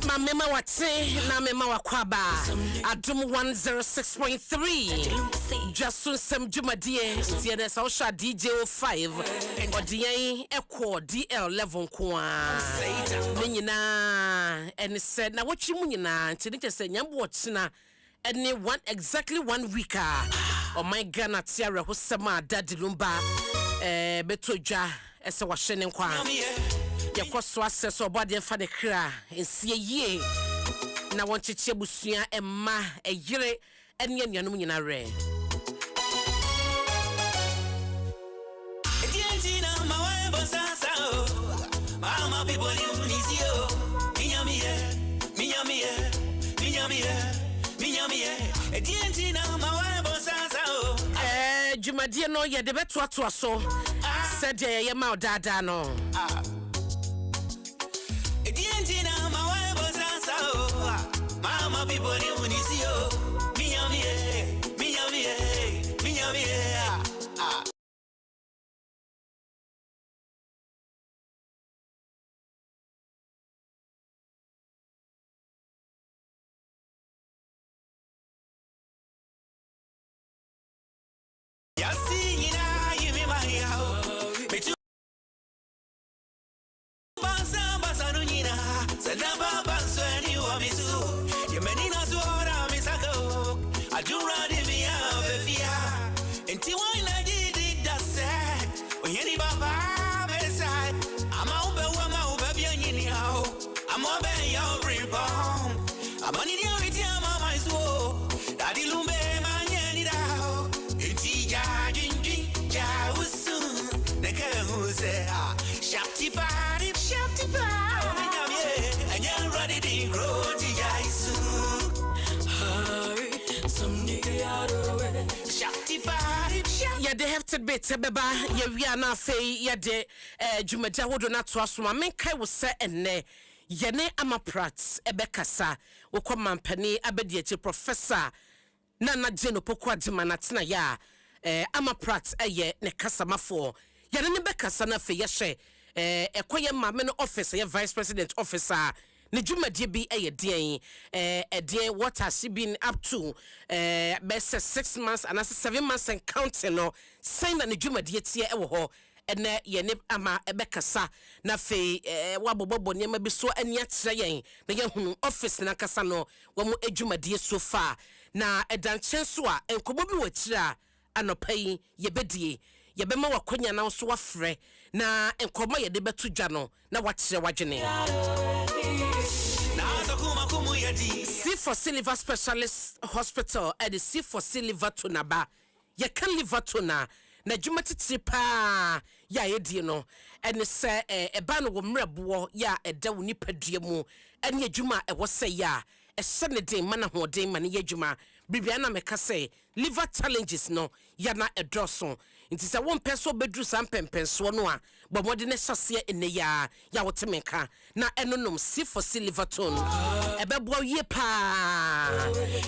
Mama wate na mema wakwaba Adom 106.3 Dwaso Nsem jumadie tiene sa osha DJ 05 odiyan ekwo DL11 kwa nyina and said na watchi mu nyina ntini kese nyambo otina any one exactly 1 week oh my Ghana tiare hosema dadilumba betodwa ese wahye kwa yakwaso access obade fa de kra ensie yie na woncheche busua emma eyire ene anuanum nyina re mama people in Nizio jumadie no ye de beto aso said ye ma dada no mama people in Nizio they have to be beba ye we are na fei ye de jumaja wodo na to asoma menkai wo se enne ye ne amaprats ebekasa wo komampani abedi echi professor na jeno poko adima na tena ya amaprats eye ne kasamafo ye ne bekasa na fei ye hye ekoye mame no office ye vice president officer ne jumadie bi den what has she been up to best 6 months and 7 months and counting no saying that ne jumadie tie ewo ho ene ye ne ama ebekasa na fe wabobobo ne ma bi so ani akyere yen na ye hunu office na kasa no wo mu ejumadie so far na edanchen so a enkobo bi wakire a anopai ye bedie ye bema wakonya na so wafre na enkomo ye de betu dwa no na wakire wagene C4C Liver Specialist Hospital at the C4C Liver Tunaba. You can liver tuna. Na jumatiti pa ya edi no. And say a ban wo mrebuo ya e da woni padua mu. And ye juma e wo say ya. E Sunday mana ho den mane ye juma. Bibia na meka say liver challenges no ya na e droso. Nti se won peso bedru sam pempenso no a bomode ne hyase ene ya wotemeka na enonom C4C Liverton ebebo ye pa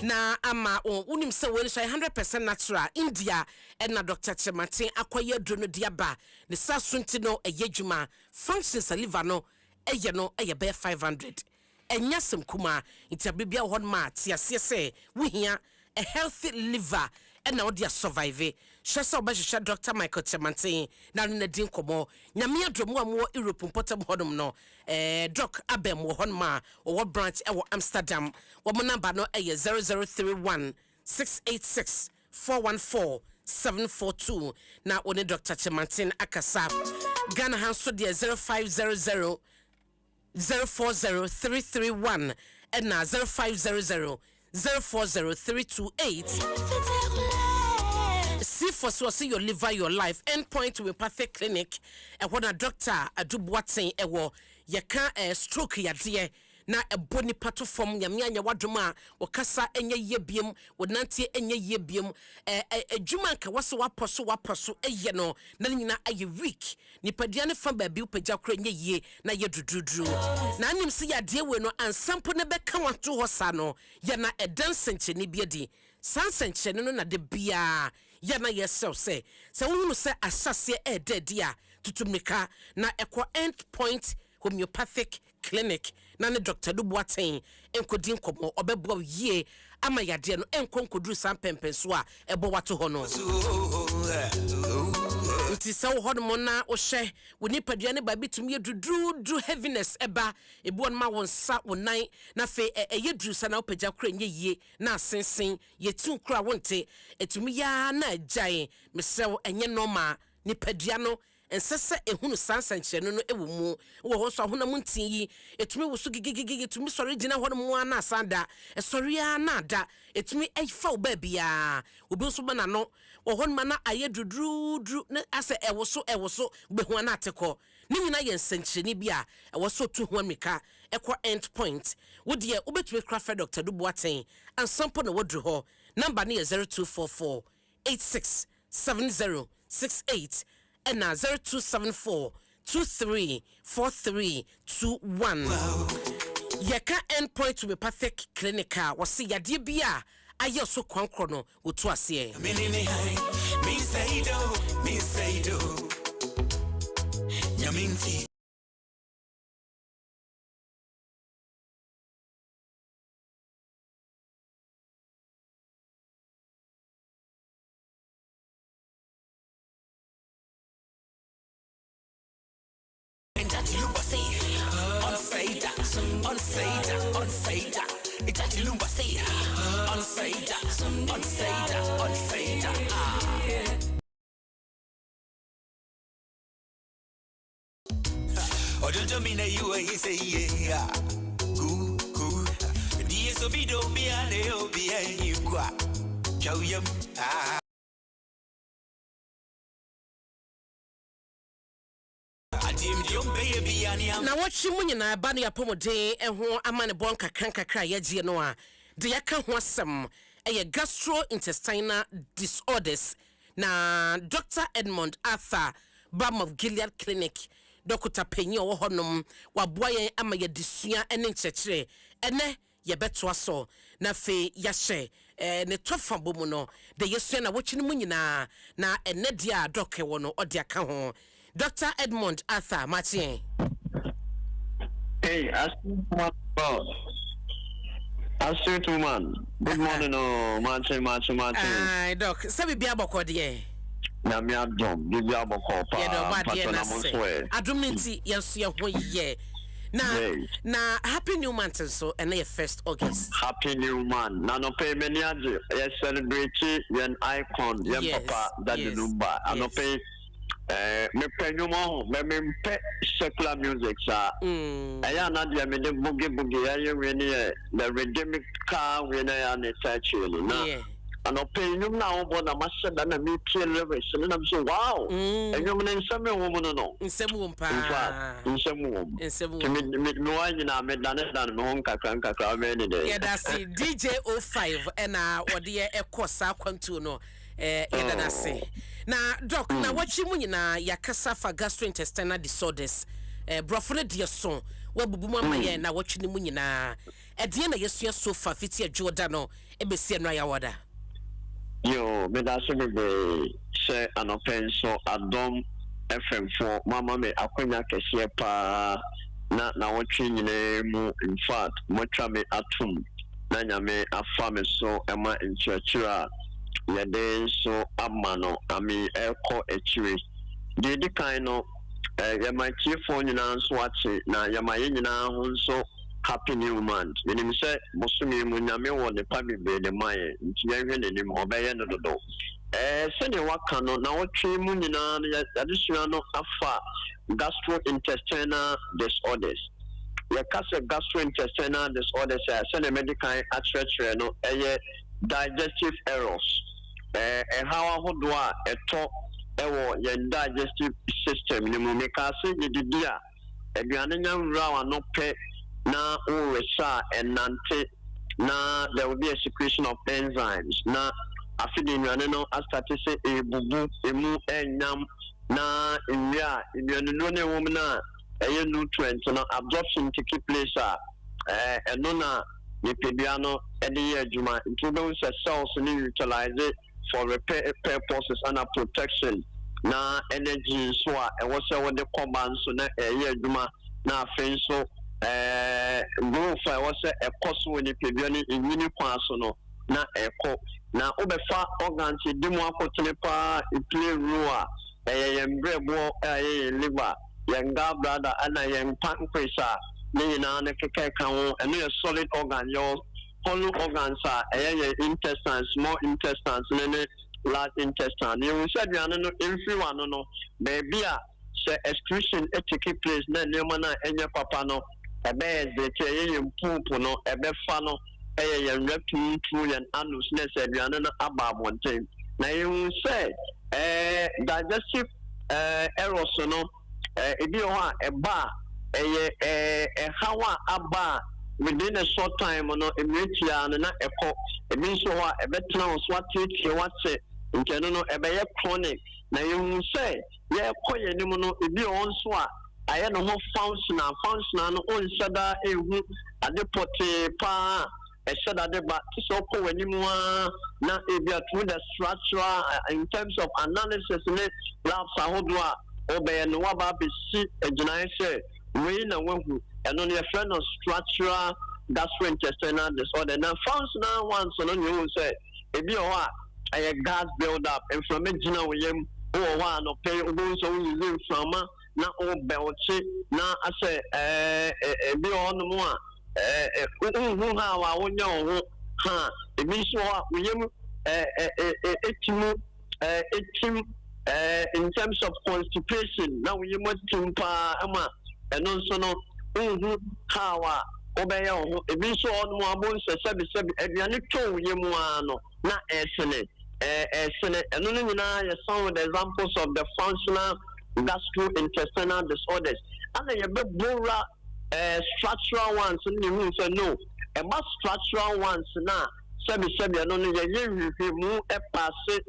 na ama unim se woni 100% natural India na Dr. Chemate akoye drono diaba ne sasunti no eyedwuma functions liver no eye no eye be 500 enyasem kuma nti abibia ho ma tiase se wuhia a healthy liver and now they are survive. Shasa obasha Dr. Michael Chemate na din komo nyame adromu amwo Europe important hodom no doc abem wo honma or branch e wo Amsterdam wo mo number no 0031 686 414 742 na one Dr. Chemate akasa Ghana hanso de 0500 040331 and na 0500 040328 C4C was your liver your life endpoint homeopathic clinic and when a doctor adubuaten ewo ye can stroke ya de na eboni pato form nyamanya wadoma okasa enye yebiem wonante enye yebiem adwuma nka waso waposo eye no na nyina aye week nipadua ne fa ba bi upagya kora enye ye na ye dududru na anim se ya de we no ansampo ne beka wato hosa no ye na edansenche ne biedi sansenche no na de bia ye na yourself se wonu se asase dia tutumika na ekwa end point homeopathic clinic na ne Dr. Dubuaten enkodi nkomo obebo ye ama yade no enkonkoduru sampempen so a ebo wato ho no uti sa wo hono na wo hye wo nipadua ne ba bitumi yedudru heaviness eba ebu on ma won sa wonan na fe yedru sa na opagya kura nye yie na asensen yetu kura wonte etumi ya na agyae mesew enye normal nipadua no ensese ehunu sansanche no ewu mu wo ho so ahona muntin yi etumi wusu gigigigi etumi sori gina ho mu ana asanda esori ana da etumi efa wo ba bia obi nso bana no wo ho ma na ayedudru ne ase ewoso behu ana ateko ni nyina ye nsanche ni bia ewoso tu ho amika ekwa end point wo de obetumi craft Dr. Dubuaten ansampo na wodru ho number ne 0244 867068 and 0274 234321. Yeka endpoint homeopathic clinica was see yadi bia aye so kwankrono wotu ase. Me say do. Nyaminti. Oh, don't mean that you say yeah. Good. So be don't be a leo be a you qua. Chow yum. Na watchi mu nyina ba ne apomode eho amane bon kakra yagie no a de yaka ho asem gastrointestinal disorders na Dr. Edmund Arthur Balm of Gilead Clinic Dr. Penny wo honom waboa yen ama yadesua ene nchekere ene yebeto aso na fe yahye ne tofa bomu no de yesua na watchi mu nyina na ene dia doke wo no ode aka ho Dr. Edmund Arthur Martin. Hey, Astroman. Good morning, Martin. Doc, sabi bia boko de. Na mi Adom, bia boko pa. Adom nti yeso ho ye. Na happy new month so and na 1st August. Happy new month. Na no pay many aje. Yes, celebrate yen icon, yen papa that the number. No pay me penyumo me secular music sa aya na dia me de boogie aye we ne the rhythmic car we na ya ne actually na ano penyum na obo na maseda na me pie lyrics na so wow enyum ne nsame wo mu no nsemu mpa nsemu me wa nyina me dan me hon kakra me ne de yeah that's DJ 05 na wode ekosa kwantu no yeda say na doc na wachi mu nyina yakasa fa gastrointestinal disorders brofo ne de so wabubu mu amaye na wachi ne mu nyina de na yesua so fa fiti adwoda no ebesi no ayawoda yo me da se be se anopen so Adom FM4 mama me akwanya kese pa na wachi nyina mu in fact motwa me atum na nyame afa me so ema nchachira yade so amano ami eko echire de kind no yama chiefo nyina nso ache na yama nyina ho nso happy new month menim say bosumi mu nyame wo ne pa bebe de maye nti yahwe ne nim obeye no dodo se ne waka no na wotwe mu nyina adesua no afa gastrointestinal disorders yakase gastrointestinal disorders se ne medical atretre no digestive errors how hodo a eto ewo ye digestive system ni mu meka se yedidi a aduane nyanwura wa no pe na uresa enante na there will be a secretion of enzymes na afide nnuane no astarte se ebubu emu enyam na nwia nnuane no ne wo na eye nutrient no absorption take place a eno na nipedua no ede ye adwuma nti be se cells ni utilize for repair purposes and protection na energy so a e wo se wo de command so na eye adwuma na afei so growth a wɔsɛ ɛkɔ so wɔ nipa bi ne enyini kwan so no na ɛkɔ na wobɛfa organs di mu akɔtene paa play role a ɛyɛ yɛn brɛboɔ ɛyɛ yɛn liver yɛn gallbladder ana yɛn pancreas a ne nyinaa ne keka ka ho ɛno yɛ solid organ yɛ hollow organs a ɛyɛ yɛn intestines small intestines ne large intestine yɛn sɛ aduane no mfiri wa no baabi a sɛ excretion take place na nneɛma na ɛnyɛ papa no ɛbɛyɛ zete ɛyɛ yɛn pump no ɛbɛfa no ɛyɛ yɛn rectum through yɛn anus na sɛ aduane no aba abɔnten na yɛn sɛ digestive errors no ebi wɔ hɔ a ɛba a ɛyɛ ɛhaw a aba within a short time no emetia no na ɛkɔ ebi nso hɔ a ɛbɛtena wɔn so ateetie wate nkɛno no ɛbɛyɛ chronic na yɛn sɛ yɛkɔ yɛn anim no ebi wɔ nso a ayɛ no ho functional no ɔnhyɛ da ehu ade pɔtee paa ɛhyɛ da de ba te sɛ ɔkɔ wɔ anim a na ebi a through the structural in terms of analysis ne labs ahodoɔ a ɔbɛyɛ no waba abɛsi agyinaeɛ sɛ wei na wahu ɛno no yɛfrɛ no structural gastrointestinal disorder na functional ones no ne ɛhu sɛ ebi wɔ hɔ a ɛyɛ gas build up mframa gyina wɔ yam wɔ hɔ a nɔpɛ wobɛhu sɛ woyize mframa na ɔbɛwɔkye na asɛ ebi wɔ hɔnom a wohu ha a wonya wo ho ha ebi nso hɔ a woyam etim in terms of constipation na woyam atim paa ama ɛno nso no wohu ha a wobɛyɛ wo ho ebi nso hɔnom a abo nsɛ sɛbi aduane tɔ wo yam a no na ɛsene ɛno no nyinaa yɛ some of the examples of the functional gastrointestinal disorders ana yɛbɛbora structural ones ne hu sɛ no ɛba structural ones na sɛbi ɛno no yɛyɛ hwehwɛmu ɛpaase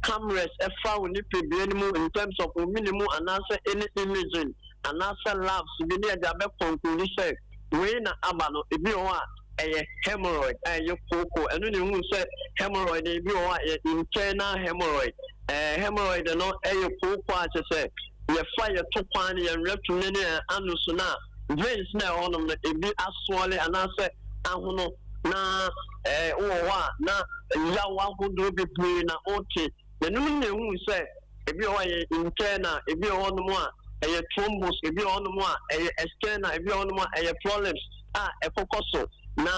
cameras ɛfa wo nipa bia no mu in terms of minimum anaasɛ any imaging anaasɛ labs bi ne yɛde abɛkɔnkuli sɛ wei na aba no ebi wɔ hɔ a ɛyɛ hemorrhoid ɛyɛ koko ɛno ne hu sɛ hemorrhoid ebi wɔ hɔ a yɛ internal hemorrhoid hemorrhoid no ɛyɛ koko a kyerɛ sɛ yɛfa yɛto kwan ne yɛn rectum ne anus na veins na ɛwɔ hɔnom no ebi asoɔle anaasɛ ahono na wɔ hɔ a na yaw ahodoɔ bebree na ɔte n'anum ne hu sɛ ebi wɔ hɔ yɛ internal ebi wɔ hɔnom a ɛyɛ thrombus ebi wɔ hɔnom a ɛyɛ external ebi wɔ hɔnom a ɛyɛ polyps a ɛkɔkɔ so na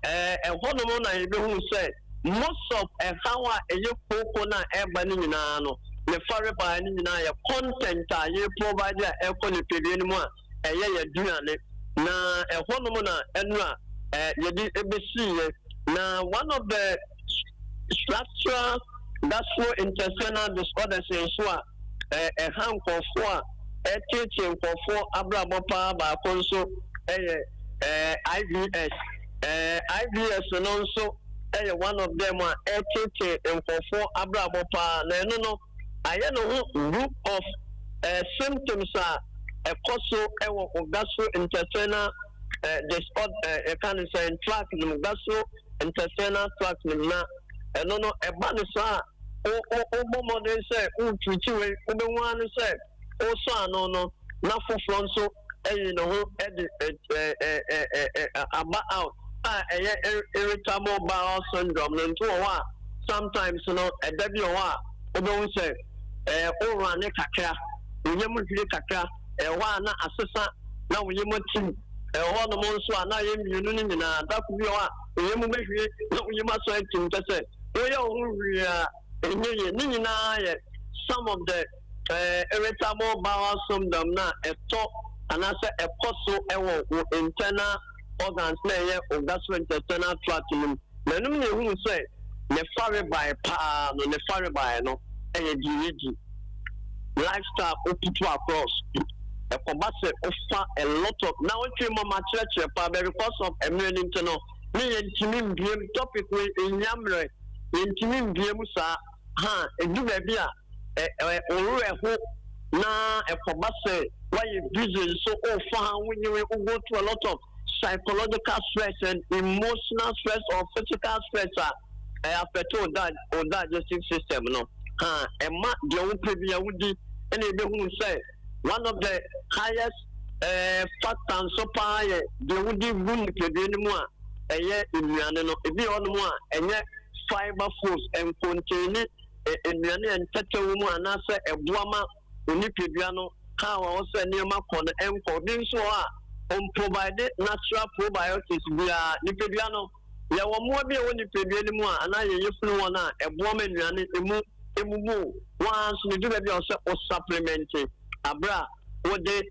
ɛhɔnom na yɛbɛhu sɛ most of ɛhaw a ɛyɛ koko na ɛba ne nyinaa no yɛfare baa ne nyinaa yɛ content a yɛ provide a ɛkɔ ne pɛbie no mu a ɛyɛ yɛ aduane na ɛhɔnom na ɛno a yɛde ɛbɛsiiɛ na one of the structural gastrointestinal disorders nso a ɛha nkɔfoɔ a ɛteetie nkɔfoɔ abrabɔ paa baako nso ɛyɛ IBS no nso ɛyɛ one of them a ɛteetie nkɔfoɔ abrabɔ paa na ɛno no ayɛ no ho group of symptoms a ɛkɔ so ɛwɔ gastrointestinal disorder ɛka ne sɛ tract no gastrointestinal tract no na ɛno no ɛba ne saa wobɔ mmɔden sɛ wotwikyi wei wobɛhu ano sɛ wosɔ ano no na foforɔ nso ɛyi ne ho ɛde aba out a ɛyɛ irritable bowel syndrome no nto wɔ hɔ a sometimes no ɛda bi wɔ hɔ a wobɛhu sɛ wowura ne kakra woyam hwiri kakra ɛhɔ a na asesa na woyam atim ɛhɔ nom nso a na yɛ mmienu no nyinaa dako bi wɔ a woyam bɛhwie na woyam asɔ atim kyɛ sɛ woyɛ wo ho hwiri a ɛnyɛ yɛ ne nyinaa yɛ some of the irritable bowel syndrome na ɛtɔ anaasɛ ɛkɔ so ɛwɔ wo internal organs na ɛyɛ wo gastrointestinal tract no mu na ɛnom na ɛhu sɛ ne fare bae paa no ne fare bae no ɛyɛ diwedi lifestyle oputu across ɛkɔba sɛ ofa a lot of na wotwe mama kyerɛkyerɛ paa but because of mmerɛ no nti no ne yɛntumi mbiem topic wei ɛnyammerɛ yɛntumi mbiem saa ha ɛdu baabi a ɔwerɛ ho na ɛkɔba sɛ wayɛ busy so ofa ha wonyewe go through a lot of psychological stress and emotional stress or physical stress a affect o digestive system no ha ɛma deɛ wopɛ bi a wodi ɛna ɛbɛhu sɛ one of the highest factors so far the woody boom anymore no ebi on more and fiber foods and contain and tetanus and answer a woman unipiano how also near my corner and coding so provided natural probiotics via nipiano. Ya wa mo bi woni pedue ni mu a na ye yefunu wona ebo ma nuane emu once you do be o supplement abra wo de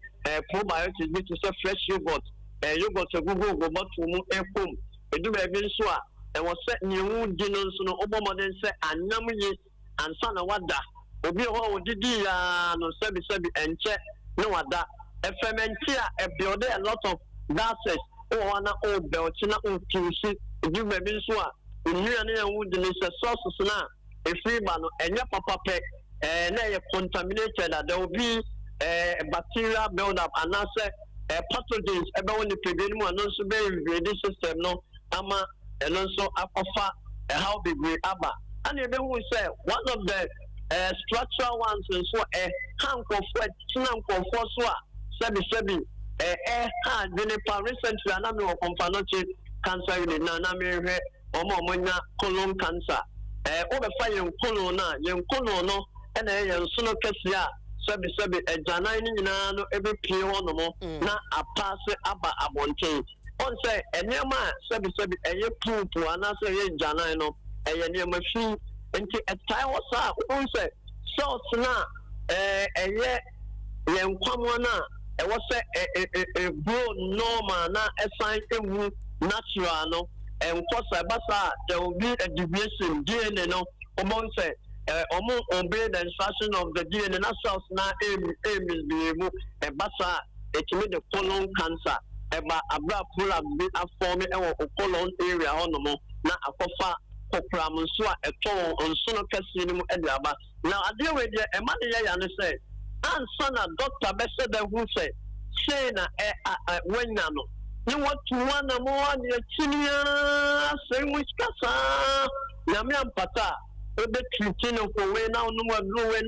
probiotics which is a fresh yogurt yogurt gugu go bottle mu ekom edu be nso a e wo se ni wu di no nso no obo modern se anyam yi ansa na wada obi ho wo didi ya no sebi enche no wada fermentia e build a lot of gases o wana o belchina o tusi you may be so would sources now a free man and your papa peg and contaminated that there will be a bacteria build-up and answer pathogens about the previous one also be this system no ama and also offer how big we abba and you know say one of the structural ones is so a hank of wet for sebi had been a recently and I'm not confirmed cancer in na me hwe omo colon cancer over fire colon na yen colon no na yen so no kese a sebi ejanan ni nyina no ebe pie ho no mo na apase aba abonten on say enema sebi eye pupu ana say ye janan no eye enema fi enti etai wo sa on say salt na eye yen kwamo na e wo say bro normal na esan ewu natural no and cause basa there will be a deviation DNA no among say obey the instruction of the DNA cells na aim is be able e basa it mean the colon cancer eba abra pull up be form e colon area hono na akofa popram so a eto onso no kase ni mu e aba now ade we dey e ma dey ya no say answer na doctor be say the who say na when na no you want to one more the chinia say which kasa na me ampata e be treating for we now no one we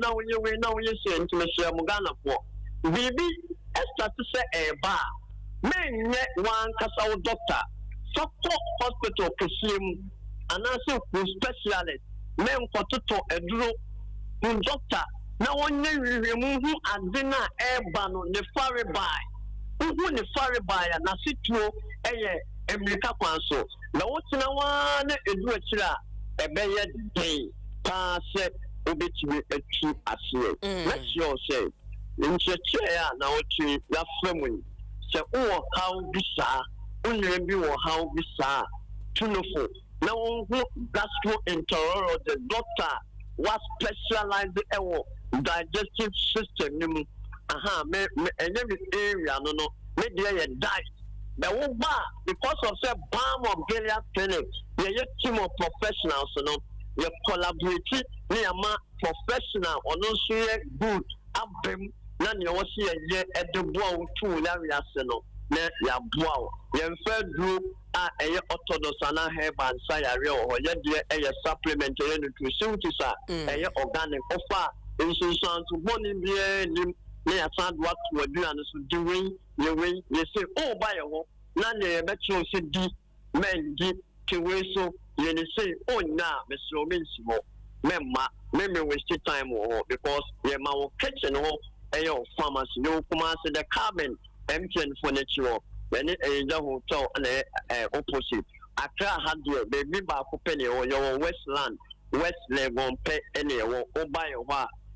now you say into me share mugana for bibi start to say e ba men one kasa doctor support hospital kesim anase ku specialist men kototo eduro un doctor na wonye wiwemu hu adena e ba no ne fare by who ni fare baya na situo eye America kwanso na wotina wa na edu akira ebeye dey pa se obetimi atu ase let's you say ncheche ya na otu ya fremu se wo how bisa unre bi wo how bisa tunofo na wo gastroenterologist the doctor was specialized ewo digestive system nimu aha me enye area no me dey diet the wo ba because of say balm of Gilead clinic ye team of professionals no ye collaborate ni ama professional ono so ye good abem na ne wo se ye edebo tu la wiase no na ya boa ye mfa dru a eye orthodox ana herbal sayare o ye de eye supplement ye nutrition tisa eye organic offer insurance boni bi ni na sound what to do and so doing you say oh buy ho na ne be tro se di men di ke we so you say oh na me so me simo memma me waste time ho because ye ma wo kitchen ho eyo pharmacy no kuma se the carbon MTN furniture when e ja hotel na opposite Accra had your baby ba ko penny ho your West Legon pe ene wo o buy ho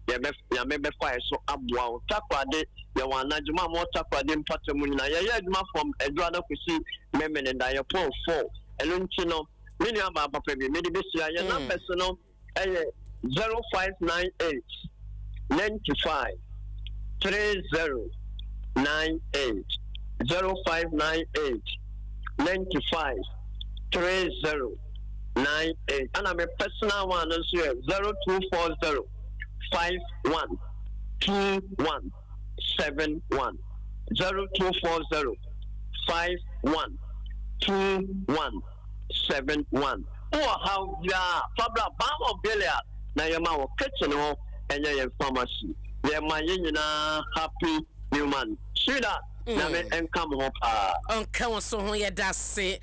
ya me be fire so abua takwade ya wanajuma mo takwade mpatamu na ya aduma from eduada kusi memene da ya pon 4 eno nti no mini aba papa bi me de be sia ya numbers no 0598 95 3098 0598 95 3098 and I'm a personal one also 0240 512171 0240 512171 oh how ya fabra balm of Gilead na yema wo kitchen ho enye ye pharmacy Yeah, my happy new month. Sweetheart, na me come home. On council, yeah, that's it.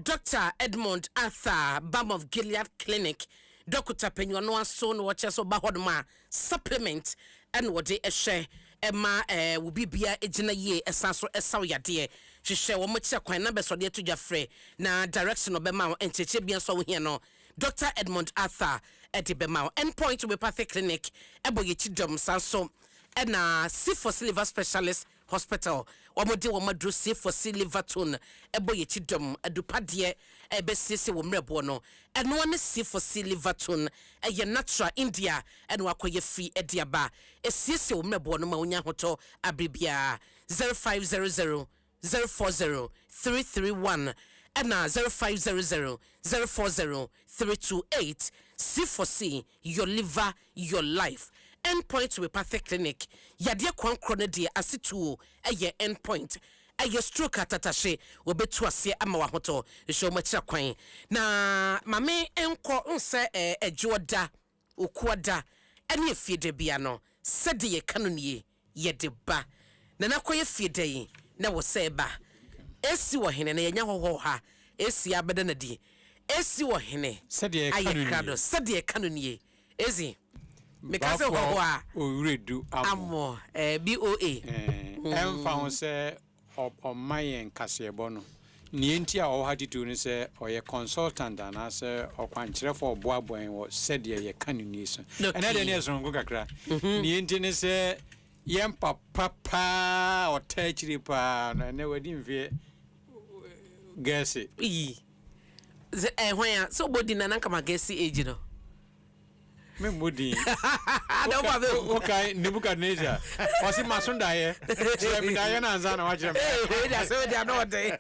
Dr. Edmund Arthur, Bam of Gilead Clinic. Dr. Penyo no son watches over Hodma supplement and what they share. Emma will be beer ejina ye esanso esaw yade she share wo motia kwan na beso de to Jafre na direction obema en cheche bia so here no Dr. Edmund Arthur edibema endpoint homeopathy clinic eboye chidom sanso na C4 liver specialist hospital wamodi wamadru C4 liver tone eboye chidom adupade ebesese wo mrebo no eno ne C4 liver tone eye natural India eno akoye free ediaba esese wo mrebo no ma onya hoto abribia 0500 040 331 na 0500 040 328 C4C your liver your life endpoint homeopathic clinic yade kwankro ne de asitu eye endpoint eye stroke atatashe obetu ase ama wa hoto ehwe machira kwan na mame enko nse ejoda okuoda ene efiede bia no sede ye kanonie ye de ba na nakoye fiede yi na wo se ba esi wo hene na yenya hoho ha esi abeda na di esi wo hene sede ye kanonie ezi because of what redu amo BOA emfa ho se o mayen kasebo no ni enti a o haditu ni se o ye consultant na se o kwankyere for boaboen wo said ye kanuni so ena de ne so ngo kakra ni enti ni se yem papa o tachiri pa na ne wadi mfie gese when so body na nanka magesi age no me mudi okay Nebuchadnezzar wasi masunda ye chemida na anza na wajira da so they are not there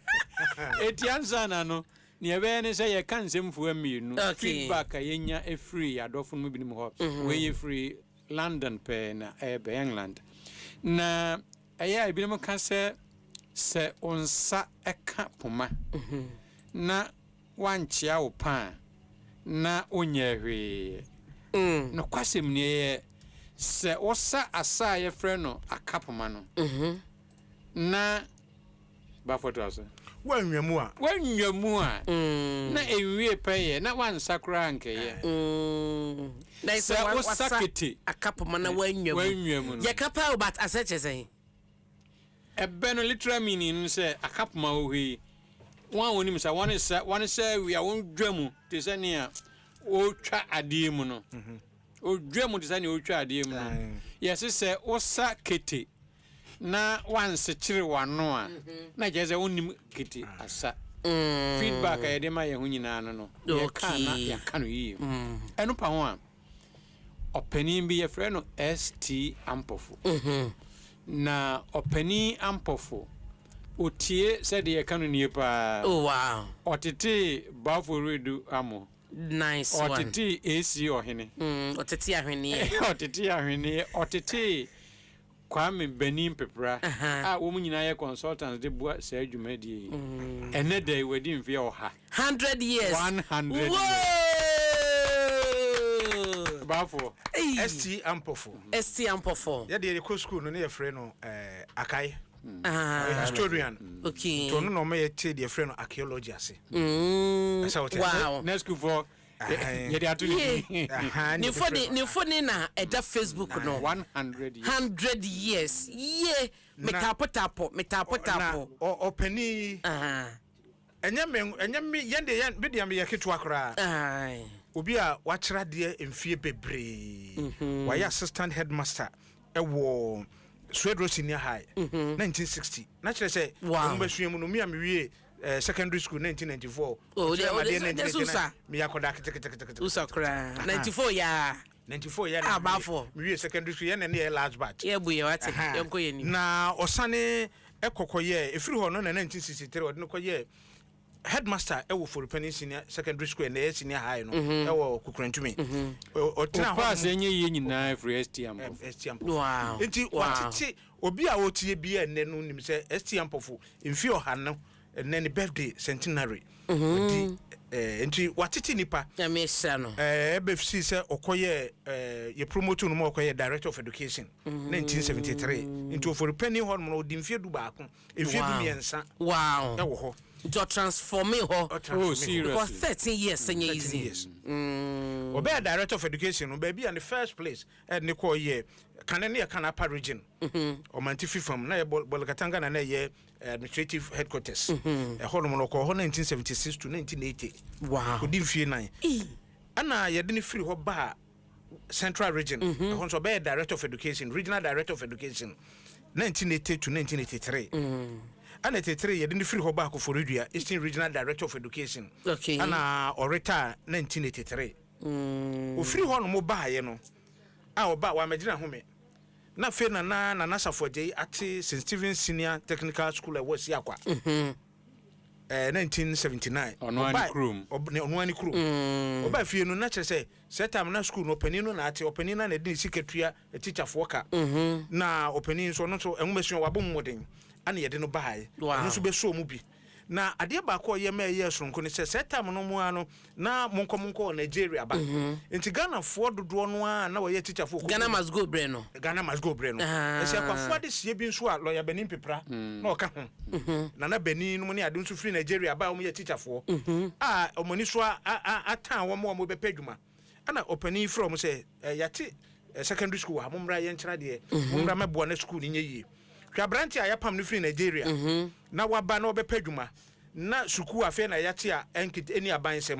etianza na no ne ebe ne say ye kan semfu amienu feedback yenya e free adofo no bi nim ho we ye free London pe na ebe England na aya bi nim kan se onsa eka poma na wanchia wo pa na onyehwe no kwasem ne se osa asa ye frɛ no akapoma no na ba foto asa wanwamu a na enwie peye na wansakra nkeye na se osa kete akapoma na wanwamu ye kapa but aseche say ebe no literal meaning se akapoma ohi wan wonim sa wan se wi a won dwamu te se ne a o twa ade mu no o dwamu te se ne o twa ade mu no yes se osa kete na wan se kire wano a na je se wonim kete asa feedback e de ma ye hu nyina no ye kan na ya kan yi eno pa ho a opani bi ye frɛ no ST Ampofo na opani Ampofo otie said ye kanuni pa oh wow otete bafo redu amo nice one otete AC ohene otete ahwene otete kwame benin pepra a wo mu nyina ye consultants de bua sa adwumadi ene day wedi mfie oha 100 years 100 years bafo ST Ampofo ya de ko school no ne ye frɛ no akai historian okay to no me ye de frɛ no archaeology ase wow next school for ye de atu ni foni na eda Facebook no 100 years ye metapotapo opani enyame yende be de am ye keto akra obi a wakyera de emfie bebre why assistant headmaster ewo Swedro Senior High 1960 na kire say mbasuemu no mi amewie secondary school 1994 oh de mi yakoda kete usakra 94 ya abafo mi secondary school na ne large batch ye buye wate yenko ye ni na osane ekokoye efiri ho no na 1963 odne koye headmaster ewo for Penny Senior Secondary School and the Senior High no ewo kukurantumi otina pass enye ye nyina free ST wow enti watiti obi a otie bia enne no nim se ST Ampofo mfi oha no and then the birthday centenary di enti watiti nipa ya mesha no BFC say okoye ye promote no mo okoye director of education 1973 into for penny hon no di mfie du baako efie du miensa wow e wo ho to transform me ho oh seriously because 13 years and easy obe director of education no be in the first place and ne ko ye kanene kanapa region omantifi fam na ye bolgatanga na ye administrative headquarters hono no ko 1976 to 1980 wow odi mfie nan ana ye de ne free ho ba central region hon so be director of education regional director of education 1980 to 1983 ana 83 ye de ne free ho ba ko for Redua Eastern Regional Director of Education okay ana oreta 1983 o free ho no mo ba ye no a oba wa magina home na fe na nasafo ati St Stephen Senior Technical School e was yakwa 1979 onwani krum oba fie no na chese setam na school no opani no na ati opani na de siketua teacher for ka na opani so no so enwumesu wabom moden ana yede no bae no so be so mu bi na ade ba ko ye me ye sonko ne setam no mu ano na monko Nigeria ba enti Ghana for dodo no na we ye teacher for Ghana must go brain no esi akwa de sie bi nso a lawyer Benin pepra na oka ho na Benin no ne ade nso free Nigeria ba o ye teacher for omoni so atan wo mo be pedwuma ana opani from say yate secondary school ha momra ye nkyra de momra mebo na school ni nye hwa branch a yapam no free Nigeria na waba na obepedwuma na suku afa na yate a enkit eni abansem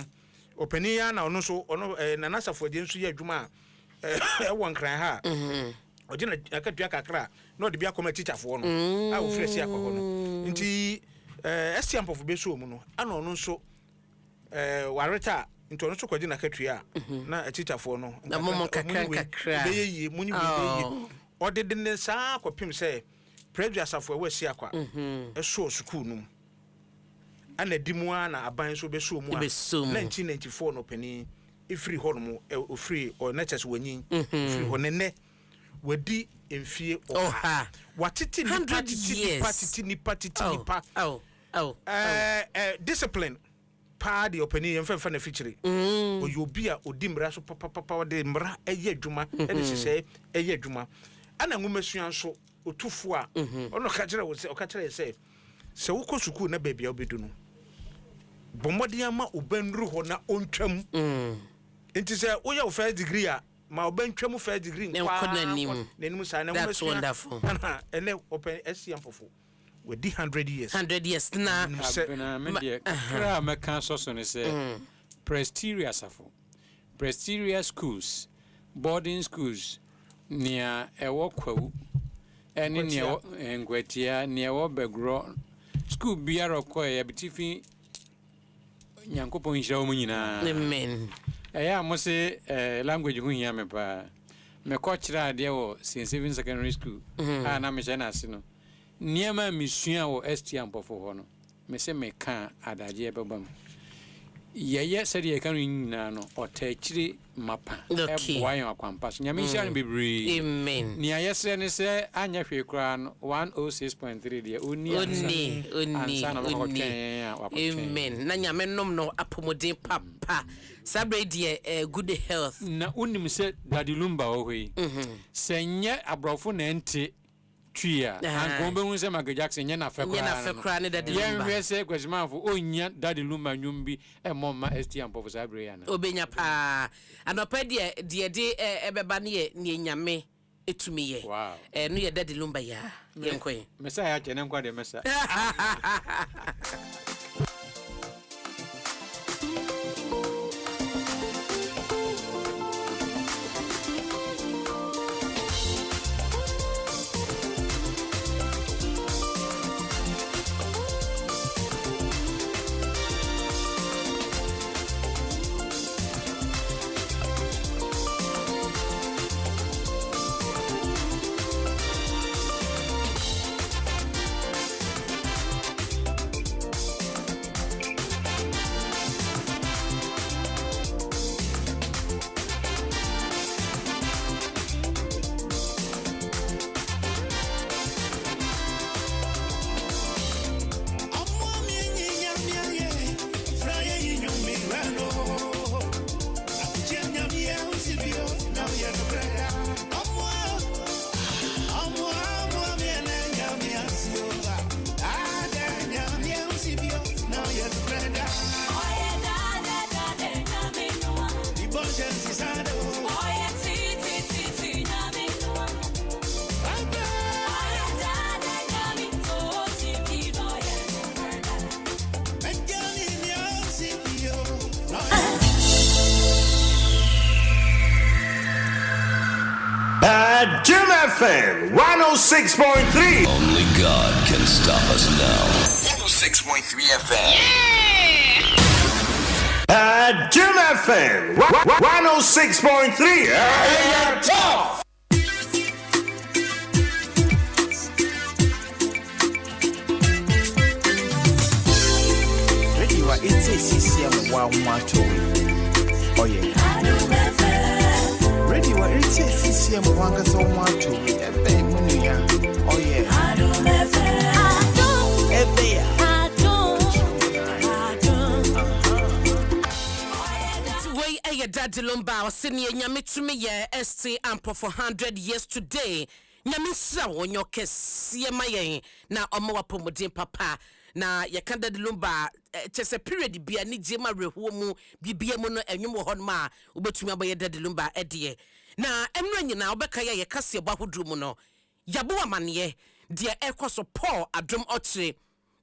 opani ya na ono so ono na nasafo de nso ye adwuma e won kran ha ogina akatua kakra na ode bia koma teacher fo no a wo fresi akọ no nti estiampo fo be so mu no ana ono so wareta nti ono so kwagina akatua na teacher fo no na momo kakra be yi munyi be yi ode de ne saa kopim se previous afo we si akwa so school num ana dimu na aban so be so mu 1994 no pani ifri hono o free or natures wanyin free honene wadi emfie oha watiti ni patiti discipline pa the opinion fa na feature oyobi a odimra so papa de mra eye adwuma e se eye adwuma ana ngumesua so otufu a ono ka kire wo se o ka kire se wo ko suku na baabi a obedu no bomodi ama obanru ho na ontwam enti se wo ya first degree a ma obantwam first degree kwa na nimu sa na that's wonderful ene open SCM fofo we di 100 years na media kra meka so ne se prestigious schools boarding schools nia ewo kwawu eni nia engwetia nia ewo begro school biara koye ya bitifi nyankopon hira wo nyina amen eya mo se language hu hia me pa me ko kira ade wo St. Stephen Secondary School na me chena ase no niema misua wo ST ampofo ho no me se me ka adaje e babam yeye se de kan nyina no otachiri mapa e boyan akwampa so nyame hia no bebre amen ni ayesre ne se anya hwe kra no 106.3 de oni amen na nyame nom no apomodin papa sabre de good health na unim se dadilumba ohwe senye abrofo na ente tria anko be hu se Michael Jackson nye na fekra ne dadilumba ye se kwesimanfo onya dadilumba nwumbi e momma ST ampofo sabre ya na obenya pa anopa de ebeba ne nyame etumiye no ye dadilumba ya yenkoy mesa ya chene nkwa de mesa FM 106.3. Only God can stop us now. 106.3 FM. Adom FM 106.3. Hey, tough. Radio it's a CCM 112. Oh yeah. Radio it's a CCM 112. Oh yeah. Way Daddy Lomba or senior Yamitumi ye ST ample for 100 years today. Nyamisa on your case, Yamaye, now Omoa Pomodin Papa. Na yakanda de lumba chese period bia ni jema rehuomu bibia mu no enwom ho ma ubetumi abaye de lumba edie na emra nyina obeka ya yakase ebo ahodru mu no yabo amane de ekoso Paul Adom Ochre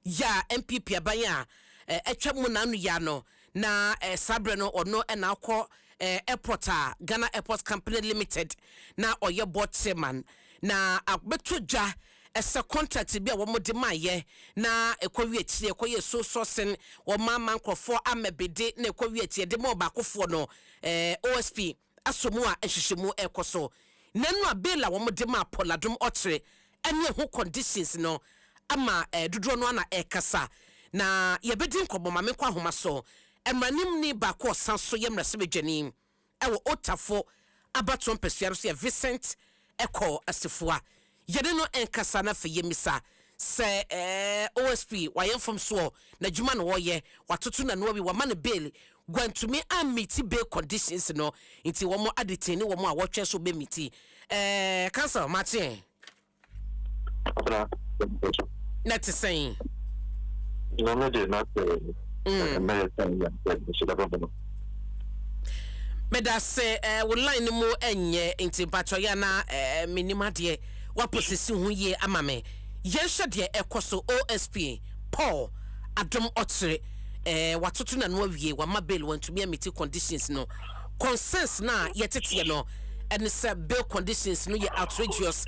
ya MPP abaya etwa mu na anu ya no na sabre no ono na akọ airport Ghana Airport Company Limited na oye board chairman na abetodwa esa contract bi a wo de maye na ekwawi achi ekwaye so sourcing wo mama nkrofo amebede na ekwawi achi de mo ba kofo no OSP asomu a ehhehemu ekoso nanu abela wo de ma Paul Adom Ochre ene ho conditions no ama dudro no na ekasa na yebedi nkobo ma mekwa homa so emranim ni ba ko sanso yemrase bedwani ewo otafo abaton pesuaro so Vincent Eko asifua yede no enkasa na fe yemisa se OSP wayen from so na djuma no woye watoto na no wi wa man bail gwantumi amiti bail conditions no nti wo mo adeteni wo mo a wotwe so be miti cancel Martin na te saying no dey not meda se wo line mu enye nti patro ya na minimade wa posisi hu ye amame yehwe de ekoso OSP Paul Adom Ochre watoto na no awie wa mabel wantumi amiti conditions no consensus na yetete no and say bail conditions no ye outrageous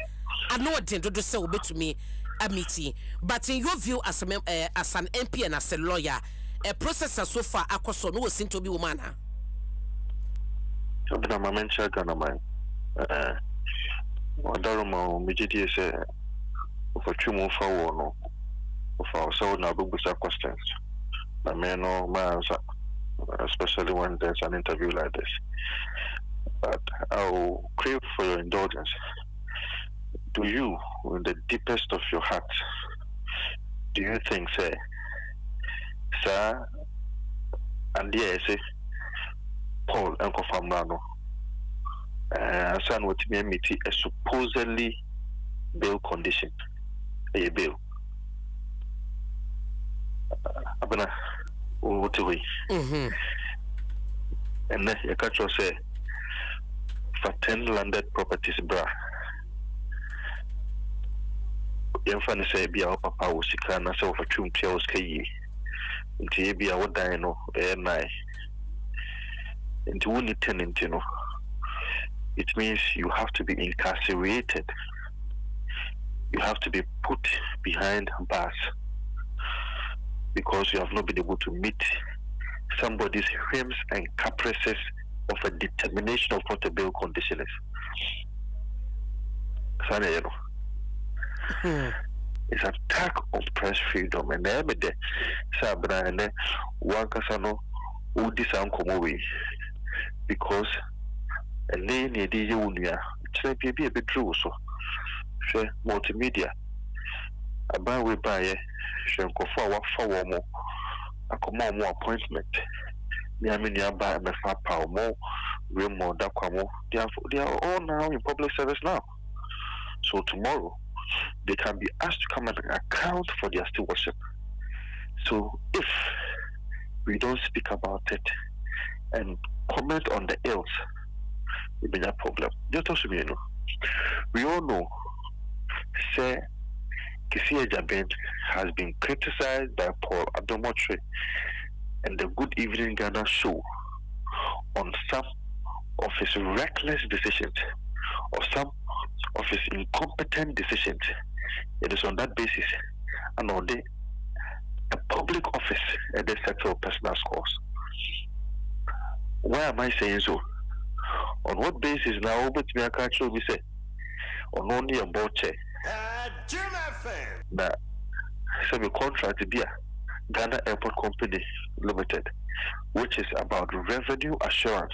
ano den dodo se obetumi amiti but in your view as an MP and as a lawyer a process so far akoso no was into be woman Abna mamencha kana man Wadaruma mijidi se ufachumu fa wono ufa so na bubusa questions na meno answer, especially when there's an interview like this. But I'll crave for your indulgence. Do you, in the deepest of your heart, do you think, say, sir, and yes, Paul Uncle Famrano, son with me a supposedly bail condition, a bail? Abana, what do we? And then you can't say, for 10 landed properties, bra. Yemfani say be our papa was sick and so for 2 years kay into be our dino nine into only tenant, it means you have to be incarcerated, you have to be put behind bars because you have not been able to meet somebody's whims and caprices of a determination of what a bail condition is. It's an attack on press freedom, and every day, Sabra and one casano who disown come away because a lane near the Unia, it's be a bit true. So, share multimedia. A buy we buy, shall go forward more. I come more appointment. Me, I mean, you buy a far power more, real more, that they are all now in public service now. So, tomorrow, they can be asked to come and account for their stewardship. So if we don't speak about it and comment on the ills, it will be a problem. Just also, we all know, say, Kisia Jabin has been criticized by Paul Adom Ochre and the Good Evening Ghana show on some of his reckless decisions or some of his incompetent decisions. It is on that basis, and on a public office and they settle personal scores. Why am I saying so? On what basis now? But me, I can't show me say on only a board chair. Now, so we contract to Ghana Airport Company Limited, which is about revenue assurance.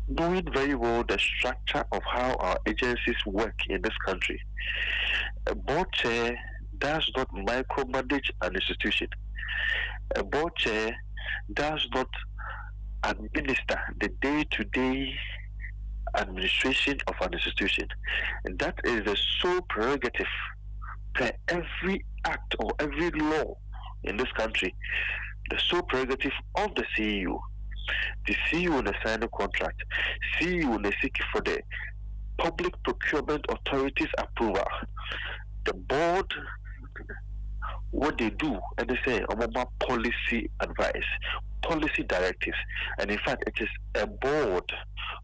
Knowing very well the structure of how our agencies work in this country, a board chair does not micromanage an institution. A board chair does not administer the day-to-day administration of an institution. And that is the sole prerogative per every act or every law in this country. The sole prerogative of the CEO. The CEO will sign a contract. CEO will seek for the Public Procurement Authority's approval. The board, what they do, and they say about policy advice, policy directives, and in fact, it is a board,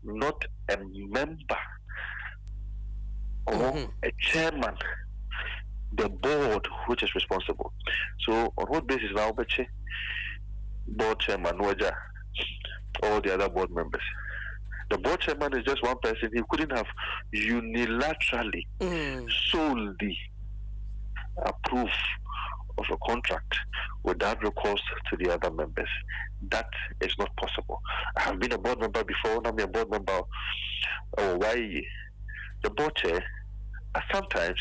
not a member or a chairman. The board which is responsible. So, on what basis now, board chairman, all the other board members? The board chairman is just one person. He couldn't have unilaterally, solely approved of a contract without recourse to the other members. That is not possible. I have been a board member before. Now I'm a board member. Why? The board chair sometimes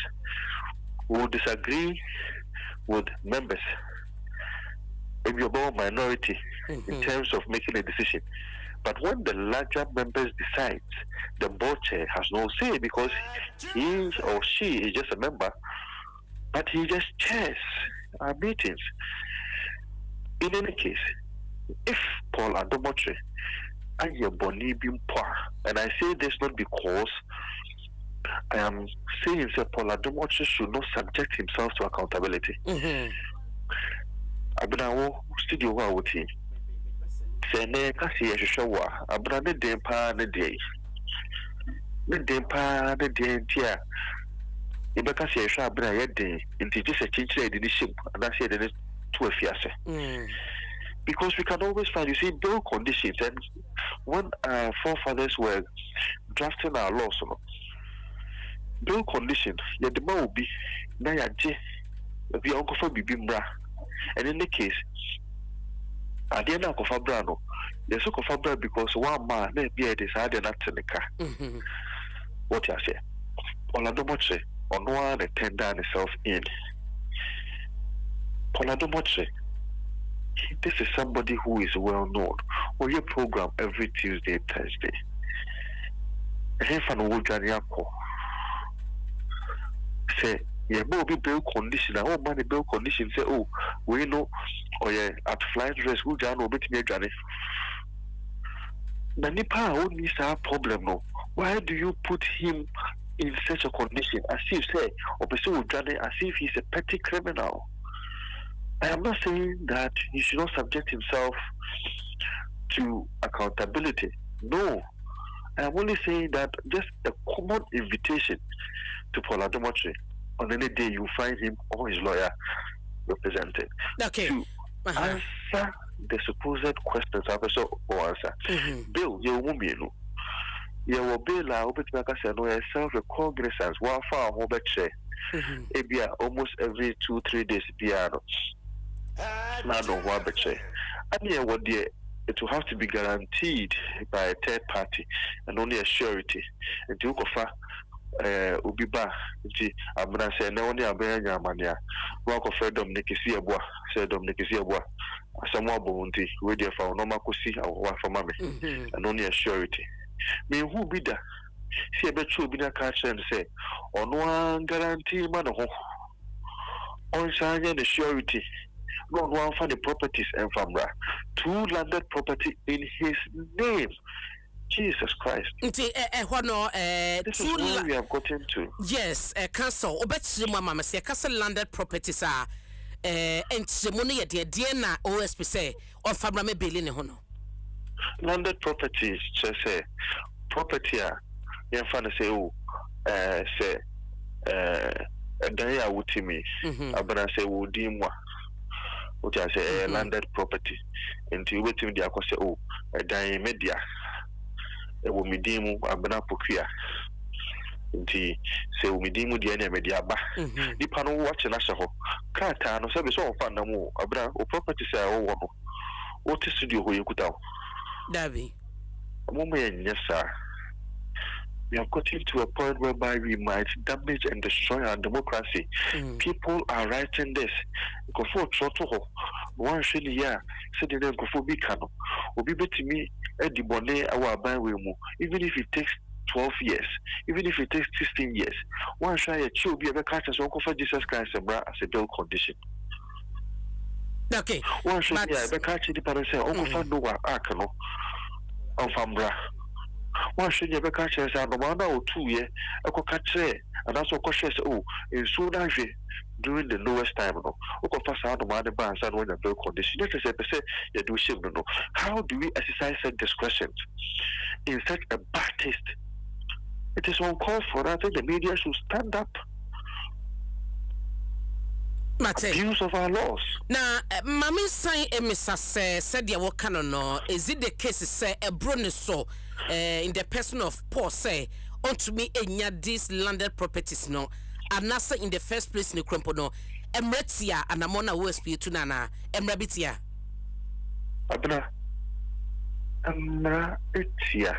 will disagree with members, maybe about minority, in terms of making a decision. But when the larger members decide, the board chair has no say because he or she is just a member, but he just chairs our meetings. In any case, if Paul Adom 106.3 and I say this not because I am saying that Paul Adom 106.3 should not subject himself to accountability. Abinawo studio wa wuti. Sene kasi ya showa. Abina ne dempa ne dey. Ne dempa ne dey ntia. Ibe kasi ya showa abina ye dey. Inti jise chinchile edini shim. Anasi edini tuwe fiase. Because we can always find, you see, bill conditions. And when our forefathers were drafting our laws, bill conditions, the demand will be na ya je. We are going for bibimra. And in the case, I didn't go for Brano. There's so for Brano because one man may be a decided not to the car. What I say, Paul Adom 106.3 on one attend down himself in. Paul Adom 106.3, this is somebody who is well known. Or your program every Tuesday, Thursday. Say, yeah, be bill condition. Oh, money bill condition. Say, oh, we know, or yeah, at flight dress, who can obey me, Johnny. Nanipa only a problem. No, why do you put him in such a condition? As if say, or pursue Johnny, as if he's a petty criminal. I am not saying that he should not subject himself to accountability. No, I am only saying that just a common invitation to Paul Adom 106.3. On any day you find him or his lawyer represented. Okay. To answer the supposed questions or answer. Bill, you won't be no. You will be allowed to make a self-recognizance while far over chair. Ebia almost every 2-3 days piano. Now don't want chair. And yeah, what dear, it will have to be guaranteed by a third party and only a surety. And to offer Ubiba, I'm gonna say no one abenya mania. Walk of freedom Nikisia bois, said Nikisia bois. Someone bounty, ready for no macusi or one for mammy, and only a surety. May who be there? See a bet you be a catch and say, on one guarantee man on signing the surety. Not one for the properties and famra. 2 landed property in his name. Jesus Christ. This is where we have gotten to. Yes, council. Obetchi mama say castle landed properties are and money at the DNA OSP say or family billing hono. landed properties just say property you find say say dan ya wutimi abana say wudimwa what I say landed property into wetimi dia ko say dan media e wo midimu abana pokua nti se umidimu de na media ba di pano watch na hye ho kata no se be so fa na mu abra o property say wo no o ti studio ho yekuta o dabi mo yes sir. We have gotten to a point whereby we might damage and destroy our democracy. People are writing this. Go for Choto. One shilly year. Said the name go for Bicano. Will be better me at the bonnet our ban will move. Even if it takes 12 years, even if it takes 16 years. One shy a chill be a catch as Uncle for Jesus Christ as a bill condition. Okay. One should be a catch the parents say, Uncle for no Arkano. On Fambra. One should never catch us and no 2 years. I could catch it, and also cautious. In soon during the lowest time, no, okay, pass out the money bands and when the bill condition. Let us say, you do shame, no. How do we exercise such discretion in such a bad taste? It is uncalled for. I think the media should stand up. Abuse of our laws. Now, Mammy sign Emisa said, "Ya wakano no. Is it the case? Say a brony so in the person of Paul say unto me enya these landed properties no, and nasa in the first place in the crumpo no, emretia and amona OSP to nana emrabitia. Abna, emrabitia.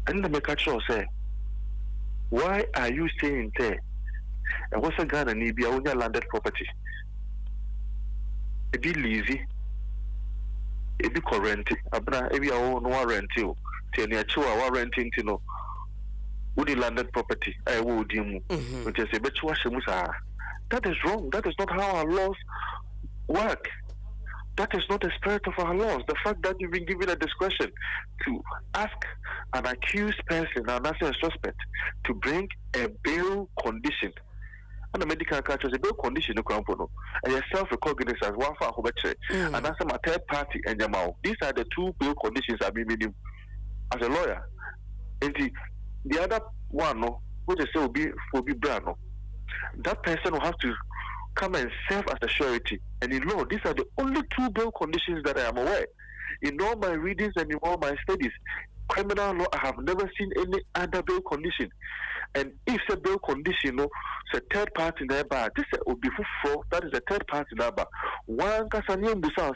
And the mekacho say, why are you saying there? And what's a gun and be a landed property? It be lazy, it be current. Abna, if you own warrant you, tell me a 2 hour renting to know. Would the landed property? I would you, which is a bit that is wrong. That is not how our laws work. That is not the spirit of our laws. The fact that you've been given a discretion to ask an accused person, an a suspect, to bring a bail condition. And the medical catch is a bail condition no crampono. And your self-recognizance as one for a and that's a third party and your mouth. These are the 2 bail conditions I've been meaning as a lawyer. And the other one, no, which is will be brand. That person will have to come and serve as a surety. And in law, these are the only 2 bail conditions that I am aware. In all my readings and in all my studies, criminal law, I have never seen any other bail condition. And if a bail condition, no, it's a third party neighbor. This will be for that is a third party neighbor. One can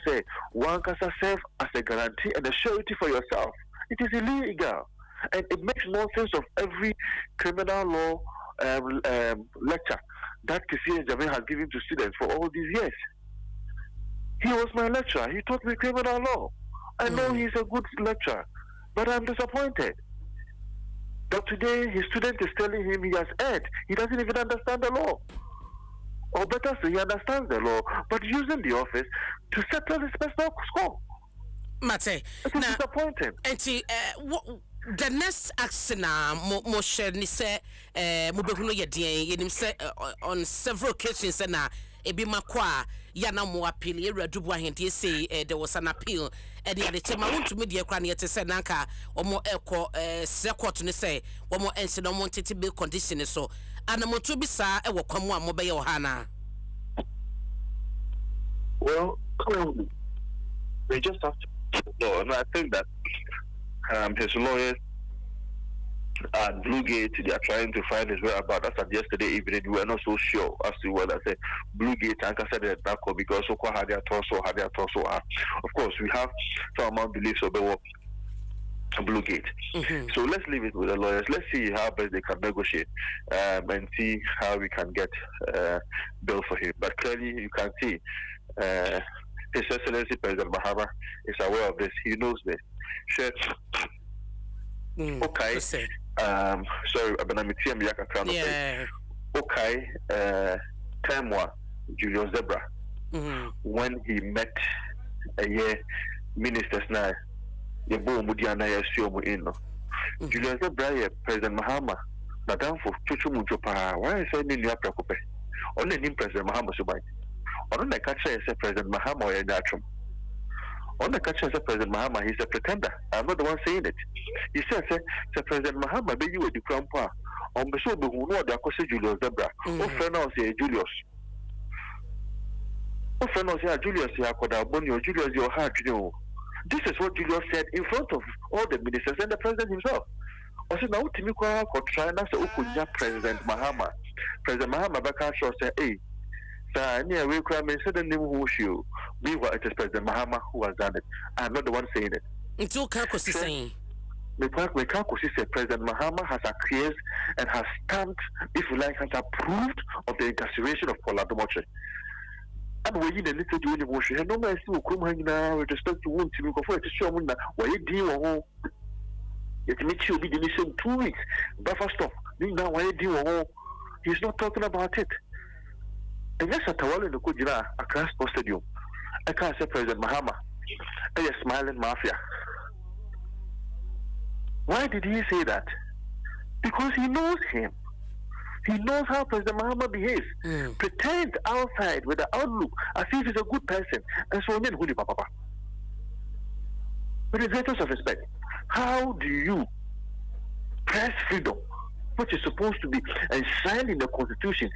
say one can serve as a guarantee and a surety for yourself. It is illegal, and it makes nonsense of every criminal law lecture that Kisiya Jammeh has given to students for all these years. He was my lecturer. He taught me criminal law. I know he's a good lecturer, but I'm disappointed that today his student is telling him he has erred. He doesn't even understand the law. Or better still, he understands the law, but using the office to settle his personal score. Mate, it is disappointing. And the next action mo share ni say mo behuno ye den yenim say on several occasions na ebi makwa ya na mo appeal ye radubu ahente say there was an appeal and the chema want to media kra na yete say nanka omo ekọ court ni say omo ense no mo tete bill condition so ana mo to bi sa e wo kwamu a mo be ye ohana. Well, we just have to know, and I think that his lawyers at Bluegate, they are trying to find his whereabouts. As of yesterday evening, we were not so sure as to whether say Bluegate and I said that because so had their torso. Of course, we have some amount of beliefs of the Bluegate. So let's leave it with the lawyers. Let's see how best they can negotiate and see how we can get bill for him. But clearly, you can see His Excellency President Mahama is aware of this. He knows this. Sure. Okay. Sorry, yeah. Okay. Temwa Julius Zebra, when he met a year ministers now, the boom Mudiana Yasumu in. Julius Zebra, President Mahama, Madame for Chuchu Mujopa, why is sending you up to only in President Mahama Subai? Or don't I catch say President Mahama or Yachum? On the catcher, President Mahama, he's a pretender. I'm not the one saying it. He says, President Mahama, be you a different part. On the show, who know the Acosta Julius Zebra. Oh, friend, I'll say Julius. Oh, friend, I'll say Julius, Julius, your heart, you know. This is what Julius said in front of all the ministers and the president himself. I said, now, Timiko, try and say, President Mahama. President Mahama, Bakasho said, hey, near we crime and said the name who you. Meanwhile, it is President Mahama who has done it. I'm not the one saying it. It's all Kakosi saying. The Kakosi said President Mahama has acquiesced and has stamped, if you like, has approved of the incarceration of Paula Domoche. And we need a little doing the motion. No man still come hanging now with respect to one to go for it to show me why you deal. It makes you be the mission 2 weeks. Buffer stop. Now why you deal. He's not talking about it. And yes, at all in the Kujira, across the stadium, I can't say President Mahama, a smiling mafia. Why did he say that? Because he knows him. He knows how President Mahama behaves. Pretend outside with the outlook as if he's a good person. And so, Papa. With the greatest of respect, how do you press freedom, which is supposed to be enshrined in the Constitution,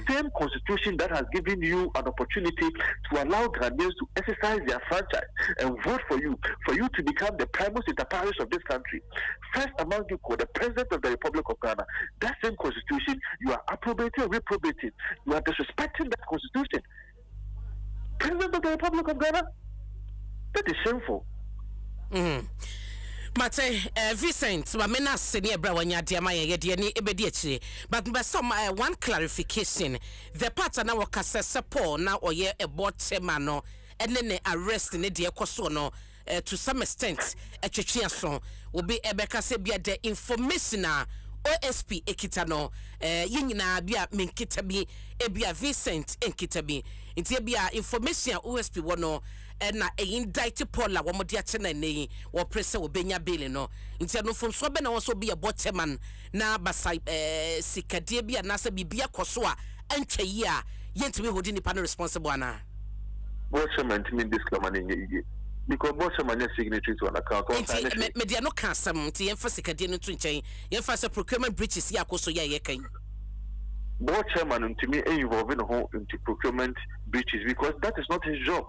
same Constitution that has given you an opportunity to allow Ghanaians to exercise their franchise and vote for you to become the primus inter pares of this country, first among you, the President of the Republic of Ghana. That same Constitution, you are appropriating or reprobating. You are disrespecting that Constitution. President of the Republic of Ghana? That is shameful. Mate, Vincent, Mamena Senior Brawanya Diamaya Yediani Ebediachi, but some one clarification. The partner now support now or ye a bot semano, and then arrest in the dear Cosono to some extent a Chechiason will be a Becasebia de information. OSP Ekitano, Yingina Bia Minkitabi, Ebia Vincent Enkitabi, Intibia information OSP Wono. Na indicted Paula Wamodia Tenene or Pressa Benya Belino. Instead from Swabena also be a botman na Basai Sikadebia Nasa Bibia Kosua and Chaya yet to be holding the panel responsible. Botman to mean this command because Botman signature to an account. Mediano Casam, the emphasis Cadino Twinchain, emphasis procurement breaches Yakoso Yakan. Botman to me involving into procurement breaches because that is not his job.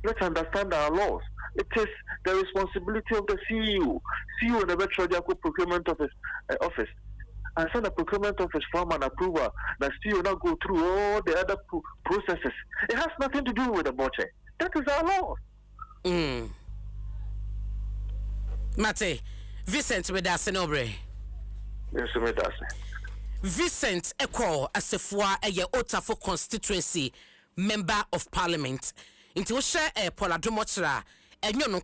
Let's understand our laws. It is the responsibility of the CEO. CEO never tried to procurement office. And send a procurement office form and approval. The CEO now go through all the other processes. It has nothing to do with the budget. That is our law. Mate, Vincent Medasenobre. Yes, Medase. Vincent Eko Asefua a Otafo constituency member of parliament. Into Paula Domotra, and you know,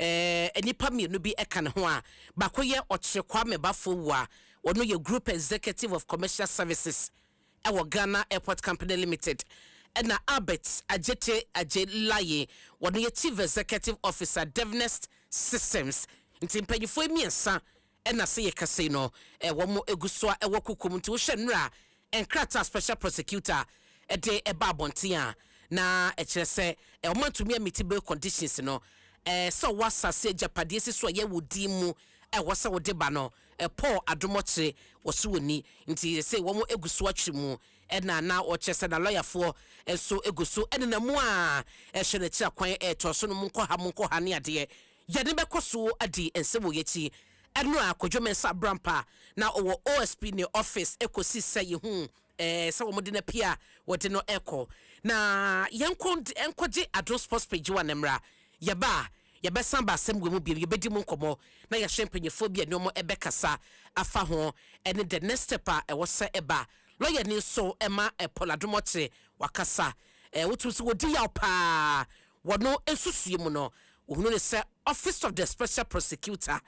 enipa me no be ekan ho a bakoye Ochekwame Bafowa or no your group executive of commercial services our Ghana Airport Company Limited and na Albert Ajelaye or no chief executive officer Devnest Systems into mpanyifo emiensa and na say casino wo mo egusua e wokukum nti wo hwenra enkrata special prosecutor e de e babontia na ekyerese omantumi amitible conditions no so wasase japade so ye wodi mu wasa wode ba no Paul Adomoche wosuni nti say wo mo eguso atwemu na o kyerese na lawyer for so eguso na mu a hwene kira kwan toso no munko ha ne ade yade bekoso adi ensemo yechi eno akodwomensa brampa na owo OSP ne office ekosi say hu so wo de na pia wo de no echo na enkoje Adom sports page wa nemra yeba samba asem gwemu biem yebedi mu nkomo na ya champagnefo bia ne mo ebekasa afa ho ene the next step a wo se eba lawyer ni so ema Paula Domoche wakasa wotusi wodi ya pa wono ensusue mu no ohunu ne se office of the special prosecutor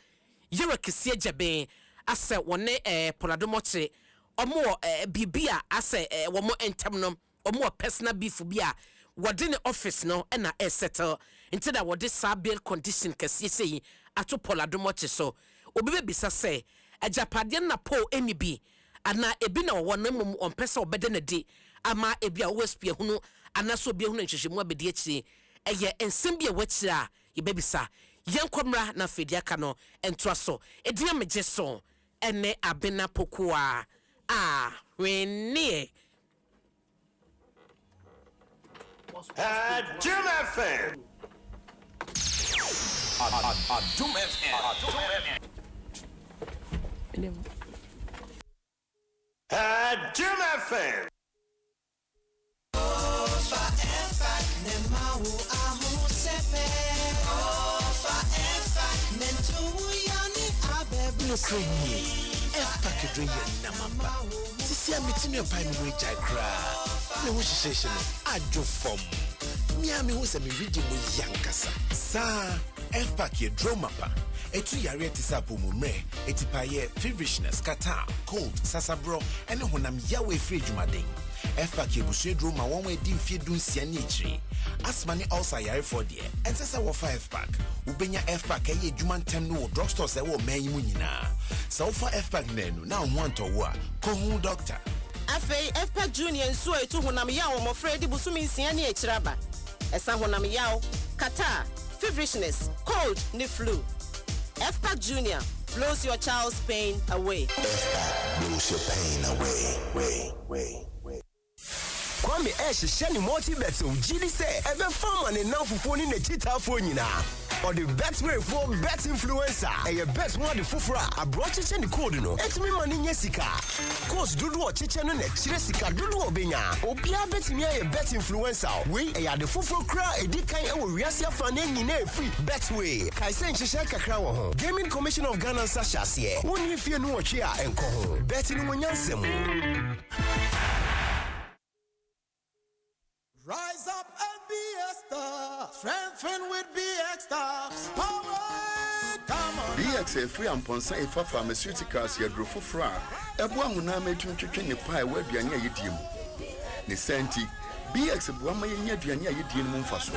yero kese jabe ase wone Paula Domoche omo bibia ase womo entem no omo personal beef bia wode ne office no na settle into that wode sa bail condition kese sei ato Paula Domoche so obi bisa se ajapade na po eni bi ana ebi na wona mum on pesa obede na di ama ebi a OSP hunu ana so bi hunu nhwehwemu abedi achi eye ensem bia wachira ye babisa yankomra na fediaka no entoa so edie megye so ene abena pokoa Renee Adom FM. Adom FM. Adom FM. Sisi amitimi opai mi jai kra. Me wo hihye no adwo fom. Mia me wo se me ridi mo yankasa. Sa F-pack ye dromapa. Etu yare tisapo mu mre. Etipaye feverishness, kata, cold, sasabro, ene honam yawe free jumaden. F-pack ye busue droma wonwe di mfie dunsia ni ichiri. Asma ni also yare for die. Ensesa wo 5-pack. Ubenya F-pack ye juman tem no drugstore se wo man yimu nyina. Sa ufa F-pack nenu na wanto wa. Kohun doctor. Afei F-pack junior nso etu honam yawo mo fredi busumi nsia ni echiraba. Esa honam yawo, kata, feverishness, cold ni flu. F-pack junior blows your child's pain away. F-pack blows your pain away. Kwame sheni multi-bet so gidi say ebe farmer ne nanfufo ni ne chitafo nyina. Or the best way for bet influencer. And your best one the fufra a brought chichen the code no. Etimi mani nyesika. Course dudu o chichen no ne chire sika dudu o benya. Obia bet me a bet influencer. We a the fufro kra edi kan e wo wiase afane nyina free bet way. Kai se nhihye kakra wo ho. Gaming Commission of Ghana sashas here. Woni fie no otwe a enko ho. Bet ni wonyansem. Rise up and be a star. Strengthen with BX stars. Power. Come on. BX free and ponsa if pharmaceuticals ya drofo fra. Ebwa huna metwetwe ne pai wa aduane ayedie mu. Ne senti BX bua ma yenya aduane ayedie mu mfaso.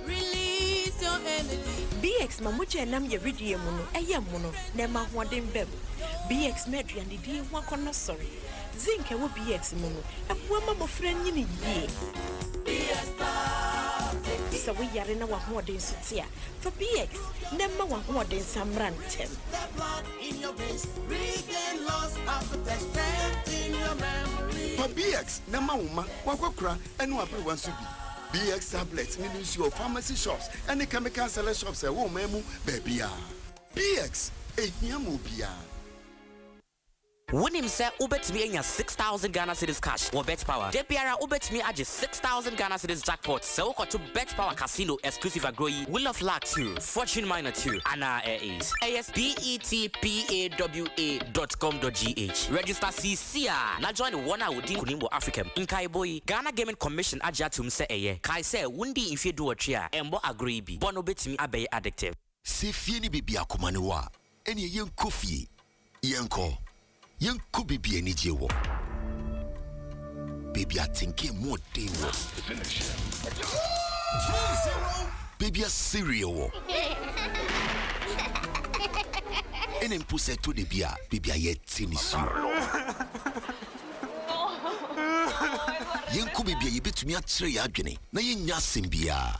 Release your energy. BX mamuche nam ye ridie mu no eye mu no na ma hoden bem. BX medrian di di wakono sorry. Zinc e wo BX mu no eboa ma mofra nyini yie. So we yare na wa hoden sutia. For BX na ma wa hoden samrantem. In your veins, regain lost appetite, strengthen your memory. For BX na ma woma wakokra enu abre wansubi. BX tablets ni use your pharmacy shops and the chemical seller shops e wo memu babia. BX ehia bia. When him say ubet me 6,000 Ghana cedis cash or bet power. JPR ubet me aje 6,000 Ghana cedis jackpot. So go to bet power casino exclusive agroyi. Will of Luck 2, Fortune Miner 2, Anna is ASBETPAWA.com.gh. Register CCA. Na join one awudi kunimbo African. In Kai boy Ghana Gaming Commission ajatum say eye. Kai say wundi if you do a tria embo agree bi. Bono bet me abe addictive. Se fieni bibi akomane wa. Eni yen kofi. Yenko. Yen ko bibi eni jewo. Baby I think more dangerous. Baby a cereal. Enen puse to de bia baby a yet tinisu. Yen ko bibi ye betumi akyere ya adwene na yen nya sembia.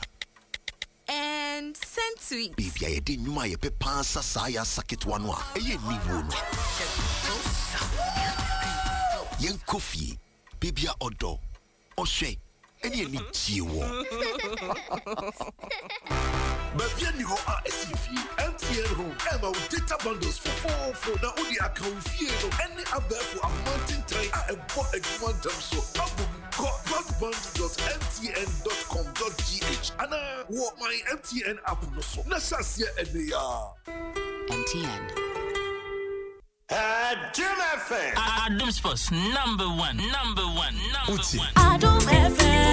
And sent sweet. Baby I de nyuma ye pepa sasa ya saket wanwa. Eye niwo no. Yen kofi baby a odo. Oshe eni eni jiwo. Baby ni ho a SCF MTN ho ema with data bundles for na only account fee no any other for a mountain time a ebo edwuma dam so abum broadband.mtn.com.gh ana what my MTN app no so na sasia ene ya MTN Adom FM Adom Sports number one. Adom FM. Adom FM.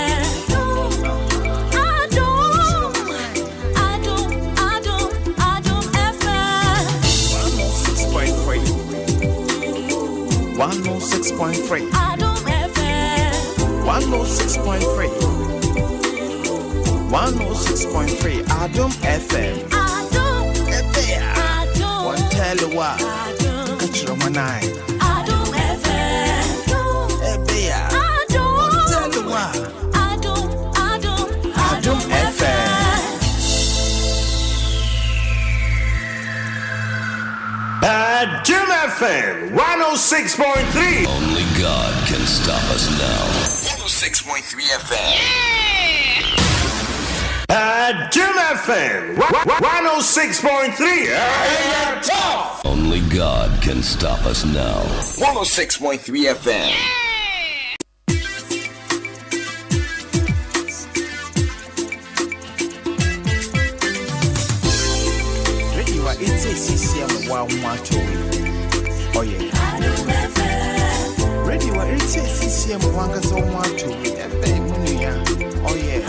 106.3 Adom FM. 106.3 Adom FM Adom FM. One tell you what Catch your man Adom FM. Adom FM 106.3. Only God can stop us now. 106.3 FM. Adom FM 106.3. Only God can stop us now. 106.3 FM. It's a CCM 112. Oh, yeah. Radio, it's a CCM 112. Oh, yeah.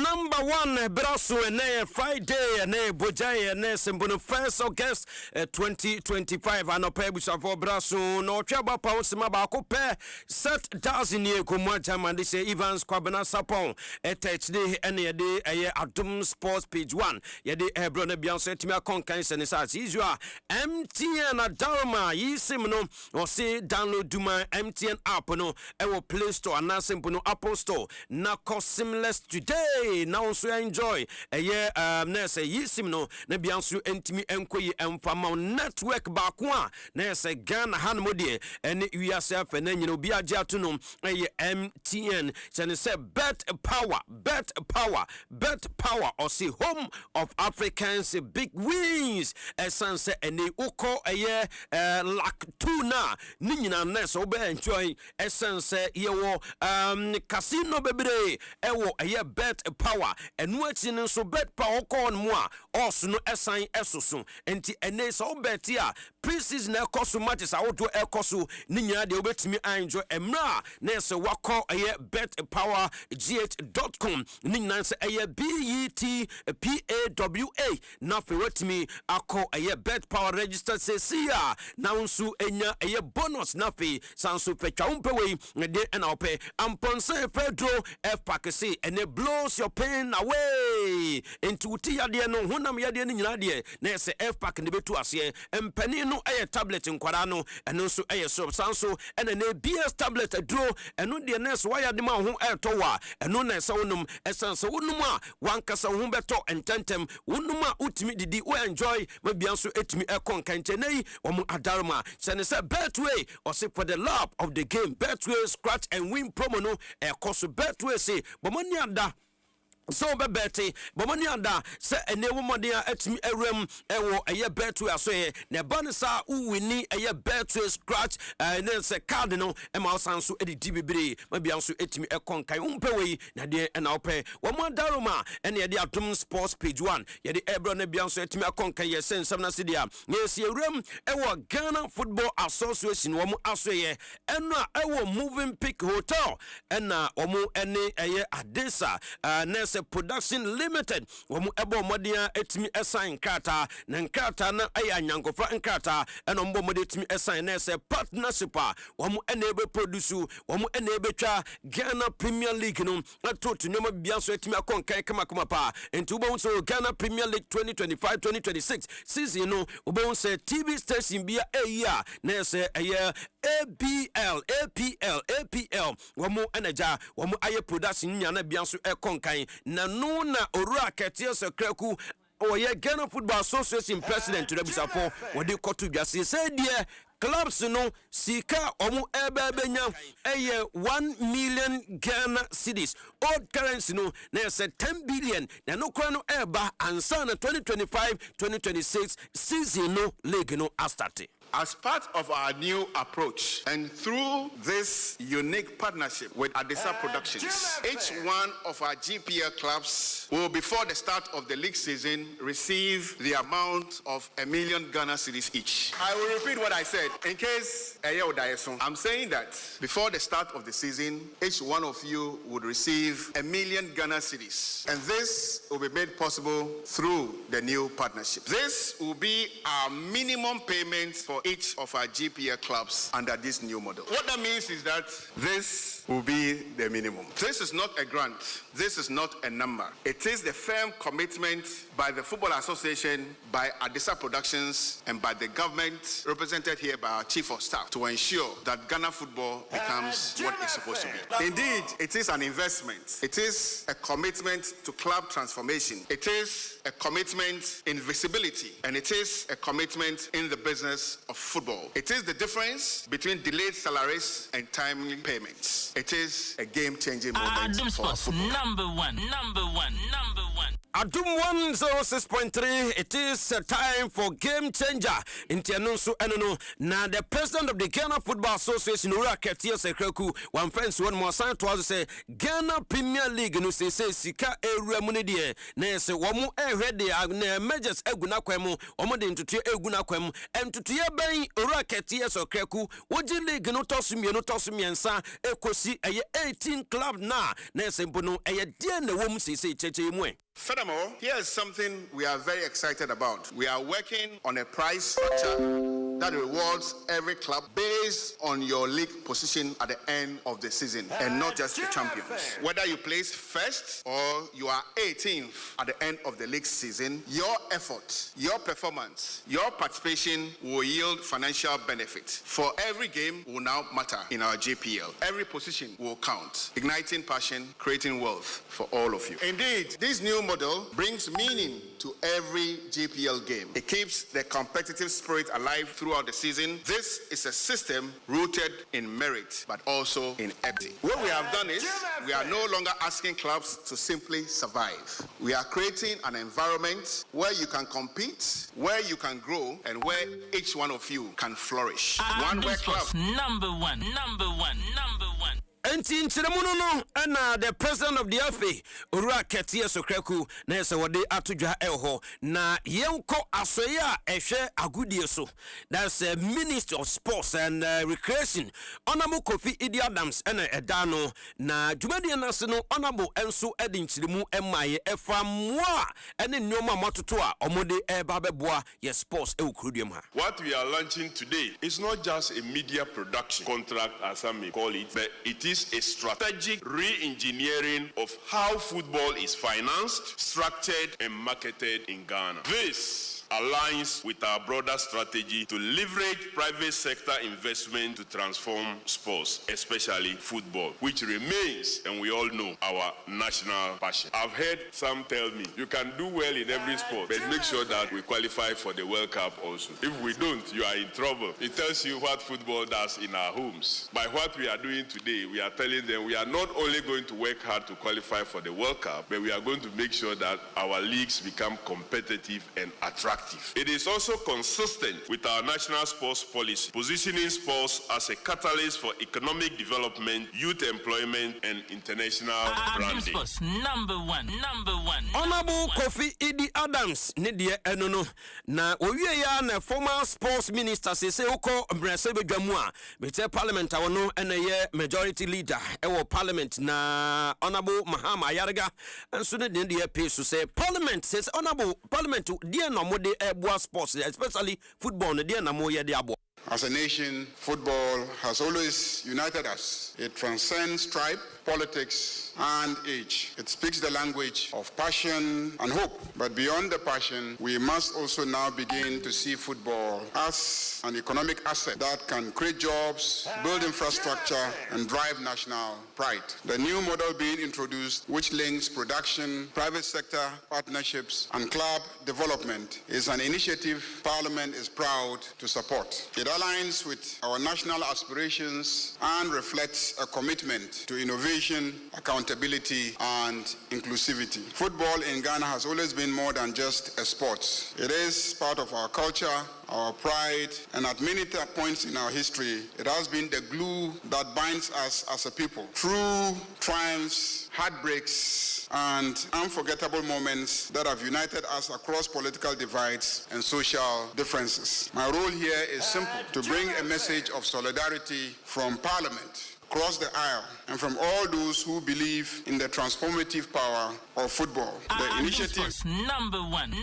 Number one, Brasso and Friday and Bojay and Sembono 1st August 2025. And a pebbles of Brasso, no trouble pounds, Mabako pair, set dozen year Kumata, and they say Evans Quabana Sapon, a touch day and a day, a Adom Sports page 1. Yadi Ebrona Beyonce Timia Conquest and as usual. MTN Adama, ye simino, or say download do my MTN app, no, our Play Store and Nasimpono Apple Store. Now cost seamless today. Now so enjoy a year nurse yisimno na biansu entimi enkoyi emfama network bakwa nurse Ghana hanmodie ene wiase na nyina obi age atonom MTN sene say bet power or see home of Africans big wins essence ene uko lak tuna ni nyina nurse obe enjoy essence yewo casino bebre ewo bet power and what's in so bet power corn moi also no assign esoso enti ene so bet ya pieces na koso matches awodo ekoso ninya de obetimi enjoy emra na so wako bet power gh.com ninya se betpawa na fe wetimi akọ bet power register sesia na unsu enya bonus na fe sanso fetwa umpewe de na ope amponse pedro f pack say ene blows your pain away into tiade no honam yade ni nyina de na se f pack ne betu ase empani no tablet nkwara no eno so substanso ene na bs tablet adro eno de nurse waya de ma ho towa eno na se wonum essence wonum a wankasa ho beto ententem wonum a utimi didi o enjoy mabianso etimi ekonka ntenei omu adarma sene se betway or say for the love of the game betway scratch and win promo no ekoso betway say bomani anda so bebeti bomani anda se ene womodia etimi erem ewo betway aso na banisa uwini betway scratch ne se card no e ma sanso edidi bebre mabianso etimi ekonkan umpewe na de na ope womo daroma ene ye de Adom Sports page 1 ye de ebro na bianso etimi ekonkan ye sensam na sedia yes erem ewo Ghana Football Association womo aso ye eno ewo Moving Peak Hotel ena womo ene Adesa Nurse Production Limited womu ebo modia etimi assign krata na nkrata na anyankofa nkrata eno mbo mode etimi assign Nurse partnership womu enebe produce womu enebe twa Ghana Premier League no atoto nyoma bianso etimi akonkan kama pa enti ubo so Ghana Premier League 2025-2026 season no ubo se TV station bia year Nurse APL womu eneja womu aye production nyana bianso ekonkan na nuna orua ketie sekreku oye Ghana Football Association president to Rebusafo wodi kotu biase say die clubs no sika omu ebebenya 1 million Ghana cedis old currency no na say 10 billion na no kwa no eba ansa na 2025-2026 season no league no astarte. As part of our new approach and through this unique partnership with Adesa Productions, each one of our GPL clubs will, before the start of the league season, receive the amount of 1 million Ghana cedis each. I will repeat what I said in case I'm saying that before the start of the season, each one of you would receive 1 million Ghana cedis. And this will be made possible through the new partnership. This will be our minimum payment for each of our GPL clubs under this new model. What that means is that this will be the minimum. This is not a grant. This is not a number. It is the firm commitment by the Football Association, by Adisa Productions, and by the government, represented here by our Chief of Staff, to ensure that Ghana football becomes what it's supposed to be. Indeed, it is an investment. It is a commitment to club transformation. It is a commitment in visibility, and it is a commitment in the business of football. It is the difference between delayed salaries and timely payments. It is a game-changing moment for our football. Number one. Adom 106.3, it is time for game changer. Intianunsu Enono. Now the president of the Ghana Football Association, Ura Ketia Sekreku, one friends one more sign to us say Ghana Premier League no say Sika Area Munidie. Ne say Wamu ready ne measures Egunakwemu, Omode into Egunakwemu, and to Tia Bay Ura Ketia Sekreku, Woji League no tosumi and sa Ekosi a 18 club na ne say Bono a dear the woman say Cheche Mwe. Furthermore, here is something we are very excited about. We are working on a prize structure that rewards every club based on your league position at the end of the season, and not just the champions. Whether you place first or you are 18th at the end of the league season, your effort, your performance, your participation will yield financial benefit. For every game will now matter in our JPL. Every position will count, igniting passion, creating wealth for all of you. Indeed, this new model brings meaning to every JPL game. It keeps the competitive spirit alive throughout the season. This is a system rooted in merit, but also in equity. What we have done is we are no longer asking clubs to simply survive. We are creating an environment where you can compete, where you can grow, and where each one of you can flourish. One where clubs. Number one. Enti nchiramuno no ana the president of the FA Ura Ketia Sokreku na yesa wode atodwa eho na yenko asoya ehwe agudie so. That's Minister of Sports and Recreation Honorable Kofi Idi Adams ena edano na dwumadi na se no Honorable enso edi nchirimu emaye efa moa ene nyoma matoto a omode eba beboa ye sports ewukrudiem ha. What we are launching today is not just a media production contract as some may call it, but it is a strategic re-engineering of how football is financed, structured, and marketed in Ghana. This aligns with our broader strategy to leverage private sector investment to transform sports, especially football, which remains, and we all know, our national passion. I've heard some tell me, you can do well in every sport, but make sure that we qualify for the World Cup also. If we don't, you are in trouble. It tells you what football does in our homes. By what we are doing today, we are telling them we are not only going to work hard to qualify for the World Cup, but we are going to make sure that our leagues become competitive and attractive. It is also consistent with our national sports policy, positioning sports as a catalyst for economic development, youth employment, and international branding. Number one. Honorable Kofi Idi Adams Nidia Enono na owie ya na former sports minister se uko Mbrasebe Dwamua bete parliament awono ena ye majority leader ewo parliament na Honorable Mahama Ayarga enso ne de pe so say parliament says Honorable parliament dia no mode eboa sports especially football ne dia na mo ye de abo. As a nation, football has always united us. It transcends tribe, politics, and age. It speaks the language of passion and hope. But beyond the passion, we must also now begin to see football as an economic asset that can create jobs, build infrastructure, and drive national pride. The new model being introduced, which links production, private sector partnerships, and club development, is an initiative Parliament is proud to support. It aligns with our national aspirations and reflects a commitment to innovation, accountability, and inclusivity. Football in Ghana has always been more than just a sport. It is part of our culture, our pride, and at many points in our history, it has been the glue that binds us as a people. Through triumphs, heartbreaks, and unforgettable moments that have united us across political divides and social differences. My role here is simple: to bring a message of solidarity from Parliament, across the aisle, and from all those who believe in the transformative power of football. The initiative. Number one.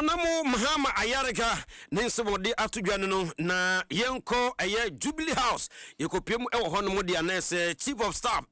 Onamo Mahama Ayarega Nensemo de Atudwan no na yenko eye Jubilee House yekopiem e wo hono mo de anese chief of staff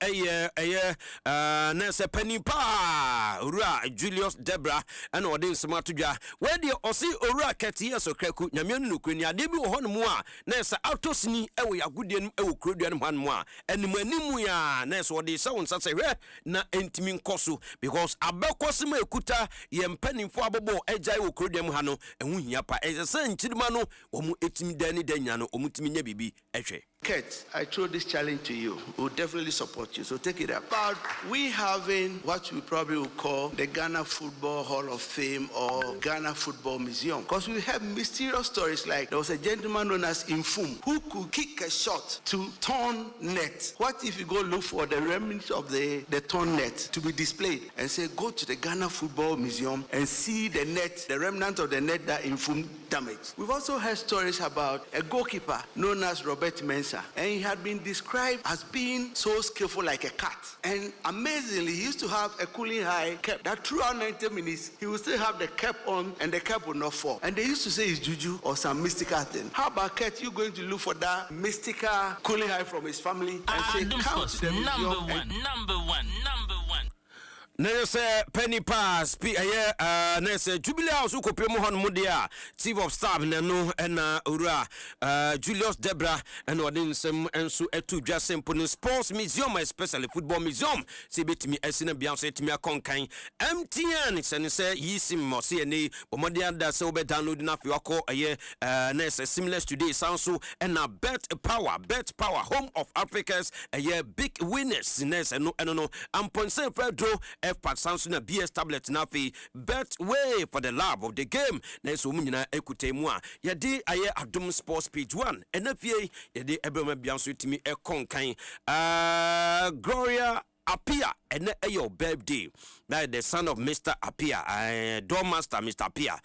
nese panipa Owura Julius Debra and ode nsemo atudwa we de osi Owura Keti yeso kraku nyame no krani ade bi wo hono mo a nese autosini e wo yagudie no e wo krodua no han mo a enim animu ya nese ode se won sase hwe na entimi nkoso because abekosema ekuta ye mpanimfo abobo ejai wo krodua ha no ehu hia pa ezese nchirima no omu etimi dani danya no omutimi nya bibi ehwe. Kate, I throw this challenge to you. We'll definitely support you, so take it up. But we having what we probably would call the Ghana Football Hall of Fame or Ghana Football Museum. Because we have mysterious stories like there was a gentleman known as Infum who could kick a shot to torn net. What if you go look for the remnants of the torn net to be displayed and say, go to the Ghana Football Museum and see the net, the remnant of the net that Infum damaged. We've also heard stories about a goalkeeper known as Robert Mensah. And he had been described as being so skillful like a cat. And amazingly, he used to have a cooling high cap that throughout 90 minutes, he would still have the cap on and the cap would not fall. And they used to say it's juju or some mystical thing. How about Kat, you going to look for that mystical cooling high from his family and say, come to the museum. Number one. Nese penny pass nese Jubilee House ukopemu hon mudia chief of staff nano ena Owura Julius Debra and ode nsem enso etu dwa simple no sports museum especially football museum se betimi esina bianso etimi akonkan MTN se yisim mo se ene bomodia da se obe download na fi akọ nese similar today sanso ena bet power home of Africa's big winners nese no amponse Fredro F-Pat Samsung BS tablet na fi bet way for the love of the game na so mu nyina ekute mu a yede aye Adom Sports page 1 enafie yede ebrema bianso timi ekonkan Gloria Apia and your birthday. That the son of Mr. Apia, Dormaster Mr. Apia,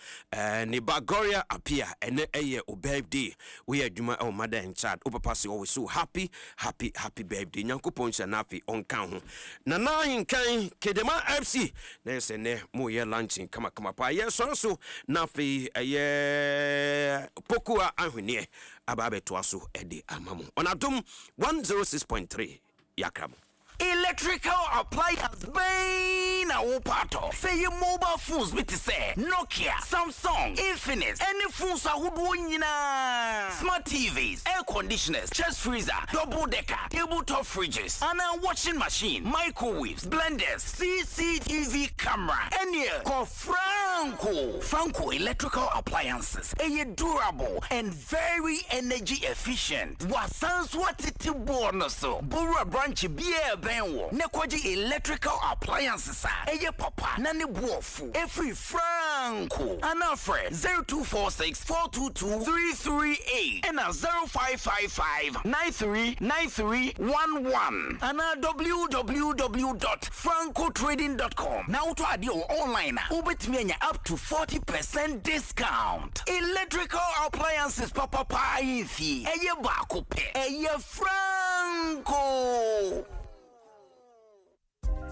Nibagoria Apia, and your birthday. We are Juma or mother and child. Opapasi always so happy birthday. Nyanko Poncha Nafi on count. Nana in Kain, Kedema FC. There's a ne moya lunching. Come up. Yes, also Nafi a Pokua Anhunie. Ababe Dwaso Edi Amamu. On Adom 106.3 Yakram. Electrical appliance Bain Awopato. Say your mobile phones with say Nokia, Samsung, Infinix, any phones are woodwinina. Smart TVs, air conditioners, chest freezer, double decker, tabletop fridges, and a washing machine, microwaves, blenders, CCTV camera, and here call Franco electrical appliances. A durable and very energy efficient. What sounds what it bonus so Bora branch beer benwo nekwaji electrical appliances eye papa na ne buofu every Franco anafre 0246422338 and 0555939311 and www.francotrading.com. Now to add your online ubetimi up to 40% discount. Electrical appliances papa ifi eye ba pe eye Franco.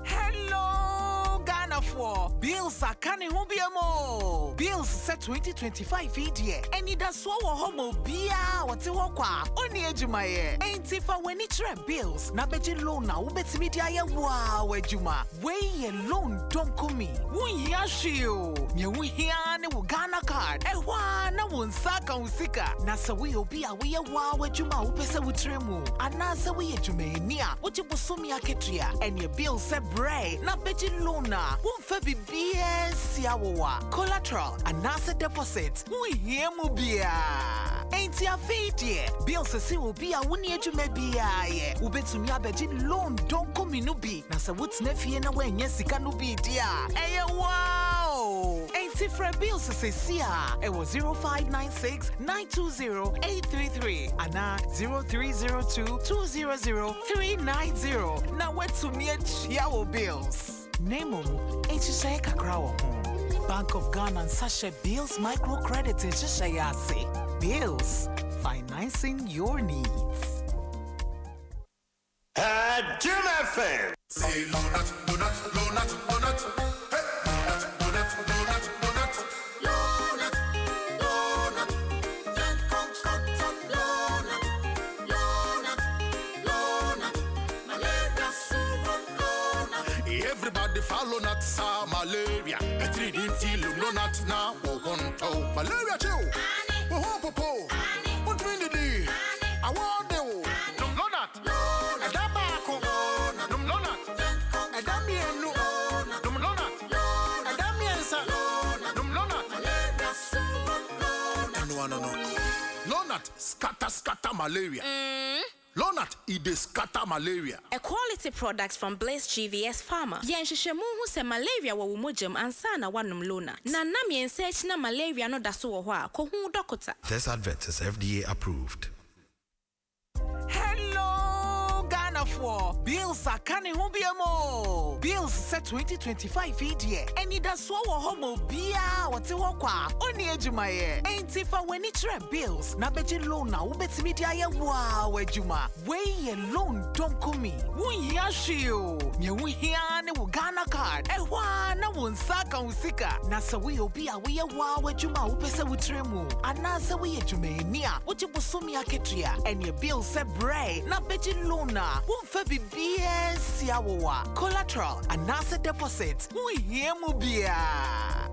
Hello, Ghana for bills are coming home bills set 2025 year and it does so homo bia what's walk only ejumaye ain't if I when it's bills na beji loan na ubet media ya wow ejuma we loan don't come me we yashio ye we hiane wo Ghana card e wa na won saka usika na sa we obi a we wow ejuma upese wutremu anasa we ejumania wo jibosomi aketua and your bill set bray na beji loan na won fa BS yawa collateral and asset deposit we hear mu bia ain't ya feed bills se will be a woni adwuma bia ye ubetumi abeji loan don't come no bi na sa what's na fie na wanya sika no bi dia eh wow ain't different bills se sia it was 0596920833 and 0302200390 na wetumi achiawo bills name HSA Kakrawo Bank of Ghana and Sasha Bills Microcredit in Shishayase. Bills, financing your needs. Adom FM. Say donut. Hey, donut. Lonat na wohonto. Malaria chill. Wohopopo. What mean the day? I want them. Lonat. Adabako. Lonat. Adamienu. Lonat. Adamiensa. Lonat. No. Lonat scatter malaria. Lonat ide scatter malaria. A quality product from Blaze GVS Pharma. Yenhwehwemu hu se malaria wo mojam ansa na wanum Lonat. Na nam yensearch na malaria no daso wo ho a ko hu doctor. This advert is FDA approved. Hello, Ghana for Bills are canning Hubiamo. Bills set 2025 year. And it does so homo bia what you walk only Ejumaye. Ain't if I when it's bills. Na beji loan na ubet media wow Ejuma. Way ye loan don't come me. Wun yashio. Nye wun hiane wu Ghana card. Ewa na wun saka usika. Na sa we obia we wow Ejuma upese wutremu. Anasa we Ejume nia. Uchi busumi aketria. And your bill se bray. Na beji loan na. Wun febi BS yawa. Collateral. Anasa deposit. Wun hiemu bia.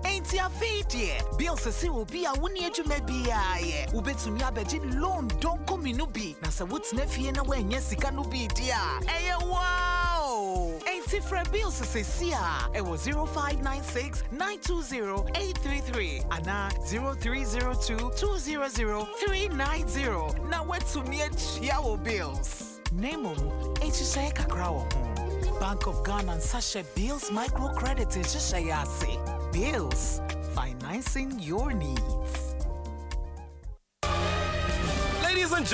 Ain't ya feet ye. Bill se will be a 1 year to maybe ye. Ubetumi abeji loan don't come in ubi. Na sa what's nefi na when yesika no be dia. Hey wow. Ain't it for bills se sia. It was 0596 920 833. Ana 0302 200 390. Now where to me yawo bills. Name HSA Kakrawo. Bank of Ghana and Sasha Bills Microcredit HSA. Bills, financing your needs. Ladies and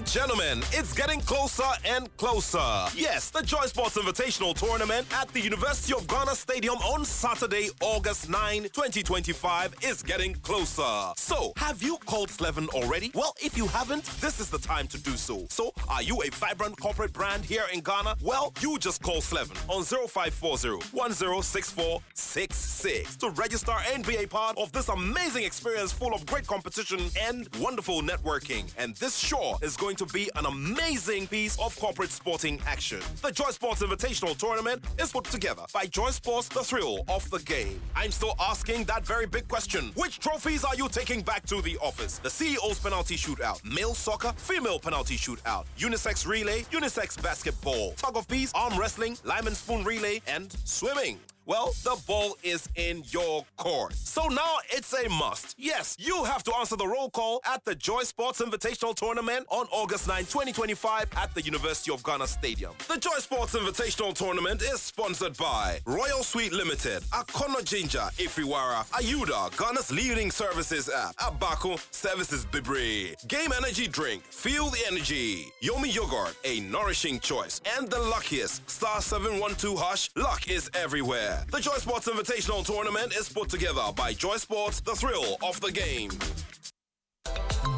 gentlemen, it's getting closer and closer. Yes, the Joy Sports Invitational Tournament at the University of Ghana Stadium on Saturday, August 9, 2025 is getting closer. So, have you called Slevin already? Well, if you haven't, this is the time to do so. So, are you a vibrant corporate brand here in Ghana? Well, you just call Slevin on 0540-106466 to register and be a part of this amazing experience full of great competition and wonderful networking. And this sure is going to be an amazing piece of corporate sporting action. The Joy Sports Invitational Tournament is put together by Joy Sports, the thrill of the game. I'm still asking that very big question. Which trophies are you taking back to the office? The CEO's penalty shootout, male soccer, female penalty shootout, unisex relay, unisex basketball, tug of peace, arm wrestling, lime and spoon relay, and swimming. Well, the ball is in your court. So now it's a must. Yes, you have to answer the roll call at the Joy Sports Invitational Tournament on August 9, 2025 at the University of Ghana Stadium. The Joy Sports Invitational Tournament is sponsored by Royal Suite Limited, Akono Ginger, Ifriwara, Ayuda, Ghana's leading services app, Abako Services Bibre, Game Energy Drink, Feel the Energy, Yomi Yogurt, a nourishing choice, and the luckiest, star 712 hash, luck is everywhere. The Joy Sports Invitational Tournament is put together by Joy Sports, the thrill of the game.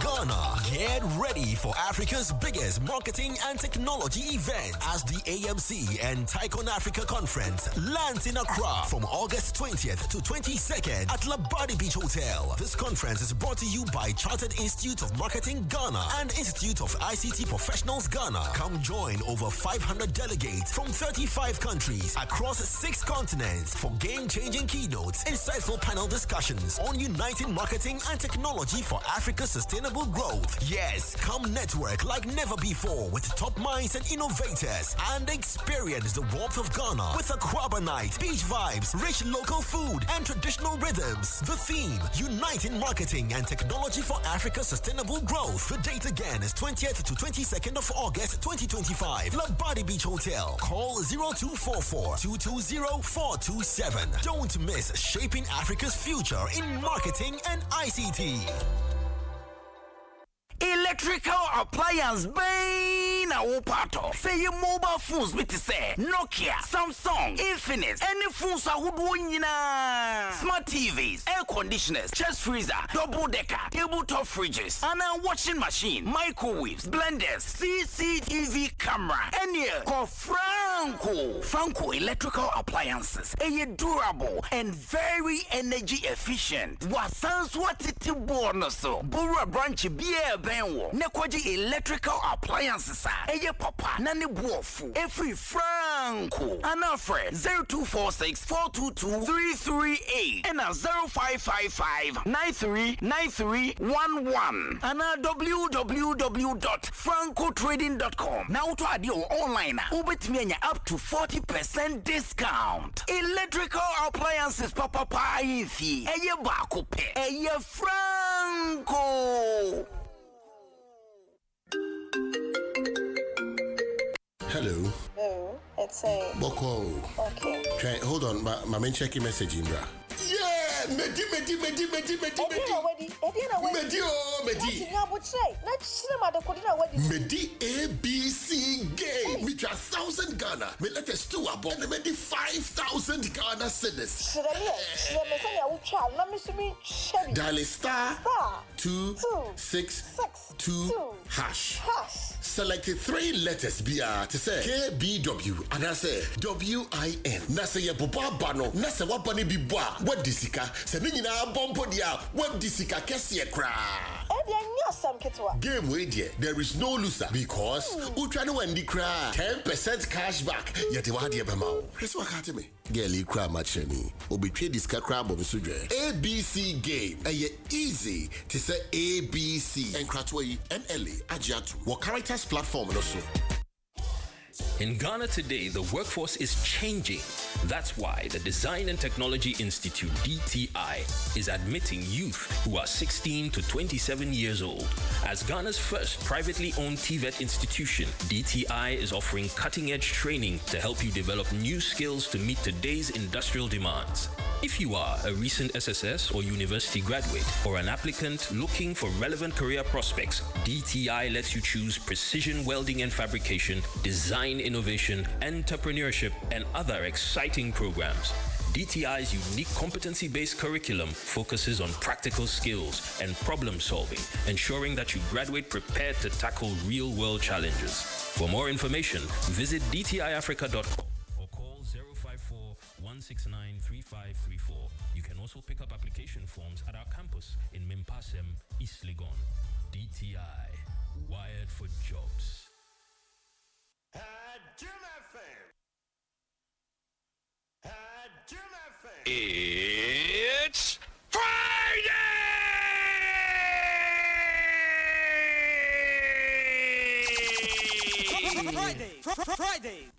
Ghana, get ready for Africa's biggest marketing and technology event as the AMC and Tycoon Africa Conference lands in Accra from August 20th to 22nd at Labadi Beach Hotel. This conference is brought to you by Chartered Institute of Marketing Ghana and Institute of ICT Professionals Ghana. Come join over 500 delegates from 35 countries across 6 continents for game-changing keynotes, insightful panel discussions on uniting marketing and technology for Africa's sustainable growth. Yes, come network like never before with top minds and innovators and experience the warmth of Ghana with a Kwaba night, beach vibes, rich local food, and traditional rhythms. The theme, Uniting Marketing and Technology for Africa's Sustainable Growth. The date again is 20th to 22nd of August 2025. Labadi Beach Hotel. Call 0244-220-427. Don't miss Shaping Africa's Future in Marketing and ICT. Electrical appliance bane a wopato. Say your mobile phones with say Nokia, Samsung, Infinix, any phones are woodwinina. Smart TVs, air conditioners, chest freezer, double decker, tabletop fridges, and a washing machine, microwaves, blenders, CCTV camera, and here call Franco electrical appliances. A durable and very energy efficient. What sounds what it bonus so Bura branch beer Nekwaji electrical appliances eye papa na ne buofu every Franco Franco. And our friend 0246 422 338 and 0555 939311 and www.francotrading.com. Now to add your online, up to 40% discount. Electrical appliances, papa ifi. Eye bakope. Eye Franco. Hello. Hello, it's a Boko. Okay. Try, hold on, my main checking message, Imbra. Yeah, Medi. Medi ABC game. Me try 1,000 Ghana. Me let us do a bomb. And Medi 5,000 Ghana cedis. Dial star 262 hash. Select 3 letters BR to say KBW and I say WIN. Na say ye boba bano. Na say wapani bi boa. What disika? Se ni nyina bombo dia. What disika kesi ekra. Game way there. There is no loser because Utra no wendi cry. 10% cash back. Yet wa dia bema. Press what at me. Girl cry match ni. Obi trade disika cry bo sudre. ABC game. Eye easy to say ABC. Enkratwe NLA Ajiatu. What characters platform also. In Ghana today, the workforce is changing. That's why the Design and Technology Institute, DTI, is admitting youth who are 16 to 27 years old. As Ghana's first privately owned TVET institution, DTI is offering cutting-edge training to help you develop new skills to meet today's industrial demands. If you are a recent SSS or university graduate or an applicant looking for relevant career prospects, DTI lets you choose precision welding and fabrication, design innovation, entrepreneurship, and other exciting programs. DTI's unique competency-based curriculum focuses on practical skills and problem solving, ensuring that you graduate prepared to tackle real-world challenges. For more information, visit dtiafrica.com. 169-3534. You can also pick up application forms at our campus in Mimpasem, East Legon. DTI, wired for jobs. It's Friday! Friday.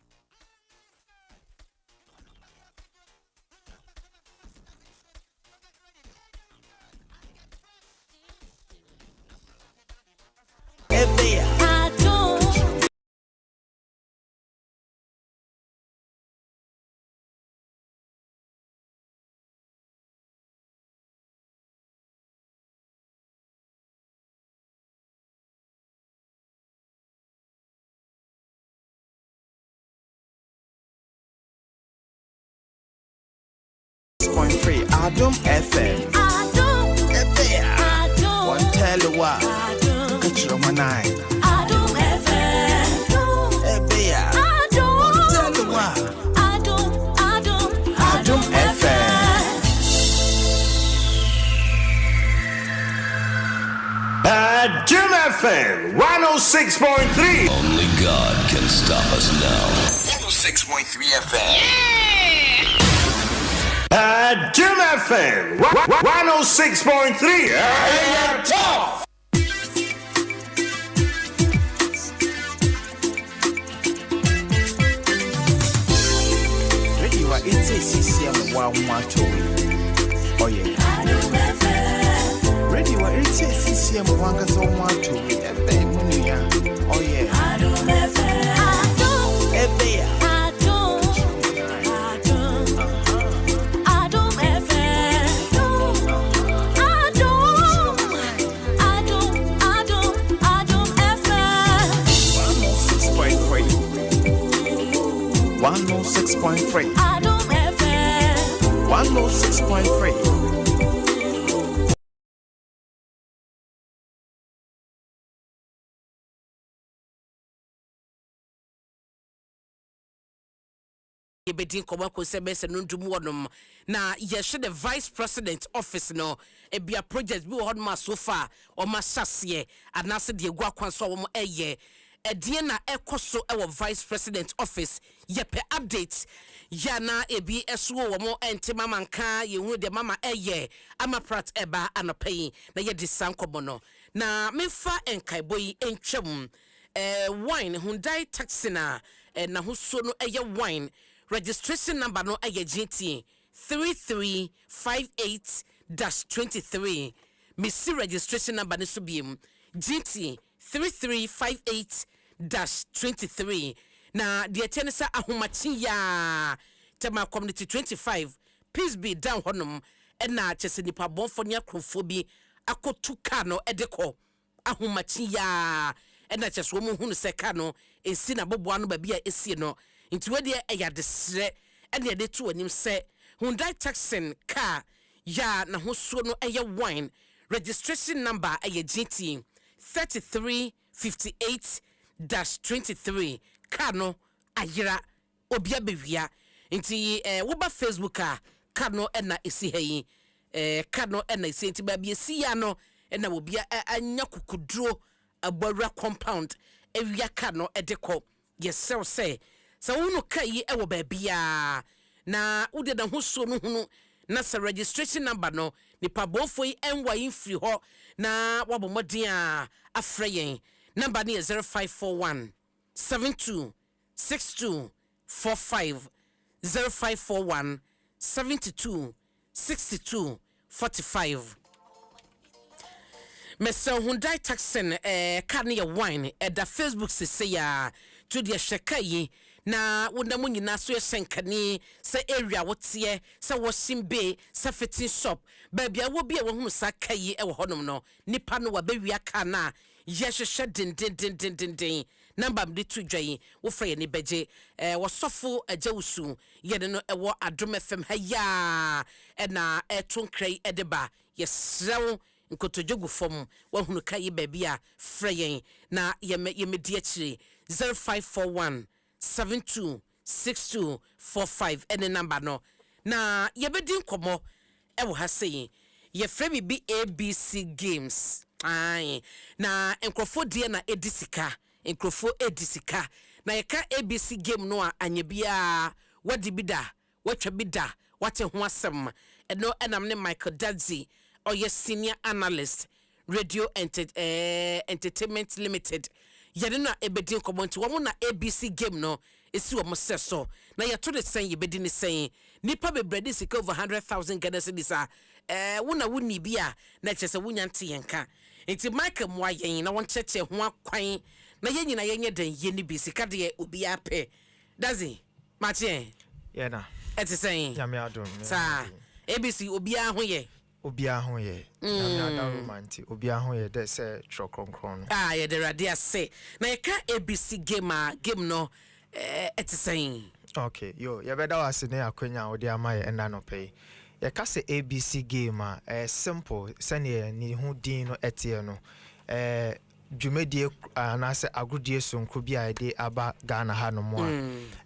Adom FM. Adom. One tell you what. Get your manai. Adom FM. Adom. One tell you what. Adom FM. Adom FM 106.3. Only God can stop us now. 106.3 FM. Adom FM 106.3. Tough. Radio it's a CCM 112. Oh yeah. Radio it's a CCM 112. Oh yeah. Adom FM 106.3. Yebedin komako sebese nundum wonum na yeshe the vice president office no ebia project bi wo hodma so far o ma hyase anase de egua kwan so wo eye ɛdeɛ na ɛkɔ so ɛwɔ vice president office yɛpɛ update yana ebi ɛso wɔ mo ɛnte mama nka yɛhu de mama ɛyɛ ama prat ɛba anɔpɛ yi na yɛde sankɔbɔ no na mefa ɛnkaebɔ yi ɛntwam wine Hyundai taxi na na ho so no ɛyɛ wine registration number no ɛyɛ GT 3358-23 Missy registration number ne so biem GT 3358-23 na the tenisa ahomachi ya tema community 25 peace be down honum na chese nipa bonfo ne akrofo bi akotu ka no edeko ahomachi ya na chese wo mu hunu se ka no esi na boboa no ba bia esi no nti we de eya desre ene de to anim se Hyundai Tucson car ya na ho so no eye wine registration number eye GT 3358-23 car no ayira obia bewia nti woba Facebook car no na esi hayi car no na esi nti ba bia si ya no na obia anya kukuduro abawura compound ewia car no edekọ yesel say so wonu kai ewo ba bia na ude da ho so no hunu na sa registration number no nipa bonfo yi enwa infri ho na wabomodin a afreyen number ni 0541 72 62 45 0541 72 62 45 Mr. Hyundai Tucson carne wine da Facebook se ya to the shekai na wona mu nyina so yesenkani se area wotie se wosimbe se fitting shop baby a wo bia wo hunu sakai e wo honom no nipa no wa bewia ka na yehwehwe din number mde to dwan wo fra ye ne beje wo sofo agawusu ye no e wo Adom FM ha ya na etonkrai edeba yesrew nkotojogu fom wa hunu kai baby a fra yen na yemedi akire 0541 726245 ene number no na yebedi nkomo e wo ha sei ye frame bi ABC games ai na enkrofo die na edisika enkrofo edisika na yeka ABC game no a anyebia wadi bida watwa bida wate ho asem eno enam ne Michael Dadzi oye senior analyst radio entertainment limited yɛde na ebedi nkomo nti wo na ABC game no esi wo so na yɛto de sen yɛbedi ne sen nipa bebredi sika over 100,000 Ghana cedis wo na woni bia na kyese wonya nte yenka nti Michael mo ayen na won cheche ho akwan na yenyina yenye dan ye ni bi sika de obi ape dazi mache ye na eti sen nyame adom sa ABC obi ahoye obia ho ye nyame adom romanti obia ho ye de se trokronkron ye de radia say na yeka ABC game no eti sen okay yo ye beda wase ne akwanya odi amaye ena no pay ye ka se ABC game simple sene ni hu din no etie no dwumedie anase agudie sonko bia de aba Ghana ha no mo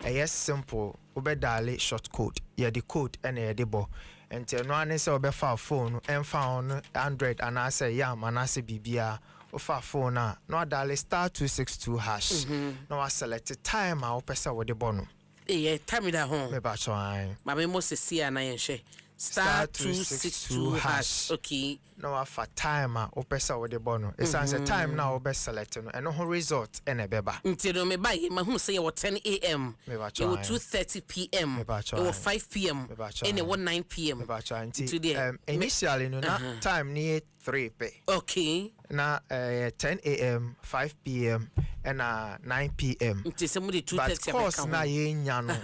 a simple obedale short code ye the code ene ye de bo enti no ane se obefa phone enfa on Android anase yam anase bibia ofa phone na no adale *262 hash no wa select time a opesa wo de bono time da ho me ba cho ai ma me mo se sia na yen hwe *262 hash okay no afa time a opesa wo de bono esanse time na obe select no eno ho result ene beba nti no me ba ye ma hu se ye 10 am me ba cho 2:30 pm me ba cho 5 pm ene 9 pm me ba cho nti initially no na time ni 3 pe okay na 10 am 5 pm and 9 pm nti se mu de 2:30 but course na ye nya no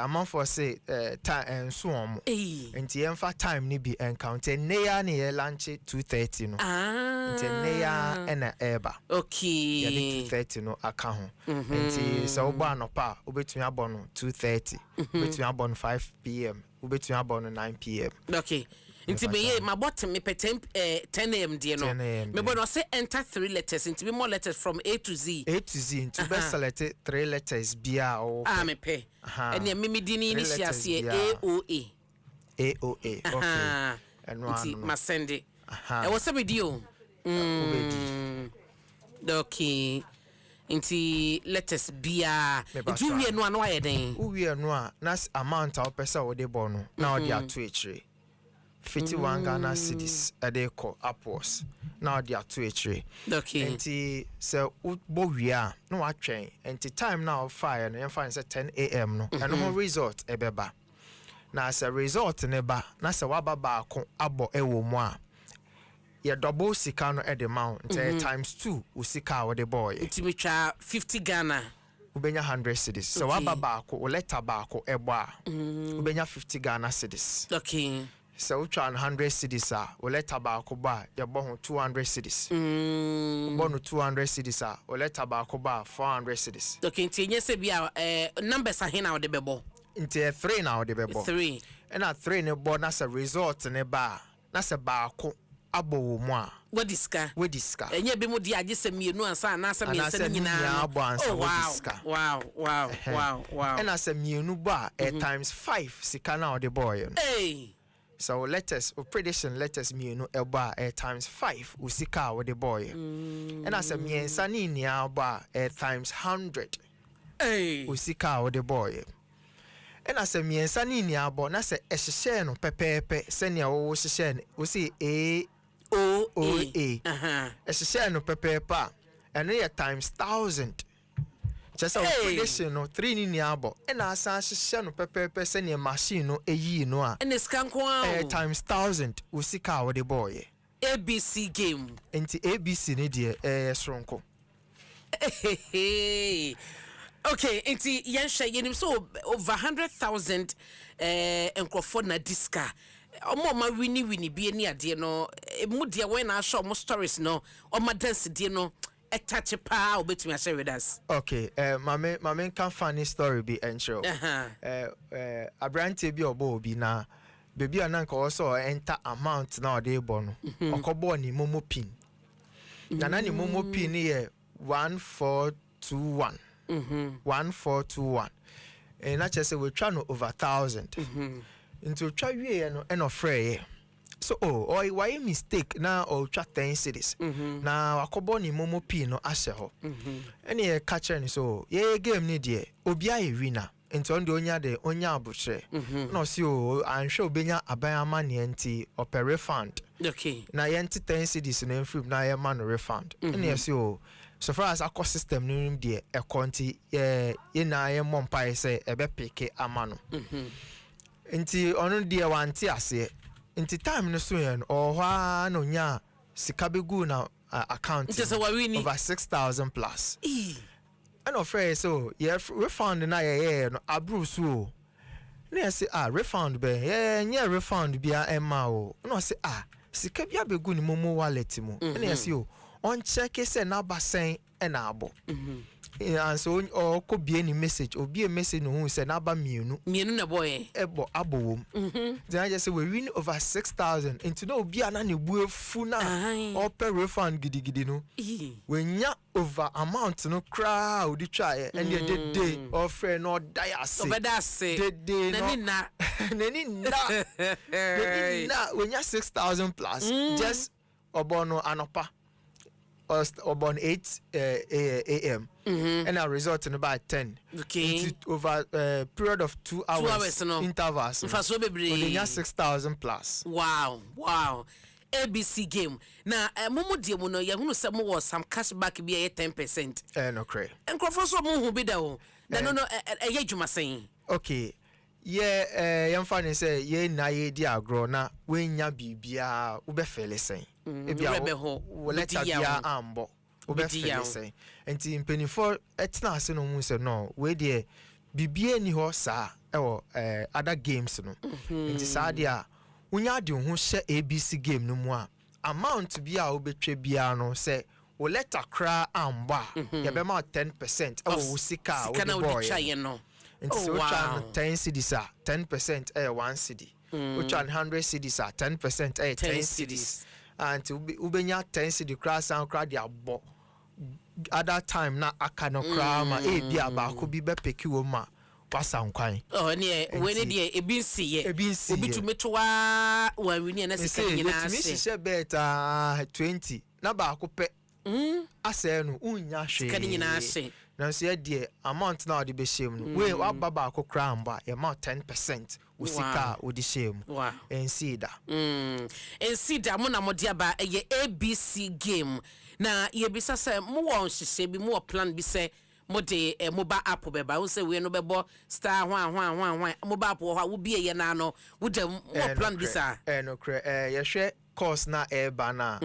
amanfo say time so om nti emfa time ni bi encounter neya ne ye lunch 2:30 no nti neya ena eba okay ya 2:30 no aka ho nti se wo ba no pa obetumi abon 2:30 obetumi abon 5 pm obetumi abon 9 pm okay nti be ye my bottom me 10 am die no me bono say enter 3 letters nti be more letters from A to Z nti be select 3 letters bia o me pe ene me dini initials ye AOA okay nti masende e wo se me dio okay Nti let us be a do we no ano ayeden. We no a nas amount a opesa wo de bɔ no na odi ato echire. 51 Ghana cedis ade ko upwards. Na odi ato echire. Okay. Nti se bo wi a no watwen. Nti time now fire no yen fine say 10 am no. And no result ebeba. Na se result ne ba na se waba ba ko abo ewo mu a ye double sika no the amount times 2 usika wo the boy ultimate 50 Ghana ubenya 100 cedis so waba ba ko letter ba ko ebo a ubenya 50 Ghana cedis. Okay. So utwa 100 cedis a letter ba ko ba ye bo ho 200 cedis bo no 200 cedis a letter ba ko ba 400 cedis. Okay, nti enye se bia numbers ahe na wo de bebo nti 3 na wo de bebo 3 and at 3 ne bo na se result ne ba na se ba ko abo mu a wediska enye be mu di age se mienu ansa na se miensa nyina wow and as a mienu ba times 5 sika na the boy hey so let us prediction let us mienu eba times 5 usika with the boy and as a miensa ni nia ba times 100 hey usika with the boy and as a miensa ni nia bo na se ehye no pepepe se nia wo hye wo si a ehye no pepepe and here times 1000 just a prediction no 3 ni nia bo and as a hye no pepepe se nia machine no eyi no a and skanko times 1000 usika with the boy ABC game enti ABC ni de sronko okay, nti yensha yenim so over 100,000 enkrofo na diska. Omo ma wini bi ani ade no mu de we na show mo stories no o ma dance de no touch pa obetumi a share with us. Okay, mame kan funny story bi encho. Abrante bi obo obi na baby ananka also enter amount na o de bo no. Okobo ni momo pin. Na ni momo pin ye 1421. 1421 and that say we try no over 1,000 into try we no and afraid so why mistake now or try 10 cities now akobo ni momo p no ashe ho and ye catch any so ye game ni de obi aye winner into on the onya abutre no see I'm sure benya abayama ni enti oper refund okay na ye enti 10 cities no free na ye man refund and ye see so far as our system no dey e konti ye na ye mompa say ebe peke amano nti onu dey wanti ase nti time no so yen o hwa no nya sika begu na account over 6,000 plus and of so ye refund na ye no abru so na say refund be ye nya refund bia ema o no say sika bia begu ni momo wallet mu na say on check say na basen and abo and so or could be any message or be a message no say na ba mienu na boy ebo abo then I just say we win over 6,000 into no be an ani bu fu na or per refund gidi no we nya over amount no crowd try and the day of friend or die ase the day na we nya 6,000 plus just obono anopa about 8 a.m. And our result in about 10. Okay. Over a period of 2 hours. 2 hours no. Intervals. Only 6,000 plus. Wow. ABC game. Now, momo die mo no, ya hunu se mo was some cashback be 10%. No cray. And so mo hu bi da o. Na no ye dwuma sen. Okay. Yam fan say ye na ye di agro na we nya bibia wo be fele sen. Ebia wo leta bia ambo wo be fele sen. Enti mpenifo etina ase no mu se no we de bibia ni ho sa ewo other games no. Enti sa dia unya de ho hye ABC game no mu a amount bia wo betwe bia no se wo leta kra amba ye be ma 10% ewo sika wo de boy no. And so wow. 10 cedis 10% 1 cedi. Which 100 cedis 10% 10 cedis. And to ubenya 10 cedi crash and crash dia bo. At that time na akano cra ma bia ba ko bi be peki wo ma wasan kwan. Oh ne we ne de ebinsi ye. Obi to metoa wa wini na sika nyina ase. Me se bet 20 na ba ko pe asɛ no unya hwe Sika ni nyina hye. nanso yɛ deɛ amount na ɔde bɛhyɛ mu no we waba baako kora amba yɛ ma 10% wo sika a wode hyɛ mu ɛnsi da ɛnsi da mo na mo de aba ɛyɛ ABC game na yɛbisa sɛ mo wɔ nhyehyɛ bi mo wɔ plan bi sɛ mo de mobile app bɛba wo sɛ we no bɛbɔ star hwan mobile app wɔ hɔ a wo bie yɛ na no wo de mo plan bi sa no kra yɛhwɛ course na ɛba na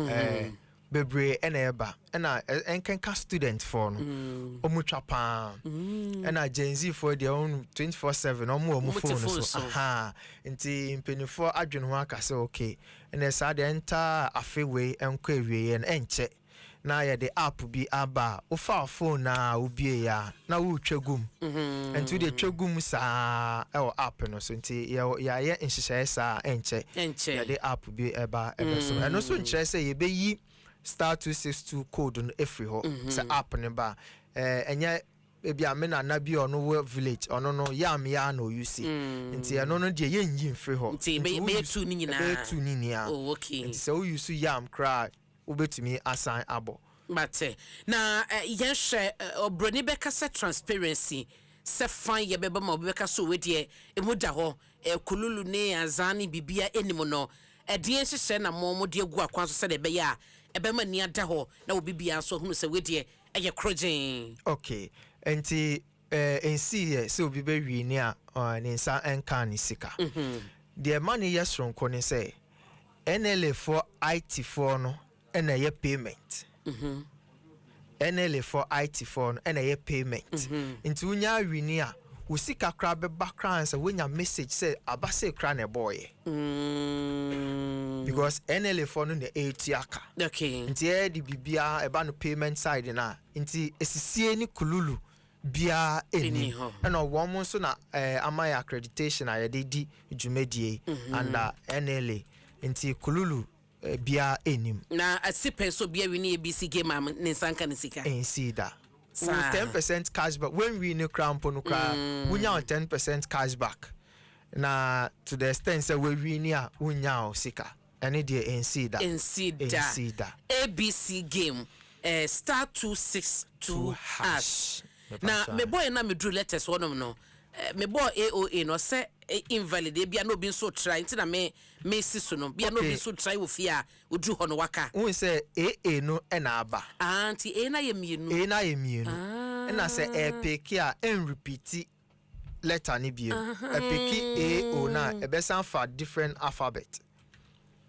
bebre ɛna ɛba ɛna ɛnkenka student for no ɔmutwa paa ɛna Gen Z for deɛ on 24/7 ɔmo phone so aha nti mpenifo adwene ho aka sɛ okay ɛna saa deɛ nta afewei ɛnkɔ ewie no ɛnkyɛ na yɛ de app bi aba wofa phone na ubie ya na wotwa gum nti de twa gum saa ɛwɔ app no so nti yɛ nhyehyɛ saa ɛnkyɛ yɛ de app bi ɛba so ɛno so nkyerɛ sɛ yɛbɛyi star 262 code no every ho sɛ app ne ba ɛnyɛ ebi amena na bi ono wo village ono no yam ya na oyusi nti ɛno no de yɛnyi mfiri ho nti be tu ni nyina oh okay nti sɛ oyusu yam kra ubetumi assign abo mate na yɛhwɛ obroni bɛka sɛ transparency sɛ fan yɛbɛba ma obɛka so we de emu da hɔ kululu ne azani bibia enimo no ɛdeɛ hyehyɛ na mo de gu akwan so sɛ de bɛyɛ a ɛbɛma ni ada hɔ na obibia so hunu sɛ we de ɛyɛ krogen okay enti ensi yɛ sɛ obi bɛwi ni a ne nsa enka ne sika deɛ mani yɛ soronko ne sɛ NLA for IT for no ɛna yɛ payment NLA for IT for no ɛna yɛ payment nti unya wini a wo sika kra bɛba kra ansa wonya message say abase kra na boy because NLA for no na etiaka okay nti e di bibia eba no payment side na nti esisie ni kululu bia eni ɛna wɔn mo so na ama accreditation a yɛde di dwumadie under NLA nti kululu bia enim na asipe so bia we ni ABC game am ne sanka ne sika ensi da 10% cashback when we no cramp no cra we nya 10% cashback na to the extent say we ni a we nya sika ene de ensi da ABC game star 262 hash na me boy na me drew letters one no me boy AOA no say invalid bia no bi so try nti na me si so no bia no bi so try wo fia odru ho no waka won say AA no e na aba anti e na ye mienu na say pick a en repeat letter ni bi e pick A O na e be san for different alphabet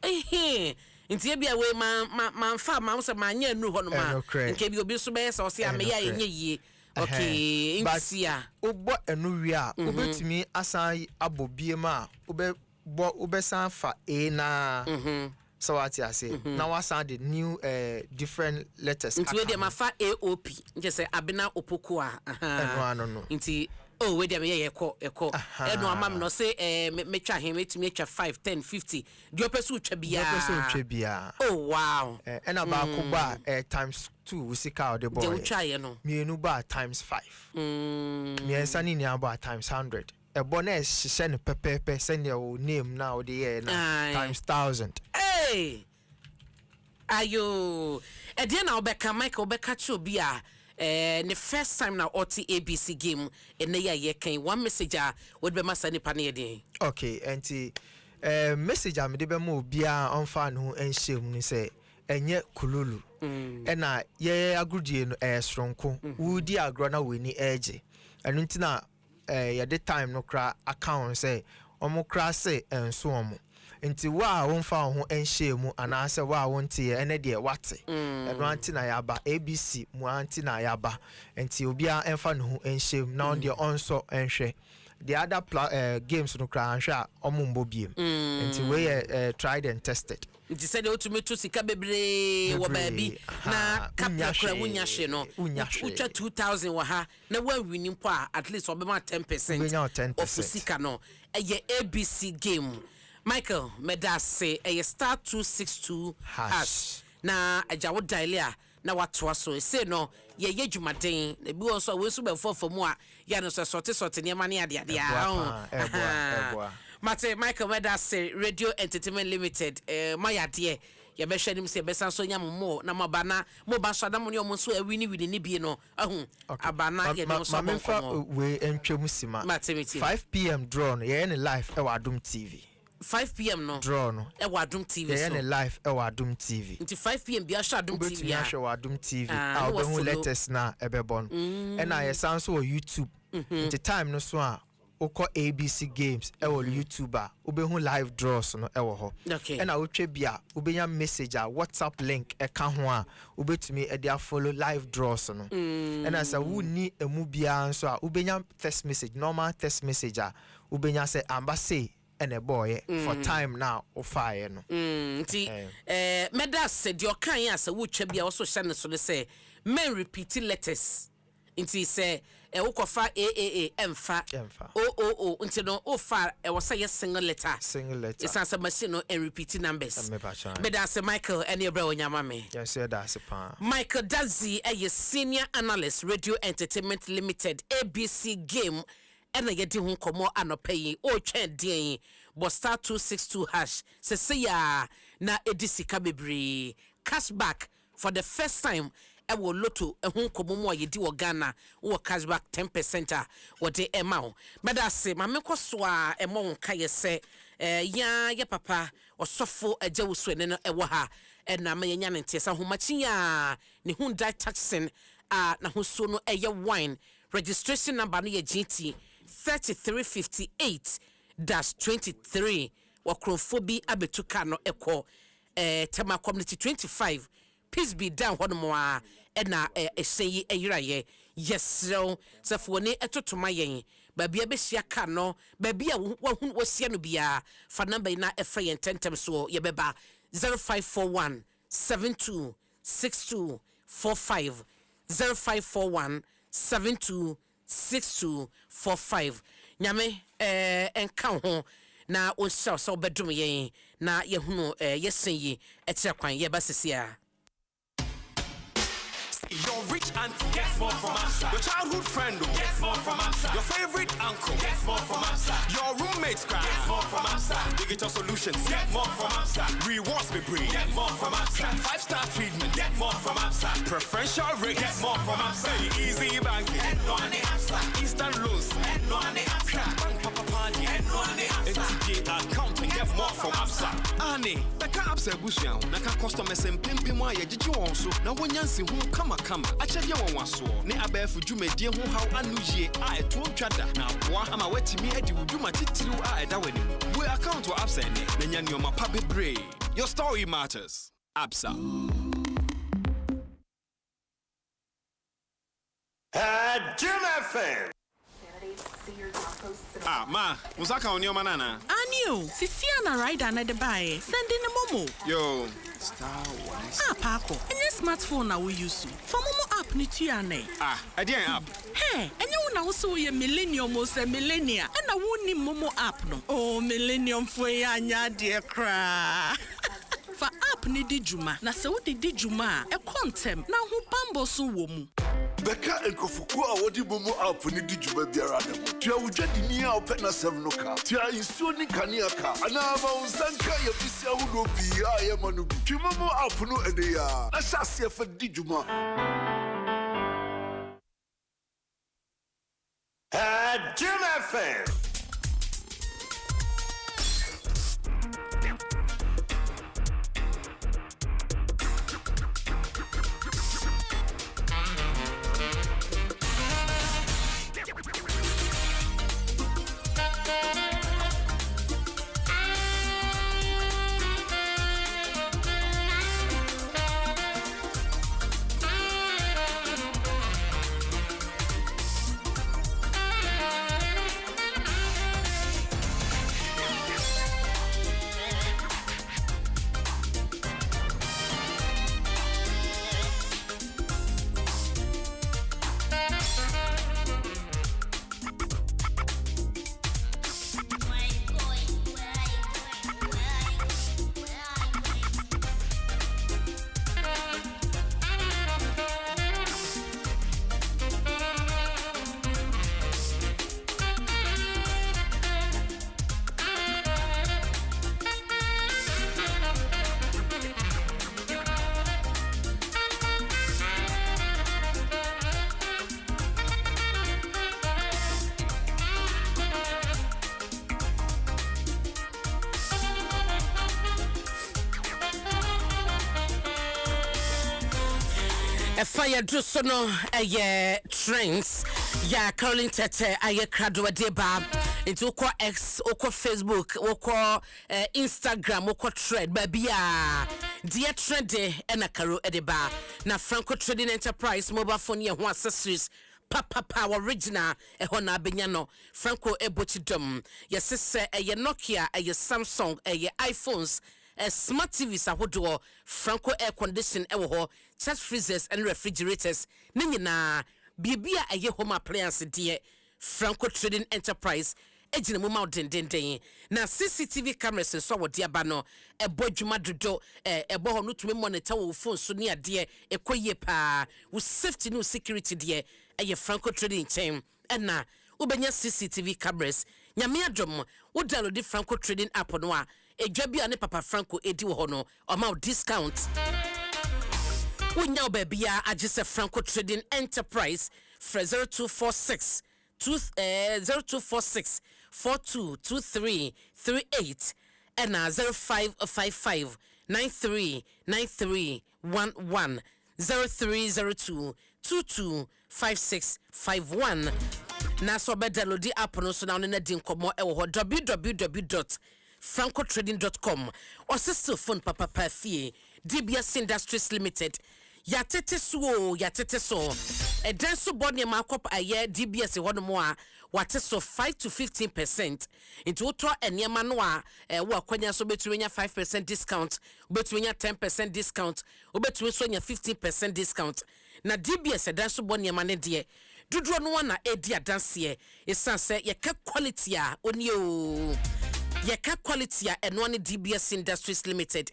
nti bia we man fa man say man nya nu ho no ma nke bi obi so be say o say am ya enye yie okay insia obo enu wi a obetumi asan abobie ma obesan fa A na so what you say now wasan the new different letters nti we dey ma fa AOP nje say abena opoko a no nti oh we dey me eko eno amam no say me twa him etimi twa 5 10 50 di opesu twa bia oh wow and about kuba times 2 usika o de boy de utwa ye no mienu ba times 5 miensa ni about times 100 e bonus hye ne pepepe send your name now the year na times 1000 hey ayo e de na obeka Michael obeka chi obi a the first time now OT ABC game in the year can one message would be massa ni pane okay enti message am de be mo bia on fan ho enhyem ni say enye kululu ena ye agudie no stronko wudi agro na weni eje enu ntina ye the time no kra account say omo kra say enso omo nti wa wonfa ho enhyemu anase wa wonte ene de wate eno anti na yaba ABC mu anti na yaba nti obia enfa no ho enhyem na on de onso enhwe the other games no kra anhwe omumbo biem nti we tried and tested nti said otumeto sika bebre wo baabi na kapra kra wunya hye no ucha 2000 wa ha na wa wini mpo at least obema 10% of sika no eye ABC game Michael medase a star 262 hash na ajawo dialia na watwa so say no ye dwumaden na bi won so we so be fofomu a ya no so sorte ne ma ne ade mate Michael medase Radio Entertainment Limited mayade ye be hwenim se be san so nya mo na mabana mo ba so adam ne omo so awini ni bi no ahu abana ye no so mo we entwem sima 5 p.m. draw no ye ne live e wa Adom TV 5 p.m. no draw no e wa Adom TV ye ne live e wa Adom TV nti 5 p.m. bia sha Adom TV ya sha wa Adom TV a we hu latest na e be bon e na ye san so YouTube nti time no so a oko ABC games e wo YouTuber obehu live draws no e wo ho e na wotwe bia obenya message a WhatsApp link e ka ho a obetumi e dia follow live draws no e na sa wuni emu bia nso a obenya text message normal text message a obenya say ambassador and a boy for time now or fire no nti medas said your kan ya say wotwa bia also share so say men repeat letters nti say wokofa aaa emfa o nti no ofa wo say yes single letter it's answer machine no and repeating numbers me da say Michael and your bro nyama me yes that's pa Michael Dazi a senior analyst Radio Entertainment Limited ABC game and yedi hu komo anopayi o twen den bo star 262 hash say ya na edisika bebre cashback for the first time e wo loto e hu komo mo yedi wo Ghana wo cashback 10% wo de emao meda se mameko so a e mo nka ye se ya papa osofo agawusu ne no e wo ha e na ma yenya ne ntesa homachi ya ne hu dai taxing na hu so no e ye wine registration number no ye GT 3358-23 wakrofobi abetuka no eko tema community 25 peace be down hono a na eseyi eyiraye yes so safone etotoma yen babia behia ka no babia wahu wasia no bia fa number na efa yen tentem so ye beba 0541 726245 0541 726245 nyame enka ho na o so bedum yen na yehunu yesen yi etire kwan ye basisia. Your rich auntie gets more from us. Your childhood friend gets more from us. Your favorite uncle gets more from us. Your roommates gets more from us. Digital solutions get more from us. Rewards be free get more from us. 5-star treatment get more from us. Preferential rate get more from us. Easy banking no ane apsa. Instant loans no ane apsa. Bank papa party no ane apsa. NTG accounting get more from us. Ane, beka apsa ebusuan. Naka customers empempe mo aye gigi won so. Na wonyansi hu kama achede won waso ne abafu dwumadie ho haw anuje a eto twada na aboa ama watimi adi wudwuma titiriw a eda wani we account wa absa ne na nya nyoma pa bebre. Your story matters. Absa. Adom FM. Ma, musaka onyo manana. Anio, sisia na rider na de bae. Sending the momo. Yo, star 1. Pako. Any smartphone na we use. For momo app ni tuane. Adian app. Hey, enye una uso ye millennium o se millennia. Na woni momo app no. Oh, millennium fo ya anya de kra. For app ni di juma. Na se wo di juma e kontem na ho bambo so wo mu. Beka enkofuku a wodi bomo app ni di juba biara dem. Tia wujadi ni a opena 7 no ka. Tia insuo ni kania ka. Ana ba unsanka ya bisia hudo bi a ye manu bi. Timomo app no ede ya. Na shase fa di juma. Adom FM. fire Dwaso no trends ya Caroline Tete krado de ba into ko X oko Facebook oko Instagram oko thread babia dear trend na karo edeba na Franco Trading Enterprise mobile phone ye ho accessories papa original na benya no Franco ebochidom yesese Nokia Samsung iPhones smart TVs ahodo Franco air condition ewo charge freezers and refrigerators nyina bibia home appliance de Franco Trading Enterprise ejina mu ma dendenden na CCTV cameras so wo de aba no ebodwuma dodo ebo ho no tumi monitor wo phone so ne ade ekoye pa wo safety no security de Franco Trading chain na ubenya CCTV cameras nyame adom wo download Franco Trading app no a edwa bia ne papa Franco edi wo ho no o ma discount wonya babia agise Franco Trading Enterprise for 0246 422338 and 0555 939311 0302 225651 na so be download the app no so na no na din komo www.francotrading.com or sister phone papa fie DBS Industries Limited ya tete so dan so body ma kop aye DBS ho no mo a wate so 5 to 15% into to enema no a wo akwanya so betunya 5% discount betunya 10% discount obetu so nya 15% discount na DBS dan so body ma ne de dudro no na edi adanse esanse ye ka quality a oni o ye ka quality a eno ne DBS Industries Limited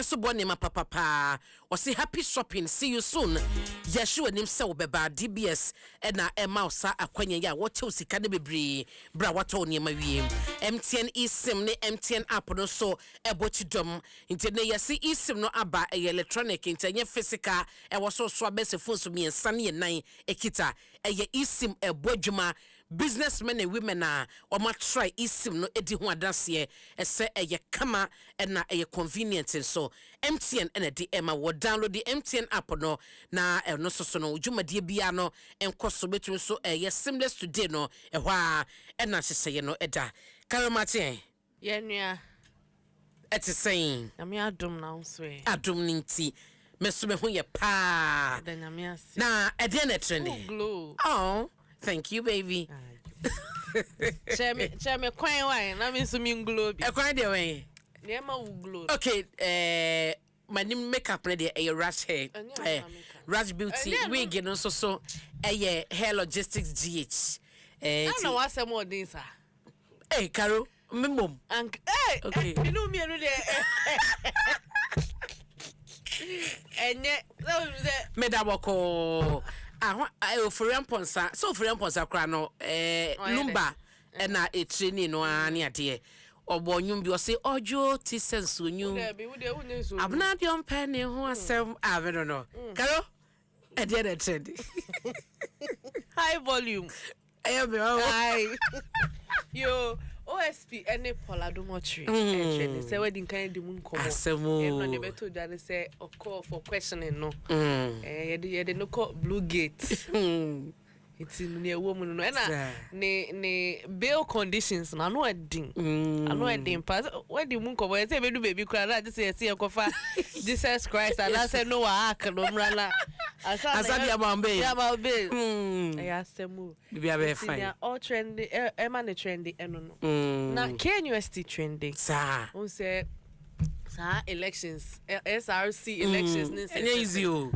so bone ma papa o say happy shopping, see you soon. Yeshu enim se wo beba DBS na emausa akwanya ya wote usika ne bebre bra wato ne ma wie MTN eSIM ne MTN app no so ebochidom intene yesi eSIM no aba electronic intenye physical so abese phone so miensa ne nan ekita eSIM ebodwuma businessmen and women are or ma try eSIM no edi ho adanse ese kama na convenient so MTN and the Emma will download the MTN app no na no so no juma die bia no enkoso betumi so seamless today no ehwa na hye no eda karamate ye nua eti saying na me adom na so adom ninti meso me ho ye pa na ede na trending oh thank you baby Cheme kwan wine na me so mi nglobi e kwan de wen Nema uglo. Okay, my name makeup ready a rush hair. Rush beauty wig no so hair logistics GH. I know what some more things are. Hey, Caro, mom. Hey, okay. You know me and yet Medawako. I for Ramponsa, so for Ramponsa crano, Lumba, and a training no ania dear. Or bonyum bi o say ojo teases unyu abna de on penny ho asem I don't know Caro e dey the trend high volume high yo OSP any poladomotry trend say wedding kind di mun komo asemo e no dey beto jare say o call for questioning no ye no call blue gate it's in near woman no na ne bail conditions na no edin ano edin pass when the moon ko boy say be baby cry na just say e kofa Jesus Christ and I say no wa ak no mrala asa dia bambe ya semu be be fine ya all trendy man trendy eno no na KNUST trending sa on say sa elections SRC elections ni easy o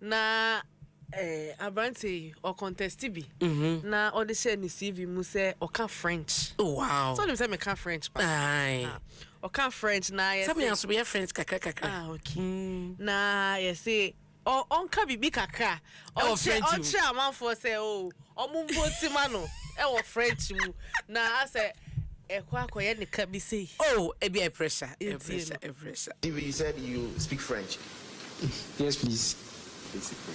na Abrante or contest bi na all the share ni CV mu say o ka French. Oh wow. So them say me ka French pa. Aye. O ka French na yes. Some yanso be French kakaka. Ah okay. Na yes say o on ka bibi kakra. O che man for say o mu mboti ma no e wo French mu na say e kwa akoye ni ka bi say. Oh, e be pressure. Pressure. You said you speak French. Yes, please.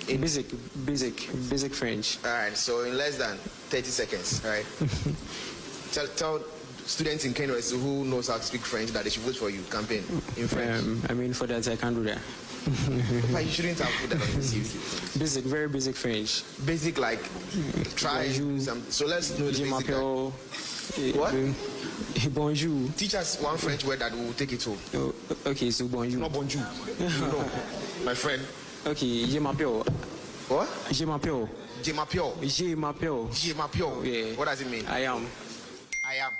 Basic French. All right, so in less than 30 seconds, all right? tell students in Kenya who knows how to speak French that they should vote for you campaign in French? I mean, for that, I can't do that. But you shouldn't have put that on your CV. Basic, very basic French. Basic, like, try some. So let's know the basic. What? Bonjour. Teach us one French word that will take it home. Oh, okay, so bonjour. Not bonjour. No, my friend. Okay, je m'appelle. What? Je m'appelle. Je m'appelle. Je m'appelle. Je m'appelle. Yeah. What does it mean? I am. I am.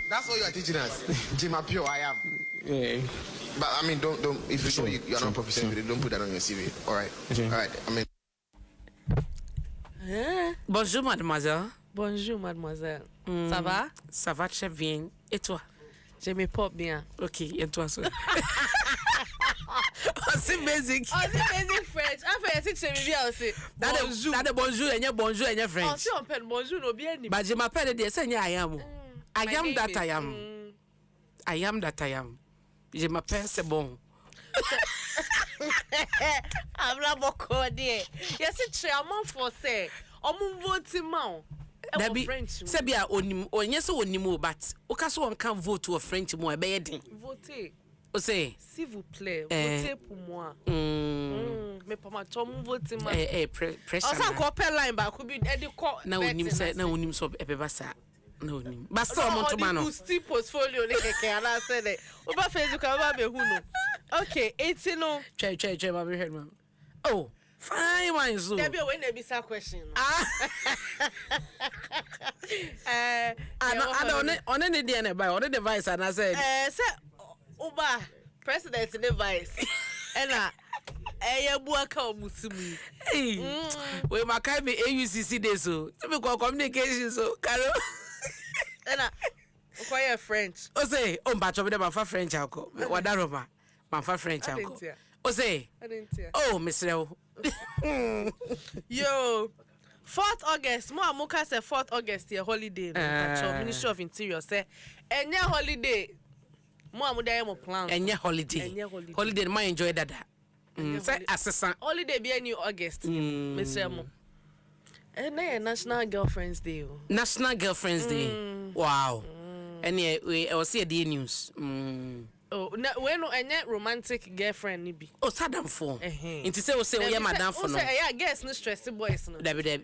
That's all you are teaching us. Je m'appelle. I am. Yeah. But I mean, don't. If you show you are not proficient with it, don't put that on your CV. All right. Okay. All right. I mean. Bonjour, mademoiselle. Bonjour, mademoiselle. Ça va? Ça va très bien. Et toi? Je me porte bien. Ok, et toi? C'est basic. Oh, c'est basic French. Enfin, c'est que c'est bien aussi. Bonjour. Bonjour, et bonjour, et French. Oh, si on peut bonjour, no bien. Bah, je m'appelle des c'est I am. I am that I am. I am that I am. Je m'appelle, c'est bon. I'm not beaucoup dire. Yes, c'est vraiment français. On me vote man. Dabi, sebia onim onye se onimo but okaso on kan vote to French mo e be yedin. Votez. O say, s'il vous plaît, votez pour moi. Mais pas ma tom vote man. Pressure. On s'en compare line ba ko bi e de ko. Na onim so e be basa. Na onim. Ba so mo to man no. Boost portfolio le keke ala say de. O ba Facebook ba be hu no. Okay, it's no. Che ma be head man. Oh. Fine one so. There be when they be some question. I on the DNA by on the device and I said say Uba president in the vice. And buaka omusumi. Hey. We makai me AUCC dey so. To be communication so. Caro. And acquire French. O say o mba chobe dem fa French alko. Wadaroma. Man fa French alko. O say. Oh, Mr. Yo, 4th August. Mo amuka say 4th August here holiday. Ministry of Interior say enye holiday. Mo amuda mo plan. Enye holiday. Holiday ma enjoy dada. Say assistant. Holiday be new August. Mr. Mo. National Girlfriends Day. National Girlfriends Day. Wow. And we see the news. Oh, when no any romantic girlfriend ni bi. Oh, sadam for. Inti say o say o ye madam for no. Say yeah, guess no stress boys no. Debi.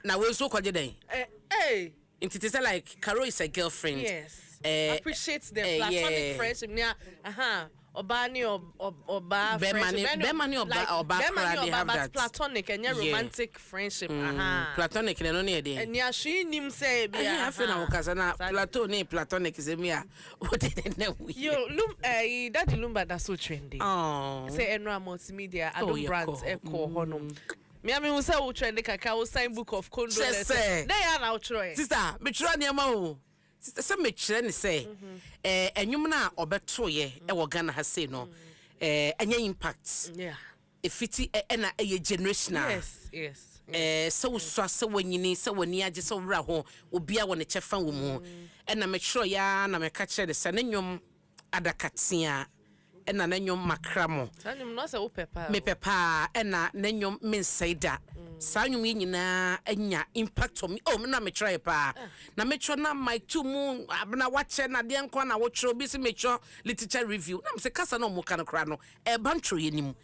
Na we so kwaje den. Hey. Inti say like Caro is a girlfriend. Yes. Appreciate the platonic friendship near Obani oba friendship. Bemani oba they have that. Platonic and romantic friendship. Platonic no near there. And ya she nim say be. I feel na okasana platonic is me. What did know? Yo, Daddy Lumba that's so trendy. Oh. Say Enra multimedia Adom brands echo honum. Me who say we trend kaka we sign book of condolence. They are now try. Sister, me try niam o. Sister say me try ni say enwum na obeto ye e wo Ghana ha say no. Anya impact. Yeah. Efiti na generational. Yes. So so wanyini so wani age so wra ho obi a wo ne chefa wo mu. Na me try ya na me ka kire de se ne nwum adakatia. Na nanyom makramo sanyum no se wo pepa me pepa na nanyom mensaida sanyum nyina anya impact on me oh na me try pa na me try na my two mu abna wache na de nkwa na wo tro bi se me try literature review na me se kasa na mo kan kra no e bantro yenim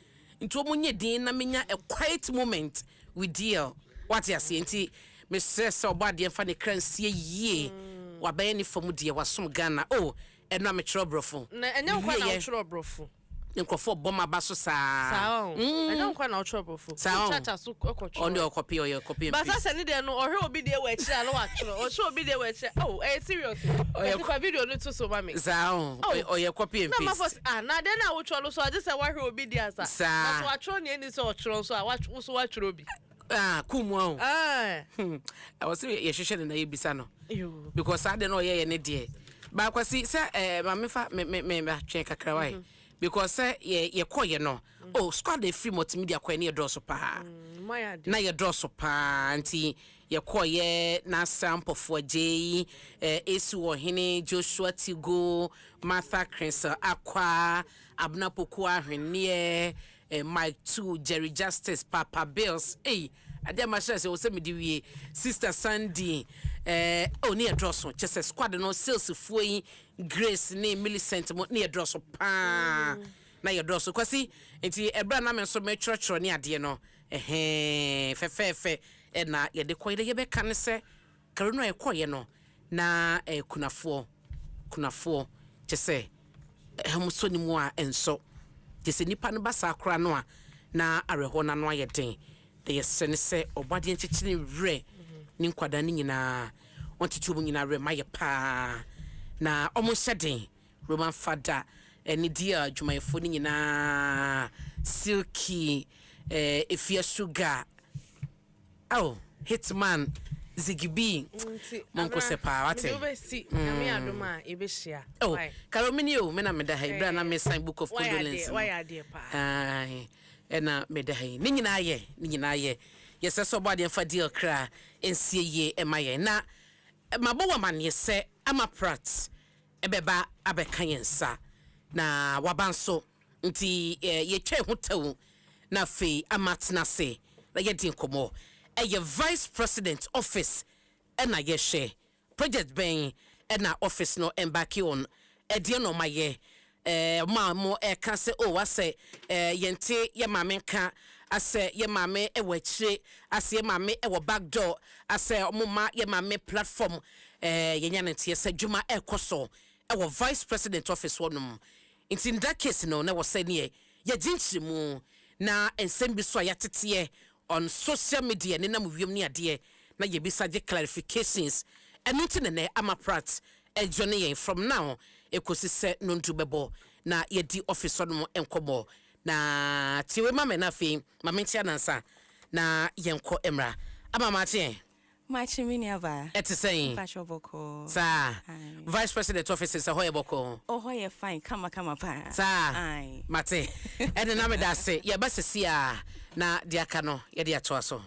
nti o munye din na menya a quiet moment with deal what you see nti me stress oba de fa ne kransie yie wa baye ni famu de wasom Ghana oh and I'm a troubleful. And you quite troubleful. Nkofo bomba baso sa. And you quite troubleful. On your copy or your copy. But I said there no or he'll be there where I or she'll be there where oh, serious. Or your video no to so mammy. Or your copy and paste. Now then I will try so I just say why he'll be there. That's why I try any sort of so I watch also watch Ruby. Kumwa. I was saying you should na ibisano. Because I don't know ye any dear. But kwasi say me check kakra because say ye call you no oh squad the free multimedia kwa ni draw so pa na ye draw so pa anti ye call ye na sample for J esu ohene Joshua Tigo Martha Crensa Akwa Abna Poku ahwene Mike 2 Jerry Justice Papa Bills ade ma share say o se me di wie Sister Sandy ne yɛdrɔso kyɛ sɛ squad no salesfoɔ yi Grace ne Millicent mo ne yɛdrɔso paa na yɛdrɔso kwasi nti ɛbra na me nso metwerɛtwerɛ ne adeɛ no fɛfɛɛfɛ na yɛde kɔ yɛde yɛbɛka ne sɛ kare no yɛkɔyɛ no na kunafoɔ kyɛ sɛ ɛhomso ne mu a ɛnso kyɛ sɛ nipa no ba saa kora no a na arɛhɔ na no ayɛ den de yɛsɛ ne sɛ ɔbadeɛ nkyekyere werɛ ne nkwada ne nyinaa ɔntete mu nyinaa werɛ ma yɛ paa na ɔmo hyɛ den Roman Fada ne dia adwumayɛfoɔ ne nyinaa Silky Efia Sugar Hitman Zigibi Monko sepa wate kame adoma ebehia Karomini o me na meda ha ibra na me sign book of condolence why ade pa na meda ha ni nyina ye yesa so body fa deal kra ensie ye emaye na mabɔ mane se amaprat ebeba abeka yensa na wabanso nti ye twa ho tawu na fe amatna se na ye din komo eye vice president office na ye share project ben na office no embark on e no maye ma mo ka se o wa se yente ye mame ka ase ye mame e wachire ase ye mame e wo back door ase omuma ye mame platform ye nya ntie se dwuma e koso e wo vice president office wonum in that case no na wo se ne ye ginchirimu na ensem bi so ayatete on social media ne nam wiem ne ade na ye bisa je clarifications enu ti ne amaprat ejone yen from now ekosi se nontu bebo na ye di office no enkobo na tiwe mama na fe mama ntia nansa na yenko emra ama mate Machimini ava. Eti saying Boko. Sa Vice President office is a hoye boko. Oh hoye fine kama pa. Sa mate. Ede na me da se ye ba se sia na dia ka no ye dia to aso.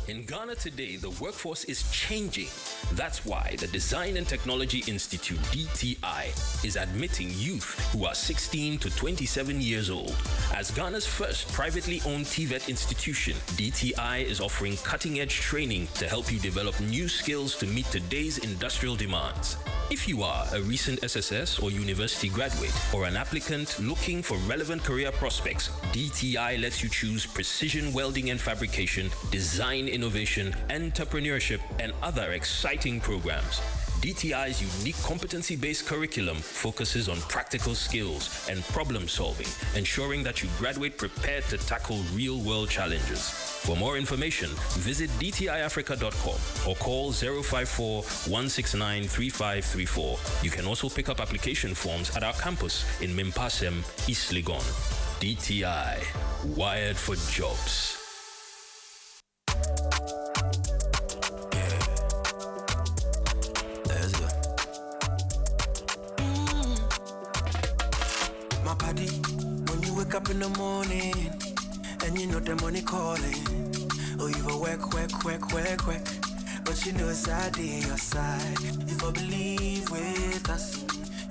In Ghana today, the workforce is changing. That's why the Design and Technology Institute, DTI, is admitting youth who are 16 to 27 years old. As Ghana's first privately owned TVET institution, DTI is offering cutting-edge training to help you develop new skills to meet today's industrial demands. If you are a recent SSS or university graduate or an applicant looking for relevant career prospects, DTI lets you choose precision welding and fabrication, design innovation, entrepreneurship, and other exciting programs. DTI's unique competency-based curriculum focuses on practical skills and problem solving, ensuring that you graduate prepared to tackle real-world challenges. For more information, visit dtiafrica.com or call 054-169-3534. You can also pick up application forms at our campus in Mimpasem, East Legon. DTI, wired for jobs. When you wake up in the morning and you know the money calling, oh you go work, but you know it's out in your side. If I believe with us,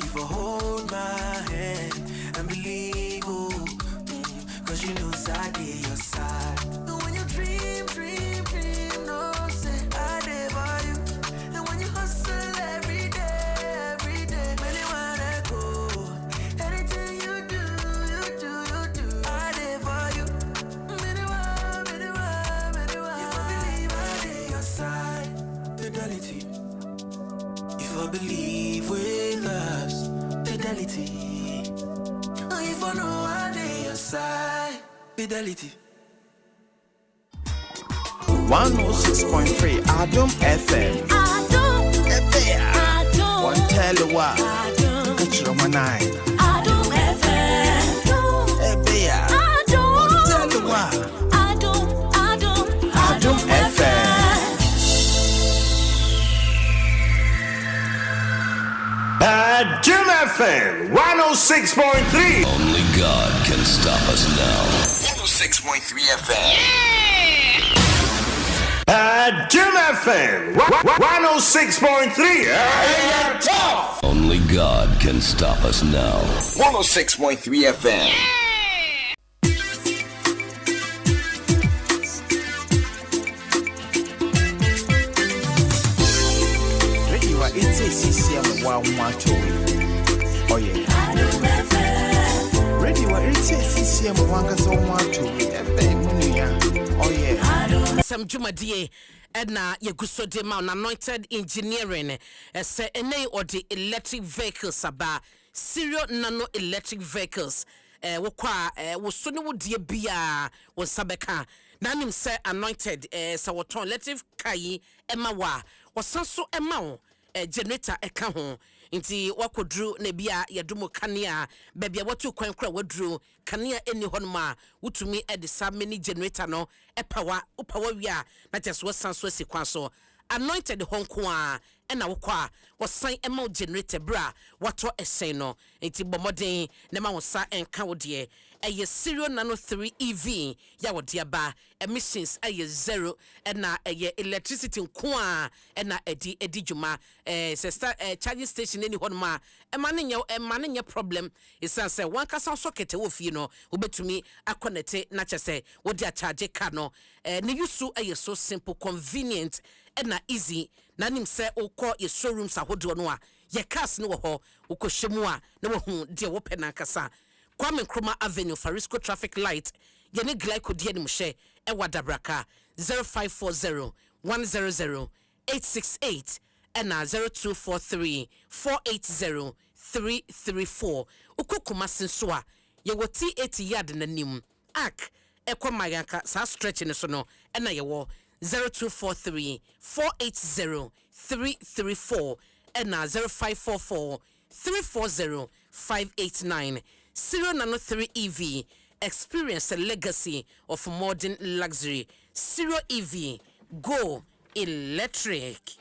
if I hold my hand and believe, cause you know it's out in your side. And when you dream, no say I live for you. And when you hustle every day, many wanna go. Anything you do, I live for you. Many want. If I believe I live your side, fidelity. If I believe with us, fidelity. If I know I live your side, fidelity. 106.3 Adom FM. Adom. One tell you what. Catch your man. Adom FM. One tell you what. Adom FM. Adom FM 106.3. Only God can stop us now. 106.3 FM. Adom FM 106.3. Only God can stop us now. 106.3 FM. see mwanga so mwatu. Oh yeah. Some Jumadie Edna Yaguso de Mount Anointed Engineering say ene or the electric vehicles aba serial nano electric vehicles wokwa wosone wo die bia wo sabeka nanim say anointed sa woton electric kai ema wa wosanso ema wo generator eka ho nti wakodru na bia yadumo kanea bebia watu kwankra wadru kanea eni honma wutumi edisa mini generator no epawa upawa wia na teso wasanso asikwanso anointed honko a ena wokwa wasan ema generator bra wato esen no nti bomoden na ma wosa enka wodie eye serial nano 3 EV ya wode aba emissions eye 0 ena eye electricity nko a ena edi juma sister charging station eni honma emane nya problem isan say one kasa socket wo fie no obetumi aconnect na chese wode a charge car no ne yusu eye so simple convenient ena easy na nim say ukọ ye showrooms ahodo no a ye cars ne wo ho ukohwemu a na wo hu de wo pena kasa Kwame Nkrumah Avenue Farisco traffic light yene glyco die ni mhye e wadabraka 0540 100 868 and 0243 480 334 ukokuma senso a ye wo T80 yard nanim ak ekomayanka sa stretch ne so no na ye wo 0243 480 334 and 0544 340 589 093 EV experience a legacy of modern luxury. 0 EV go electric.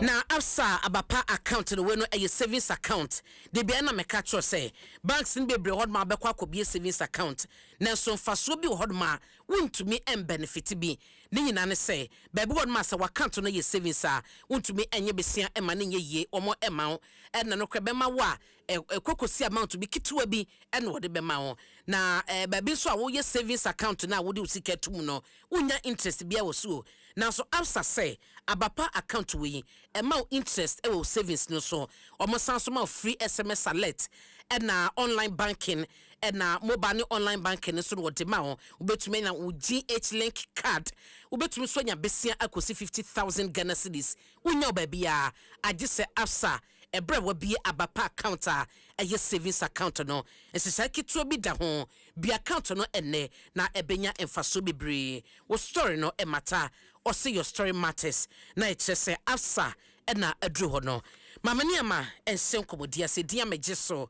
Now, after abapa account the way no a savings account, the be na meka cho say banks in be hodma be kwa be savings account. Na so faso bi hodma wontumi en benefit bi. Ne nyina ne say baby hodma sa account no ye savings a wontumi enye besia ema ne ye omo ema e na no kwebe ma wa ekokosi amount bi kitwa bi en wo de be ma wo. Na baby so a wo ye savings account na wo de usika tum no wonya interest bia wo so. Now so after say abapa account we amount interest e wo savings no so omo so ma free SMS alert and online banking and mobile online banking so wo de ma ho ubetumi na GH link card ubetumi so nya besia akosi 50,000 Ghana cedis unya ba bia age se afsa ebre wa bi abapa account a eye savings account no ensesa kitu bi da ho bi account no enne na ebenya emfaso bebre wo story no e matter or say your story matters na it say afsa na adru ho no mama ni ama ensen komodia se dia mejeso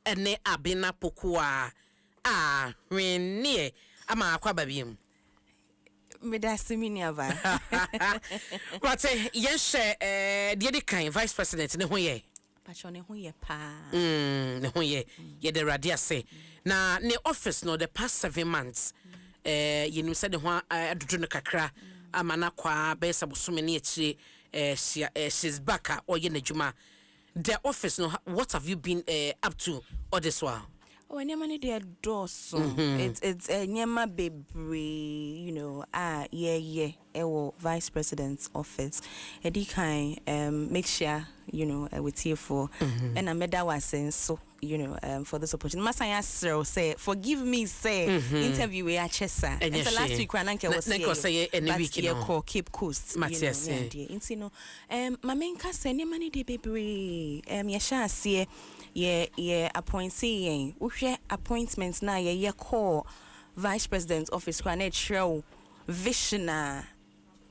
ene abena pokoa renie ama akwa babiem medasimi ni ava but yes the kind vice president ne ho ye pacho ne ho ye pa ne ho ye the radia say na ne office no the past 7 months yenim said the ho adudu no kakra amana kwa besa bosome ne akire she's back or ye najuma the office no what have you been up to all this while? Oh, nyama they adore it's nyama bebre, you know. Yeah. Ewo vice president's office. Edi kind make sure you know with here for and I made that was sense so you know for this opportunity. Masaya sir say forgive me say interview we chesa. And so last week when Anke was say any week you know Cape Coast. Matias you know my main say nyama ni de bebre yesha see yeah appointee appointments na ye call vice president's office kwanet show visioner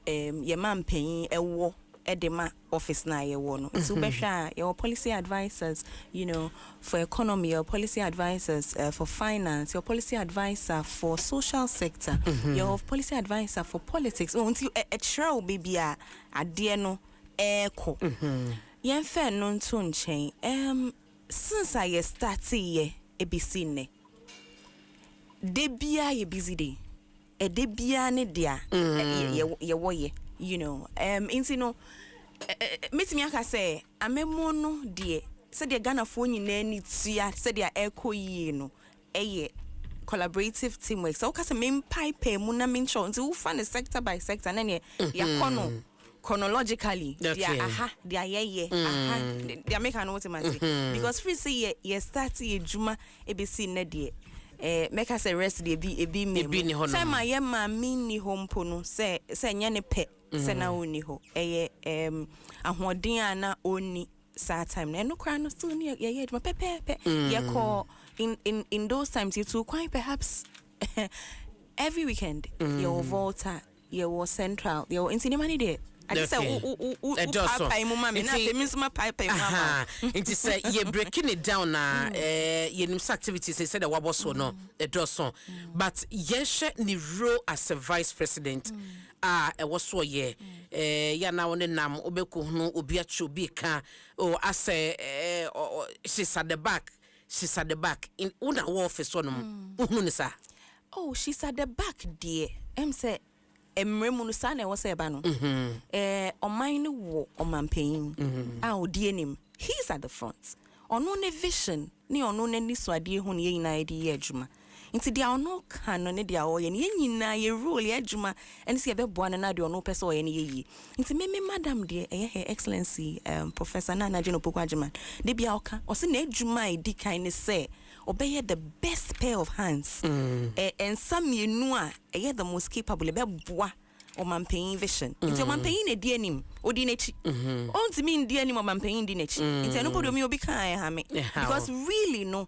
ye man paying ewo edema office na ye wono so besha your policy advisors you know for economy, your policy advisors for finance, your policy advisor for social sector, your policy advisor for politics until a show baby a ade no echo yen fe no nto nchen since I started ye ABC ne de bia ye busy day e de bia ne dia ye wo ye you know inti no metimi aka say amemo no de se de Ghana fo nyina ni tua se de eko yi no eye collaborative teamwork so ka se me pipe mu na me ncho nti wo fa ne sector by sector na ne ya kono chronologically. Okay. They are making what because free say ye start ye juma ABC nedie. Make us a rest de be me. Say my yema mini home pono say nyane pe say na oni ho. Ahoden ana oni sa time. No cry no still near ye pepe. Ye call in those times you too quite perhaps every weekend your Volta, your Central, your in cinema there. I just say pie mama me na means my pie mama. It is say you breaking it down na ye nim activities say that wabo so no a doson. But yes ni role as a vice president e was so ye ya na won nam obeku hunu obi achu bi ka o as she's at the back. She's at the back in una office on sa. Oh, she's at the back dear. Say emremu sa na was eba no. Omine wo omanpain. Odienim. He's at the front. Ono ne vision ni ono ne niswade hu ne yina edi adwuma. Nti dia ono kan no ne dia oye ne nyina ye role adwuma ene se beboa na dia ono pese oye ne yeyi. Nti me madam de her excellency professor Nana Jeno Pokwajiman de bia oka o se na adwuma edi kan ne se obey the best pair of hands. And some you know the most capable beboa o manpain vision. Nti o manpain e di anim odi nechi. On to mean di anim o manpain di nechi. Nti no podo mi obi kan ha me because really no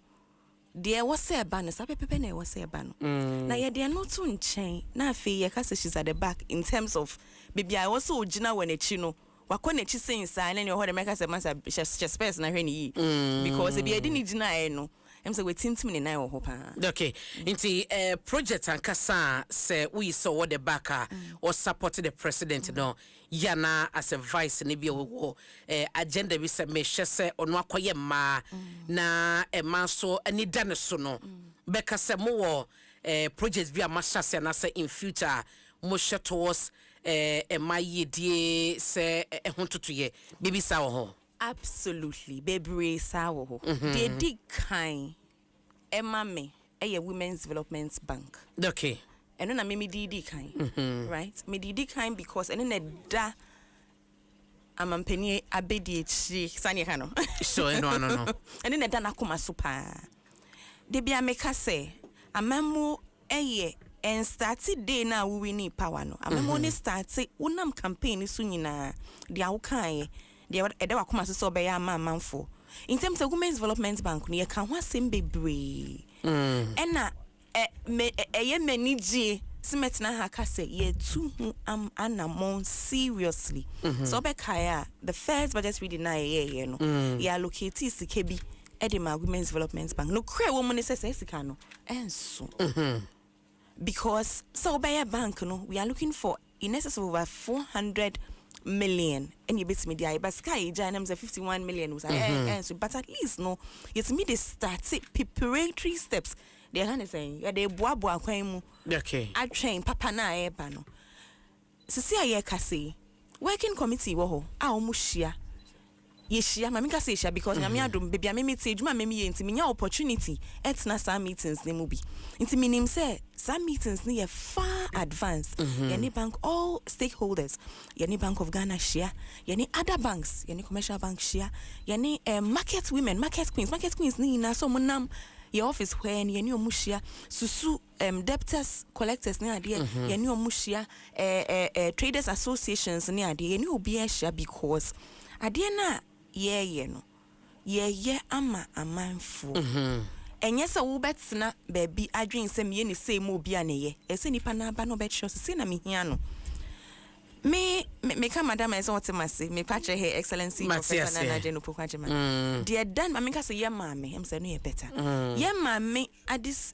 there was a banner, Sapepe was a banner. Now, yeah, they are not too chain. Now, Fee, she's at the back in terms of baby. I also Gina when it's chino. What can it say inside and your make us a mass just space na any because if you didn't deny no. I'm so waiting to me now. Okay, into project and Kasa say we saw what the backer or supported the president. No, Yana as a vice in the agenda we said me say on wakoye ma na a maso any danosono. Becca say more projects via Mashas and I say in future more towards my ye say a hunter to ye baby saw. Absolutely, baby sawo. They dig kind. Emma me, a women's development bank. Okay. And then I me di kind. Right? Me di kind because and then da amampeni abedi chi sani hano. So no. And then da na kuma super. De bia make say amamo and started day na we need power no. Amamo ne started unam campaign so nyina dia ukai. They were come as so by a manful. In terms of women's development bank, near can one sim be brave. And na many G Simetna Hakase ye too anamon seriously. So Bekaya, the first budget we deny ye no. Ya located Sikebi Edema Women's Development Bank. No cray woman is Sesicano. And so because so by a bank no, we are looking for in excess of over 400 million and you bet me the but sky janams 51 million was but at least no it's me they start preparatory steps they are saying yeah they boa kwemu okay I train papa na eba no so see ya kase working committee wo ho a omuhia ye hia mama ka say hia because nyame adom baby me meet ejuma me ye ntimi nya opportunity etna some meetings ne mu bi ntimi nim say some meetings ne far advanced any bank all stakeholders any Bank of Ghana share any other banks any commercial bank share any market women market queens ni na so monam your office when any omuhia susu debtors collectors ne ade any omuhia traders associations ne ade any obi share because ade na ye no ye ama amanfo enye se wo betina baby adwen se me ni say mo bia ne ye ese nipa na ba no be sure se na me hia no me ka madam ese wote mase me pa che her excellency professor Nana Jeno Pokwajiman dear dan ma me ka se ye ma me em se no ye better ye ma me adis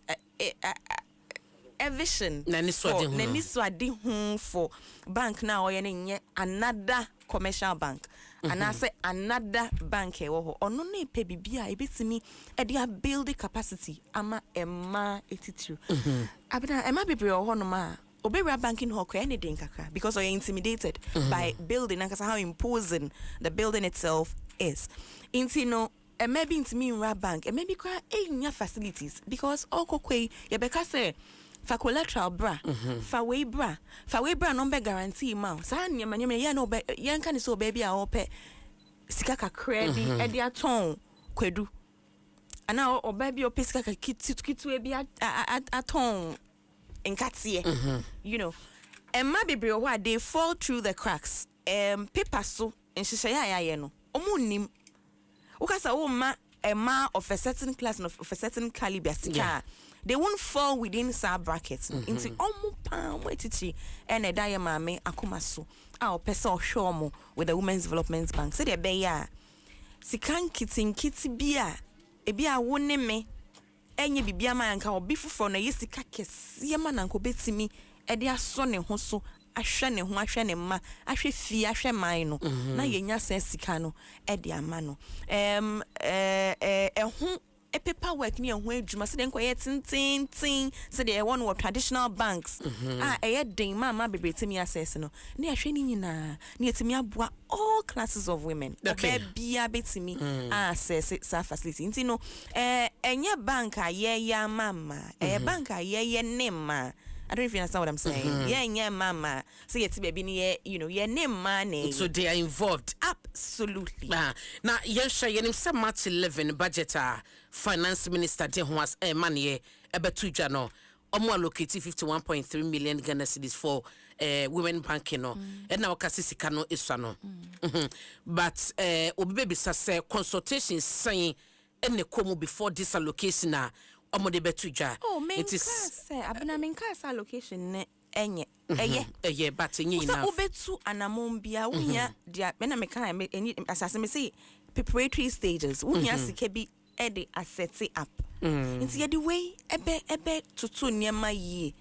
a vision na ni swade hu for bank na o ye ne another commercial bank and I say another bank e wo ho ono na pe bibia e betimi e dia build capacity ama emma attitude abena emma bebre o ho no ma obewra banking ho ko anything kakra because you're intimidated by building and how imposing the building itself is intino e maybe intimi in bank e maybe kwa enya facilities because okokwe ye beka say fa collateral bra fa we bra no be guarantee ma sa nyema ye no be yen kan so baby a ope sika kakra bi e dia ton kwadu ana o baby o sika ka kitu e bi aton enkatie you know emma bebre o wa they fall through the cracks paper so nhihye ya no omunnim ukasa wo ma emma of a certain class of a certain caliber sika they won't fall within sub brackets into omu pa mwetiti ene daye mame akoma so a opesa ohwomo with the Women's Development Bank say de be ya sikan kiti bia ebia wo ne me enye bibia ma anka obi fufo na yesika kese ma na nko betimi e de aso ne ho so ahwe ne ho ahwe ne ma ahwe fi ahwe man no na yenya sika no e de ama no ho a paperwork ni ehun adwuma se de nko ye tin se de one of traditional banks den mama bebetimi access no na ahwe ni nyina na yetimi aboa all classes of women bia betimi access sa facility nti no enye bank aye mama bank aye nema. I don't know if you understand what I'm saying. Yeah, mama. So yet baby ni you know, your name money. So they are involved. Absolutely. Now, yensha yenim sa March 11 budget finance minister de ho as money ebetuja no. Omo allocate 51.3 million Ghana cedis for women banking no. And now kasi sika no iswa no. But obi baby say consultation saying ene komu before this allocation na omo de betuja. It is say abna menka sa allocation ne enye but enye enough. So obetu anamombia wunya dia na meka eni asase me say preparatory stages wunya sika bi e de asset up. Nti ye the way ebe tutu niema yi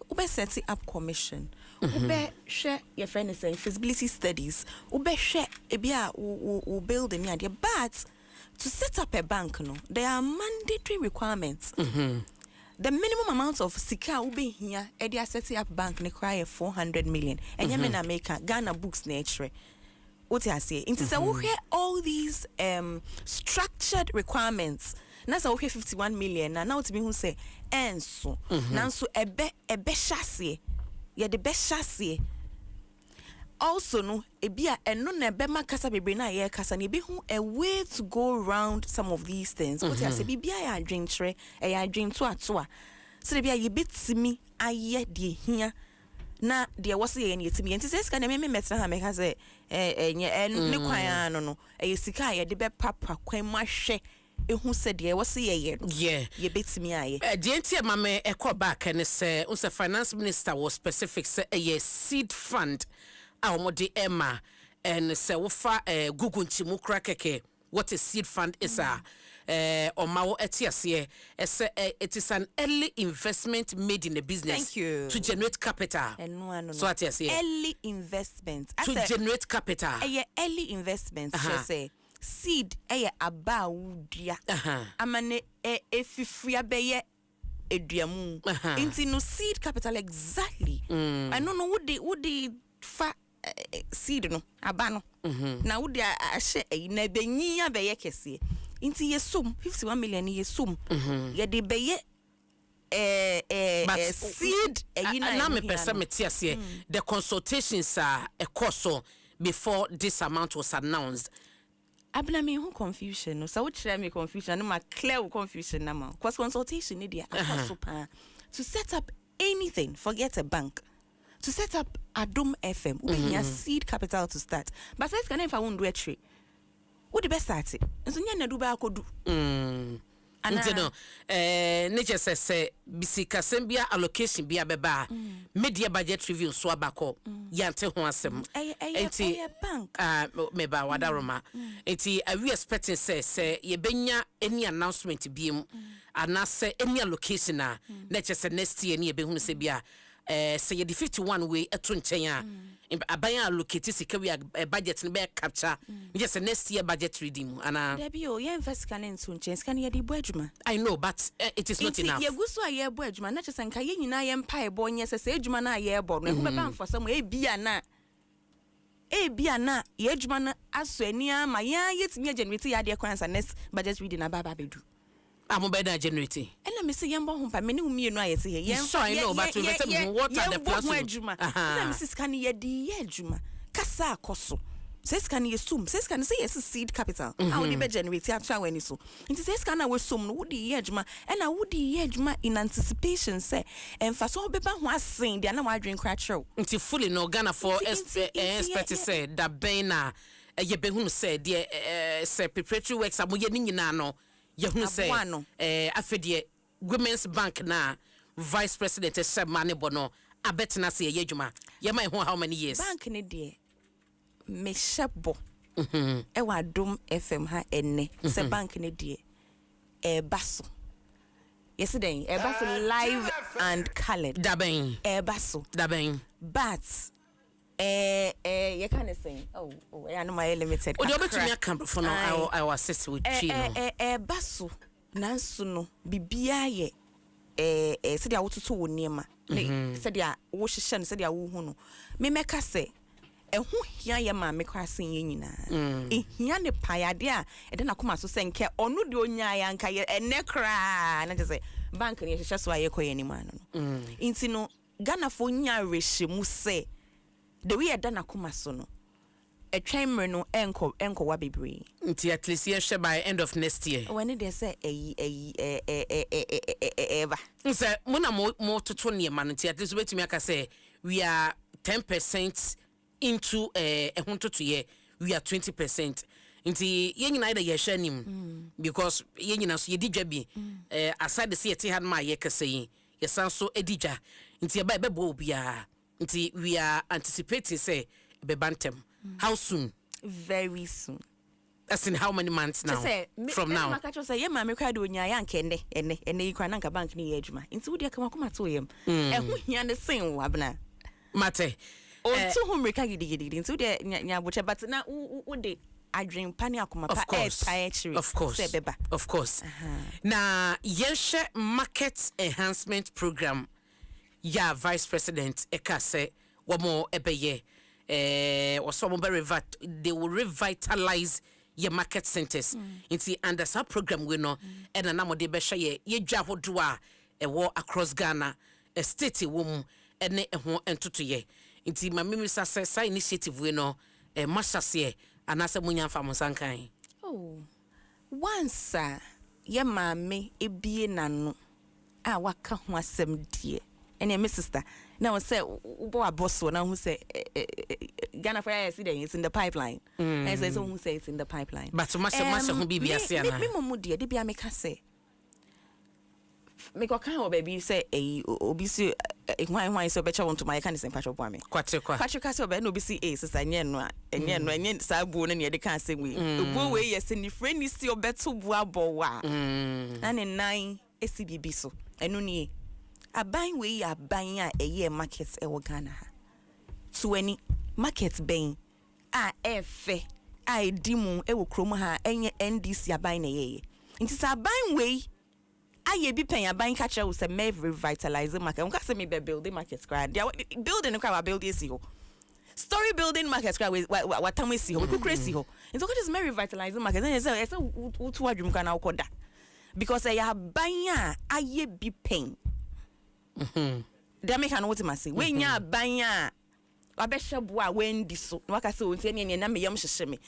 ube set up commission ube share your friend say feasibility studies ube share ebia u build any idea but to set up a bank no there are mandatory requirements. The minimum amount of sika ube here e dey set up bank ne cry 400 million and you na make Ghana books nature what I say into say we hear all these structured requirements na say we hear 51 million na now to me who say enso nanso ebe chassis ye the best chassis also no ebia eno na ebe makasa bebre na ye kasa na ebi hu a way to go around some of these things what I say bibia ya adwentre e ya adwento ato a so bibia ye betimi aye de hia na de wose ye ne yetimi enti say sika na me metra ha me ka say ne kwan no e sika ye de be papa kwan ma hwe ehu se de wose ye ye betimi aye de enti ma me back and say unse finance minister was specific say a seed fund awomode Emma and say wofa Google ntimu kra keke what a seed fund is omawo etiase it is an early investment made in a business to generate capital. So atiase early investment to generate capital. Early investment say seed abawudia amane efifia beye eduamu into no seed capital exactly. I don't know what they fa seed no abano na would ahye na benyi abeye kese inti yesum 51 million yesum ye de beye seed na me pesa metiase the consultations are a course before this amount was announced. Abna me who confusion no so what try me confusion no ma clear confusion na ma cause consultation dey to set up anything forget a bank. To set up Adom FM, we need seed capital to start. But says can if I won't do a tree. What the best start it? And so you do ba kodu. No, nature says bisika sembia allocation bia beba media budget review so abako yante ho asem enti bank meba wadaroma enti we expecting say ye benya any announcement biem anase any allocation na nature say next year ni ye be hu se bia say the 51 way eto nchen abaya allocate sika we budget ne be capture just next year budget redeem ana debi o ye invest kan into nchen scan ye di boadwuma. I know but it is not enough. Ye guso aye boadwuma na chese nka ye nyina ye mpa e bo nye se adwuma na aye bo no e be ban for some e bia na ye adwuma na aso ani ama ya yetimi generate ya de kwansa next budget reading na baba bedu amobeda generate ena me say yembo humpa me ne umi no ayese he so I know but we better what are the plans say Mrs. Can ye di adwuma kasa akoso says can you assume says can say yes seed capital how would be generate actual when so it says can I assume no would the edgema and I would the edgema in anticipation say and for so be ho asen dia na wa dwen crack show until fully no Ghana for expert said that bena ye be hu say de say preparatory works amoye ni nyina no ye hu say afedie women's bank na vice president say mane bono abetena say ye adwuma ye mai ho how many years bank ne de me shebo ewa Adom FM ha enne se bank ne die baso yesterday baso live and colored daben baso daben but you can say I know my limited o de obetumi aka for no I was assist with chi no baso nanso no bibia ye se dia wototo wo niema se dia wo hyehyɛ no se dia wo hu no me meka se ehu hia ye ma me kwasen ye nyina ehia ne payade a ede na koma so senke onu de onya ya nka ye enekra na je bank ne hyehyɛ so aye koye ni ma no inti no Ghana fo nya rehye mu se the way ede na koma so no etwen mre no enko wa bebre inti at least ye share by end of next year when they say eva nse muna mo toto ne ma no inti at least wetumi aka say we are 10% into ehuntoto ye we are 20% nti ye nyina ida ye hwanim because ye nyina so ye digwa bi aside the ye had ma ye kase ye san so edija nti ye ba bebo obia nti we are anticipating say be bantem how soon very soon as in how many months now from now makacho say ye ma me kwa de onya ya nka enne yi kwa na nka bank ni ye adwuma nti wo de kama koma to yem ehu hia ne sen wo abna mate to whom rekagidi so de nya boche but na wo de adwen pani akoma pa of course na yeshe market enhancement program ya vice president ekase womo ebeye woso mo they will revitalize your market centers inti under some program we no and na mo de be hye ye dwa hodo a ewo across Ghana a state wo ene eho entoto ye inti mamimi sa initiative we no masase anase munya fa monsankan once ye mame ebie nanu a waka ho asem die ene me sister na won say bo aboso na who say Ghana for I see that it's in the pipeline and say so who say it's in the pipeline but masa ho bibia se na me momu die bia me ka say me ko kan o baby say obi si hwan so becha wonto my kan sen patcho bo ame kwate ka say obi no obi si sister nye no enye sa bu no ne de kan say we obo we yes ni friend ni si obeto bu abo wa na ne nan esi bibi so enu ni aban we aban a eye market e wo Ghana ha so any market ben a efe a edimu e wo krom ha enye NDC aban na yeye nti sa aban we aye bi pen aban ka kire wo se me revitalize market unka se me be building market cry building the cry build esi ho story building market cry what time we see ho we could crazy ho nti ko just me revitalize market then say utu adwum ka na ukoda because ya aban a aye bi pen dem make no what say we nya aban a wabehye bo a wendi so waka say onti ene na me yam hyehye me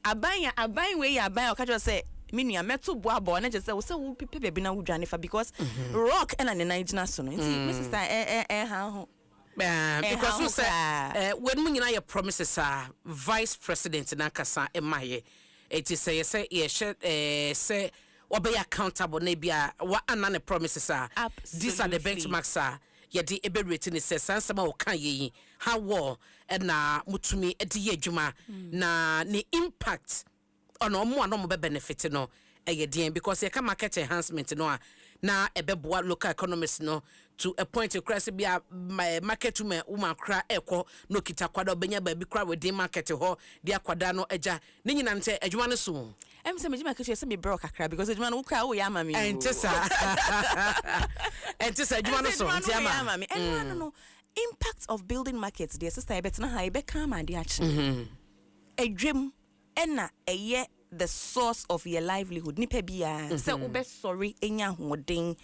aban we ya aban o ka just say minia meto bo abo na je say wo say wo pipe be na wo dwane fa because rock and an Nigeria so no nti my sister ha ho because we say when we nyina your promises are vice president na kasa emaye it is say say obey accountable na bia wa anane promises are these are the benchmarks are ye di ebe rating is sansama o kan ye how war na mutumi e di adwuma na ni impact on omo ano mo be benefit no ye di because ye ka market enhancement no na ebeboa local economics no to a point of crisis bia market woman kra ekọ no kita kwada obenya ba bi kra within market ho dia kwada no eja ni nyina nte adwuma no so say me market say me broke akra because adwuma no kra wo ya mami entesa adwuma no so nti ama no impact of building markets dear sister e betina ha e be calm and action adwam ena eye the source of your livelihood. Nipa biya. Se ube sorry enya hoden.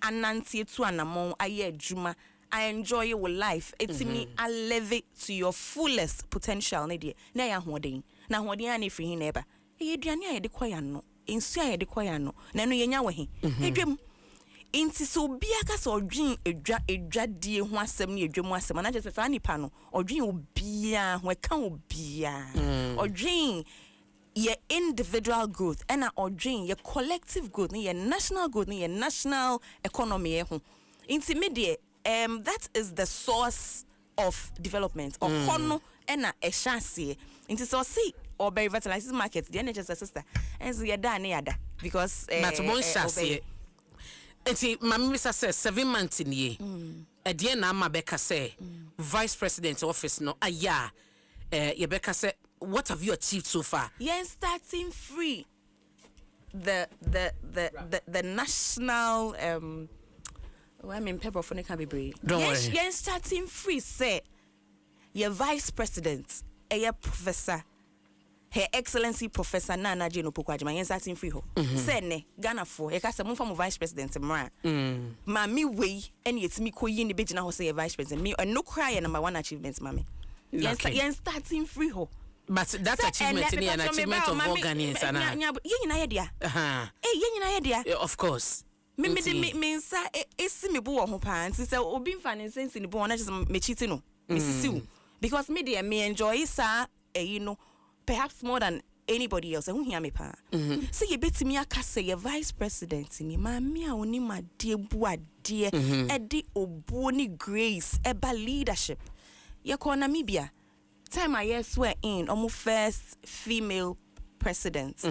Anantie tu anamon aye juma. I enjoy your life. It's me. I live it to your fullest potential. Ne ya hoden. Na hoden ani free neba. E duane aye de kwaya no. Insu aye de kwaya no. Na no yenya we he. Edwem. Inti so bia ka so odwin edwa die ho asem ne edwem asem na just say nipa no odwin obia ho ka obia odwin your individual growth and odwin your collective growth your national growth your national economy ho inti me that is the source of development of hono and a chance inti so see or be revitalized market the NHS sister and so you da na yada because Eti mamisa says 7 months in ye. Edie na Mabeka say vice president office no aya. Yebeka say what have you achieved so far? Yes, starting free. The national I mean paper for can be brave. Yes, starting free say your vice president, a professor. Her Excellency Professor Nana Jeno Pokwajima yen starting free ho. Say ne Ghana for e ka se mo vice president mra. Ma me we ene yetimi koyi ne begina ho say vice president me no cry your number 1 achievement mama. Yen starting free ho. But that achievement is an achievement of all Ghanaians ana. Yen na ye dia. Yen na ye dia. Of course. Me nsa esi me bo wo ho pa nti se obi mfa ne sense ni bo na just me cheat no. Me sisiu because me dey me enjoy sa you know perhaps more than anybody else. Who hear me pa? So you bet me aka say your vice president ni ma me a oni ma de bu ade e de obuo ni grace eba leadership. Ye ko Namibia. Time I swear in almost first female president.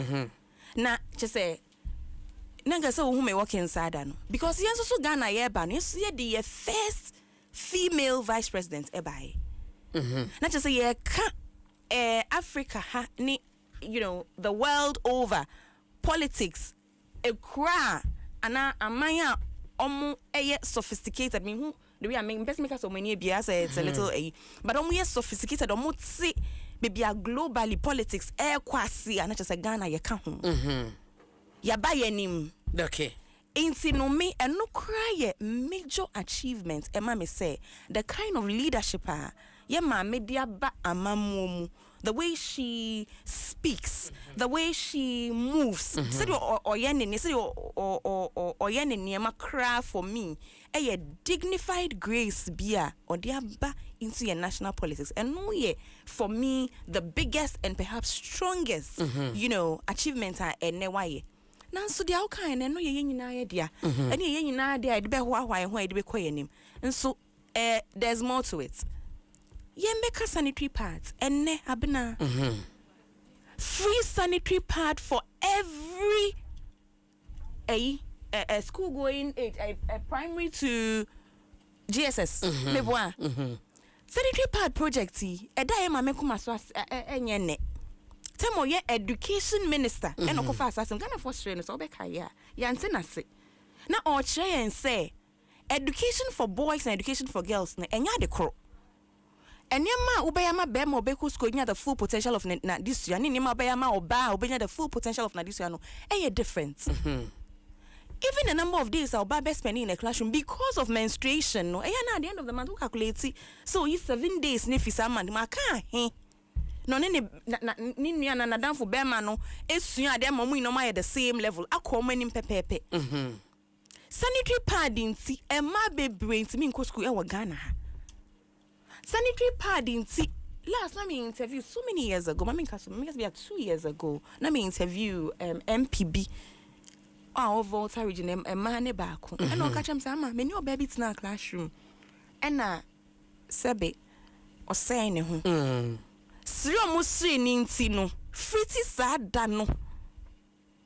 Na just say nanga so who may walk inside no because yes so Ghana ye ban yes ye the first female vice president ebai. Na just say ye ka Africa ha ni you know the world over politics a cry ana amanya omo sophisticated me who the way I mean best make so many bias it's a little but omo sophisticated omo see baby a globally politics kwasi ana just say Ghana ye ka ho ya ba yenim okay inti no me eno cry major achievement ema me say the kind of leadership ye ma media ba amamuomu the way she speaks the way she moves said or yenene said or yenene ma cry for me a dignified grace bia or dia ba into your national politics and no ye for me the biggest and perhaps strongest you know achievement enewaye nanso dia o kan no ye nyina ye dia and ye nyina dia de be ho ho e de be koyenim and so there's more to it. Ye make a sanitary pads and ne abna free sanitary pad for every a school going a primary to GSS meboa sanitary pad project e da ye ma mekuma so enye ne temo ye education minister and okofa asasem Ghana for strain so be kai ya nte na se na o kire yen say education for boys and education for girls na enya de kro enyema ubeyama bema obeku school nya the full potential of na this year ni ma obeyama oba obenya the full potential of na this year no different even the number of days oba be spending in a classroom because of menstruation no na at the end of the month we calculate so you 7 days ne fisa man ma ka he no ne ni nua na danfo bema no esua ade ma mu no ma the same level akọ manim pepepe sanitary pad nti e ma bebre nti mi nko school e wo Ghana ha sanitary pad inti last time me interview so many years ago me be 2 years ago na me interview MPB Volta region man ne baako and o catch am say ma me ni obaby tina classroom and na sebe o say ne ho siri o mo siri ni nti no friti sada no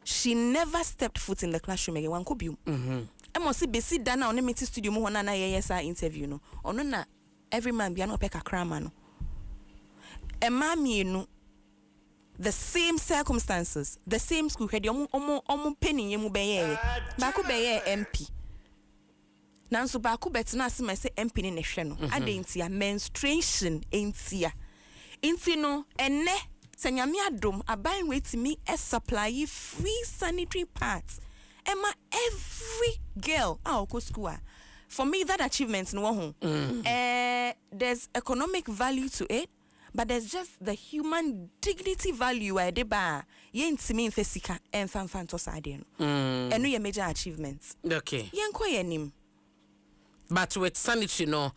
she never stepped foot in the classroom again wan ko bium e mo si besi da na o ne meet studio mo na yes interview no ono na every man be an opeka krama no e mami no the same circumstances the same school head omo penny yemu beye ba ko beye MP nanso ba ko betena asema say MP ne hwe no adentia menstruation entia inti no ene Senyami Adom aban wait me a supply free sanitary pads. Emma every girl go school. For me, that achievement no home. There's economic value to it, but there's just the human dignity value I deba. Yen me in fesika and fanfantos adeno. And no major achievements. Okay. Yen koyenim. But with sanitary no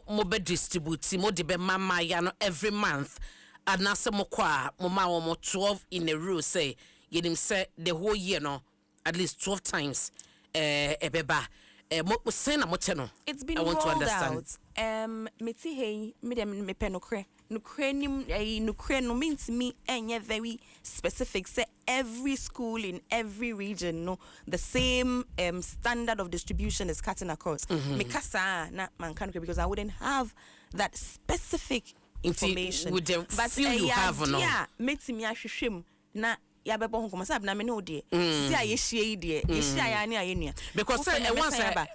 more be distribute more de be mama yano every month. And na se mo kwa mo 12 in a row say yenim say the whole year no at least 12 times ebeba. It's been rolled out. Meti hey, me penokre. Nukre no means me any very specific. Say every school in every region no the same standard of distribution is cutting across. Me kasa na man because I wouldn't have that specific information. With the feel you have no. Yeah, meti me ahwehwem na ya bebo hon komasa na me no de si ayehie de yehia ya ne ayenia because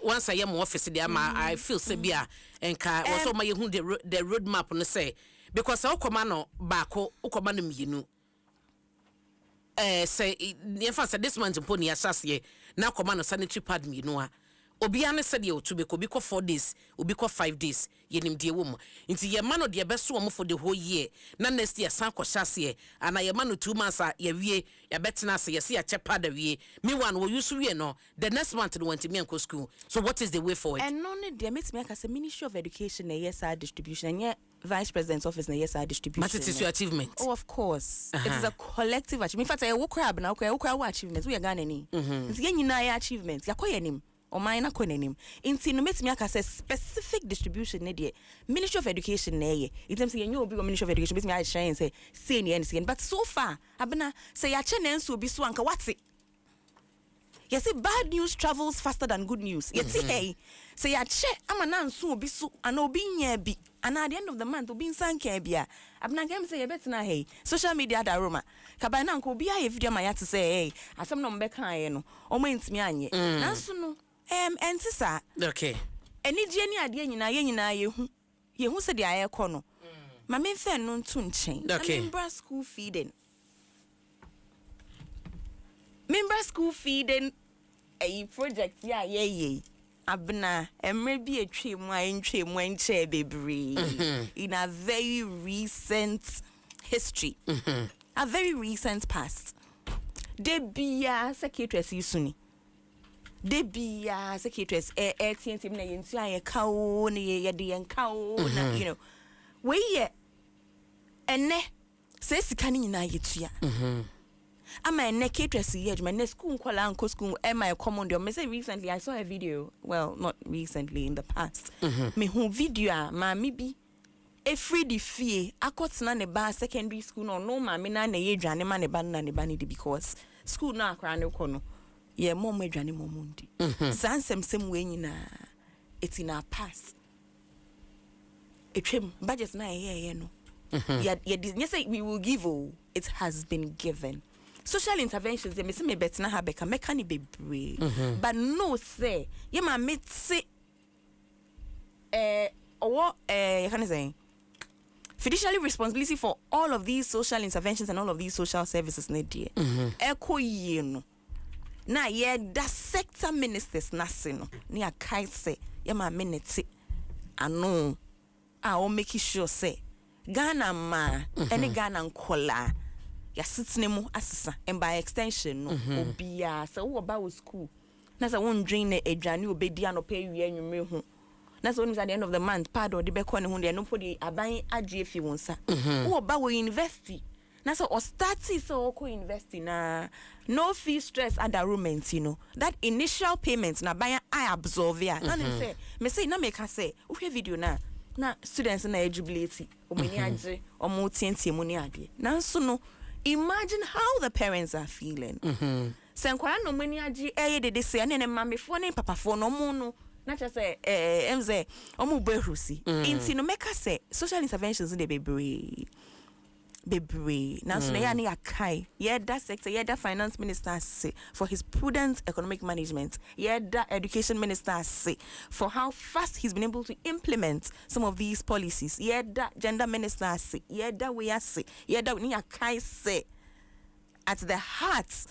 once I am office there I feel say bia enka also my hu the road map no say because ukoma no baako ukoma no mienu say nefa say this month poni asase na ukoma no sanitary pad mienu a obi ane said you to be ko 4 days obi ko 5 days yenim de wo mu nti ye ma no de beso mo for the whole year na next year san ko hyase ana ye ma no 2 months a ye wie ye betena se ye se ya chepa da wie me one wo use wie no the next month no want me enko school so what is the way forward and no ne de metime aka say Ministry of Education na yes distribution and yeah Vice President's office na yes distribution but it is your achievement oh of course it is a collective achievement in fact I wo crab na wo achievement we Ghana ni nti ye nyina ya achievement yakoye nim o mine akonenim inti no metimi aka say specific distribution ne de Ministry of Education na ye item say you obi Ministry of Education metimi I shine say ne and but so far abena say ya che na nso obi so anka wate you see bad news travels faster than good news you see hey say ya che ama na nso obi so ana obi nya bi and at the end of the month obi nsanka bia abena game say you betina hey social media da roma kaba na nko obi a video ma ya to say hey asem no mbeka ye no omo ntimi anye nanso no entisa okay eni die ni ade nyina ye hu se de aye kɔ no ma me mfa no ntu nchen okay member school feeding a project ya ye abna emre bi atwe mu enche bebre in a very recent history a very recent past de bia secretary suni de bia secretaries TNT na yentu aye kawo na ye de yenkawo na you know we ye ene se sika ni nyina yetua ama ene secretaries ye adwuma na school nkwala anko school my common me say recently I saw a video well not recently in the past me hu video ma me bi e free the fee akotena ne ba secondary school no ma me na ye dwane ma ne ba na ne ba ni because school na akra ne ko no ye mom adwane momundi sansem we nyina etina pass etwem budget na ye no ye say we will give it has been given social interventions me say me betina ha beka meka ni bebre but no say ye ma metse you can say fiduciary responsibility for all of these social interventions and all of these social services na die eko ye no na ye da sector ministers na se no ne akai se ye ma minute ano a o make sure say Ghana ma any Ghana nkola ya sitne mu asesa and by extension no obia se wo ba wo school na se won dream na adwane obedi anopa wie anwumre ho na se won at the end of the month pad or de be ko ne ho de no podi aban agye fi wonsa wo ba wo university na so or starting so ko university na no fee stress underroomment you know that initial payment na buy I absorb ya na say me say na make say wo video na students na eligibility o meni age o mo tientie mu ni ade na so no imagine how the parents are feeling se nkwara no meni age de say na mamefo ne papafo no mo no na just say mze o mo behrusi inti no make say social interventions in the baby bebree now so na ya kai that sector that finance minister say for his prudent economic management that education minister say for how fast he's been able to implement some of these policies that gender minister say that we say that ni kai say at the heart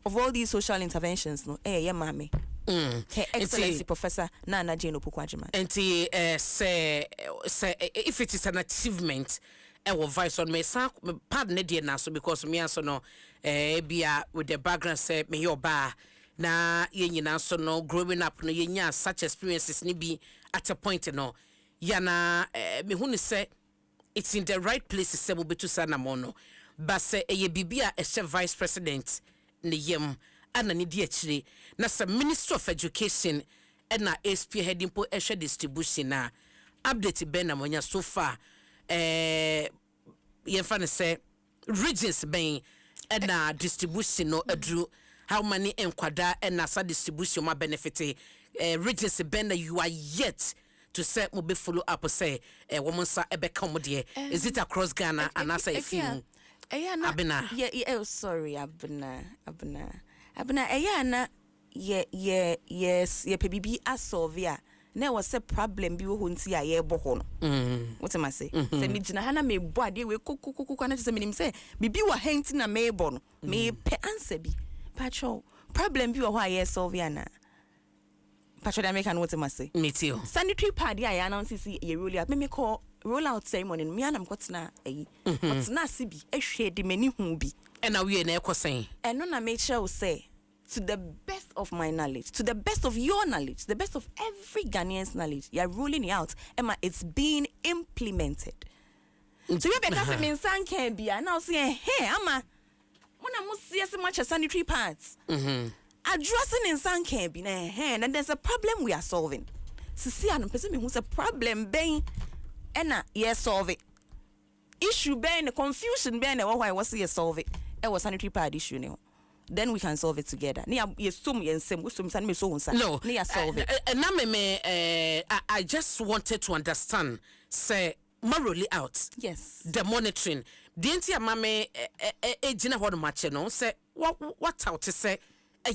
of all these social interventions no mame Her Excellency Professor Nana Jane Opoku-Agyeman. And say if it is an achievement, I will advise on me. Pardon me, now, so because me also no be with the background say me your bar na ye na so no growing up no ye such experiences ni be at a point no yana me hu ni say it's in the right place say mo betu sana mono but say ye bibia a vice president ne yem ana ni di akire na sa Minister of Education na SP heading po ehwe distribution na update ben na monya so far ye fa ne say regions ben na distribution no adru how many enkwada na sa distribution ma benefit regions ben na you are yet to say mo be follow up say woman sa ebe come there is it across Ghana and asa ifi abena sorry abena na yes ye pebibi asovia na was a problem bi wo nti a ye boho no what am I say say me gina ha na me bo ade we kukukuku na say me say bibi wa henti na me bo no me pe answer bi patcho problem bi wo ho a ye solve na patcho da make an what am I say me too sanitary pad ya announce see ye roll out me call roll out ceremony me anam kwotna ayi kwotna se bi ehwe de mani hu bi and now we na ekosen and no na make sure say to the best of my knowledge, to the best of your knowledge, the best of every Ghanaian's knowledge, you're rolling it out. Emma, it's being implemented. So you because me san can be now saying, hey, Emma, when I must see as much as sanitary pads. Addressing in san can be and there's a problem we are solving. So see, I'm presuming who's a problem being and yes solve it. Issue being the confusion being why I was here solve it. It was sanitary pad issue now. Then we can solve it together. No. I just wanted to understand, say, morally out. Yes. The monitoring. Didn't you, mame, Gina Hodmache, say, what out to say,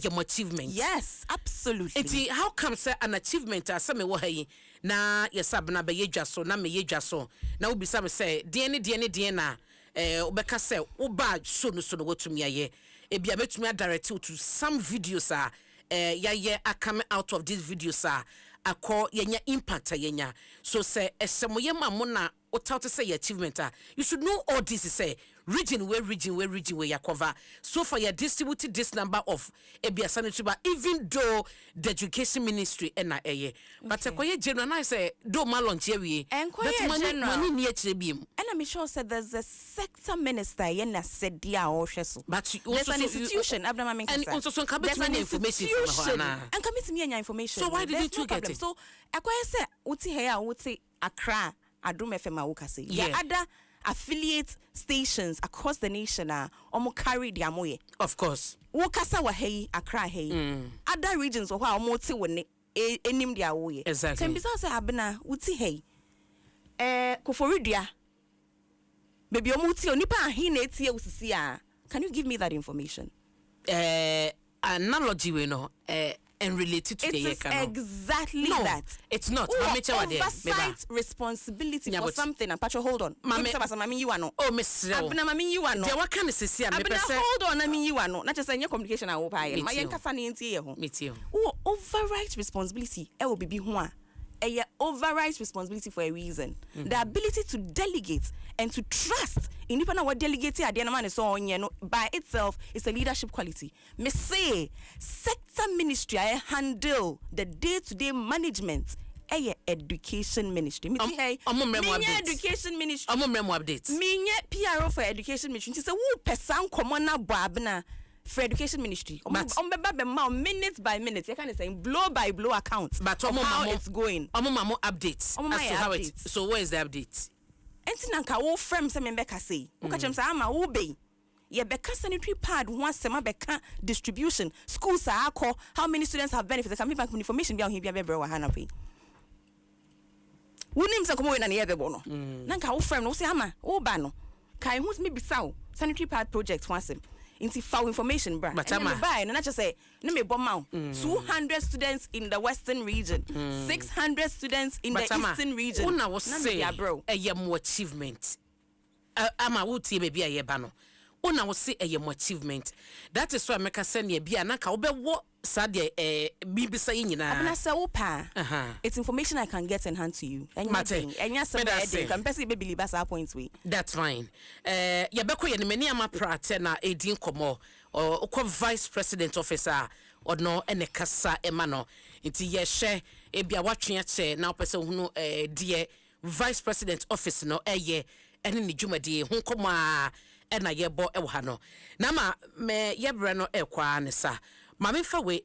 your achievement? Yes, absolutely. How come, say, an achievement as some way, na, yes, Abna be jaso, na me jaso. Now, be some say, Diana, Obeka say, Oba, so no go to me, ye. Ebia betumi direct you to some videos are coming out of these videos akọ yenya impact yenya so say esemoye mamona without to say achievement you should know all this is say region where you cover so far you distributed this number of ebia sanitary even though the education ministry na but akoye general na say do ma launch we but money near chebim and I'm sure said there's a sector minister yena said dia o hweso but there's an institution and also some information and come to me information so why didn't you get it so akoye say uti here uti Accra Adom FM awukase yeah other affiliate stations across the nation omo carry their moye of course wukasa wa hey Accra hey other regions of how omo te woni enim their woye exactly so bisa say abena uti hey koforidua baby omo ti onipa ahin na etie usisi can you give me that information analogy we no and related to the exactly no, that. It's not. Oversight responsibility for something. And Pacho, hold on. Mami, you are no. Oh, Miss Mami, you are no. What can I say? Hold on, I mean you are no. Not just in your communication. I will buy. My young Kafani into your Me too. Override responsibility. It will be one. A override responsibility for a reason. The ability to delegate and to trust. Independent what delegating at the end man is on by itself is a leadership quality. Me say sector ministry I handle the day-to-day management. Education ministry. Me say education ministry. Updates. Me PRO for education ministry. She say who person common na babna for education ministry. Minute by minute. You can say blow by blow accounts. But how it's going. Updates. As to how it. So where is the update? Enti nanka wo frem se membeka say wo ka chem say ama wo be ye beka sanitary pad ho asema beka distribution schools akọ how many students have benefited can me bank information bia ho bia bebre wa hana pe wonim se komo we na ye bebo no nanka wo frem no wo say ama wo ba no kai who's me bisaw sanitary pad project once into foul information bra but and buy and I just say no me bomb 200 students in the western region 600 students in the eastern region una was say bro more achievement ama wuti baby a yeba no una was say more achievement that is why make send ye bia na ka obewo sade bibi say nyina abna say wo pa it's information I can get in hand to you enya say can person be believe as point we that's fine ye beko ye mani ama prate na edin komo o vice president officer or no ene kasa ema no nti ye hye e bia watwe che na opese hunu die vice president office no eye ene ni dwumadi hu komo a ena ye bo e ha no na ma me ye bre no ekwa ne sa ma me fa we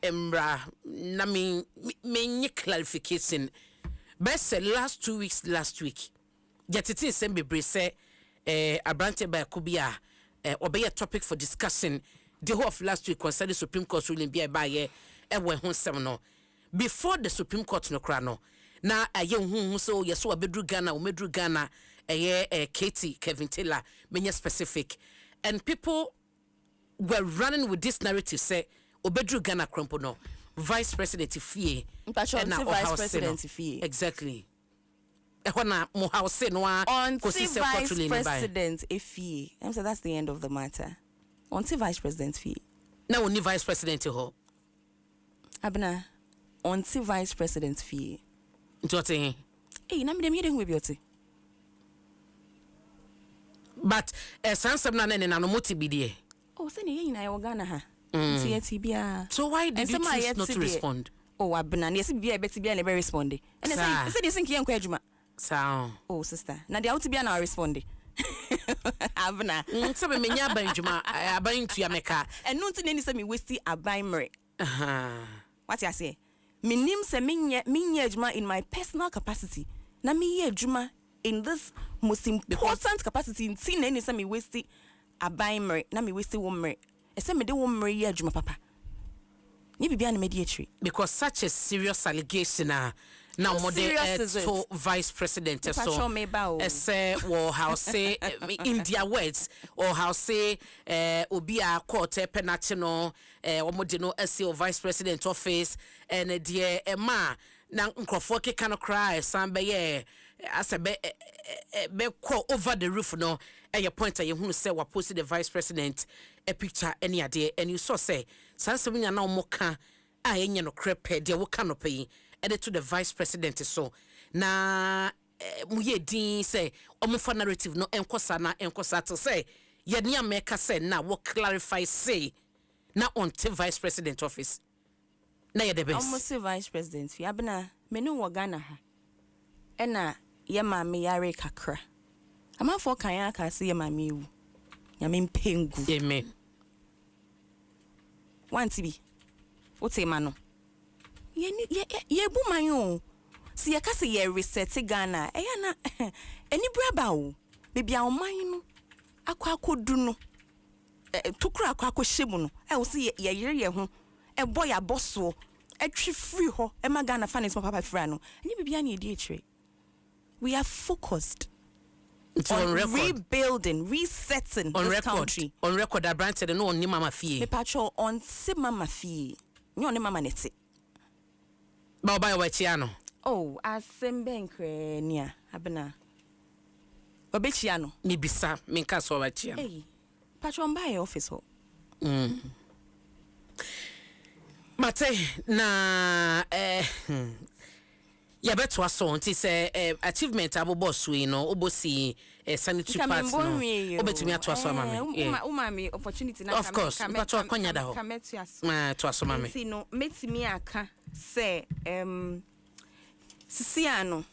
emra na me clarification best last 2 weeks last week yetiti sem bebre say abrante ba kubia obey topic for discussion the whole of last week concerning Supreme Court ruling bi ba ye ewe ho sem no before the Supreme Court no kra no na aye hu so yeso abedru Ghana o medru Ghana Katie Kevin Taylor many specific and people were running with this narrative say obedru Ghana krompo no vice president fie na vice president fie exactly ehona mo house no on vice president fie I'm say that's the end of the matter on vice president fie na only vice president ho abna on vice president fie ntote na me dem yede hu bioti but sansem na na no motibidie oh say ne yina ye Ghana ha so why did you choose not to respond oh abna ne bia beti bia na be respond and say this think yen kwa adwuma so oh sister na dia uti bia na respond abna so me nya ban adwuma aban tu ya meka enu nti ne say me waste aban mere what you say minim say minye adwuma in my personal capacity na me ye adwuma in this most important capacity nti na ne say me waste aban mere na me waste wo mere ese me de wo mere ye adwuma papa ni bibia na me di etri because such a serious allegation now modern to vice president so say well how say in their words or how say obi a court penalty no omo no SEO vice president office and the ma na nkrofo keka no cry sambe ye asebe be call over the roof no your point you hunu say wa post the vice president a picture any ade and you saw say sanseminya na omoka a enye no crepe de wo canopy edit to the vice president so na muye din say omofa narrative no enkosa to say ye nia meka say na wo clarify say na on the vice president office na ye the best almost vice president fi abna menu wo Ghana ha ena ye ma me yare kakra amafo kan aka se ye ma me ewu nyame mpengu amen wanti bi wote ma no ye bu man yo si ye ka se ye reset Ghana eya na eni braba o bebia o man no akwakodu no tukura akwakohyemu no wo se ye yere ye ho boy aboso etwi free ho ma Ghana finance papa fra no eni bebia na edi etire we are focused on rebuilding, resetting on this record, country. On record, that branch said no on mama fee. Me patrol on si mama fee. No on mama neti. Ba ba wachiano. Oh, asembe nkre nia abena. Obechiano. Me bisa me nka so wachiano. Hey, patrol mba office ho. Mate na ya beto aso nti say achievement abo boss we no obosi sanitary parts no obetumi ato aso mama umami opportunity na of course pato akonya da ho to aso mama nti no metimi aka say sisiano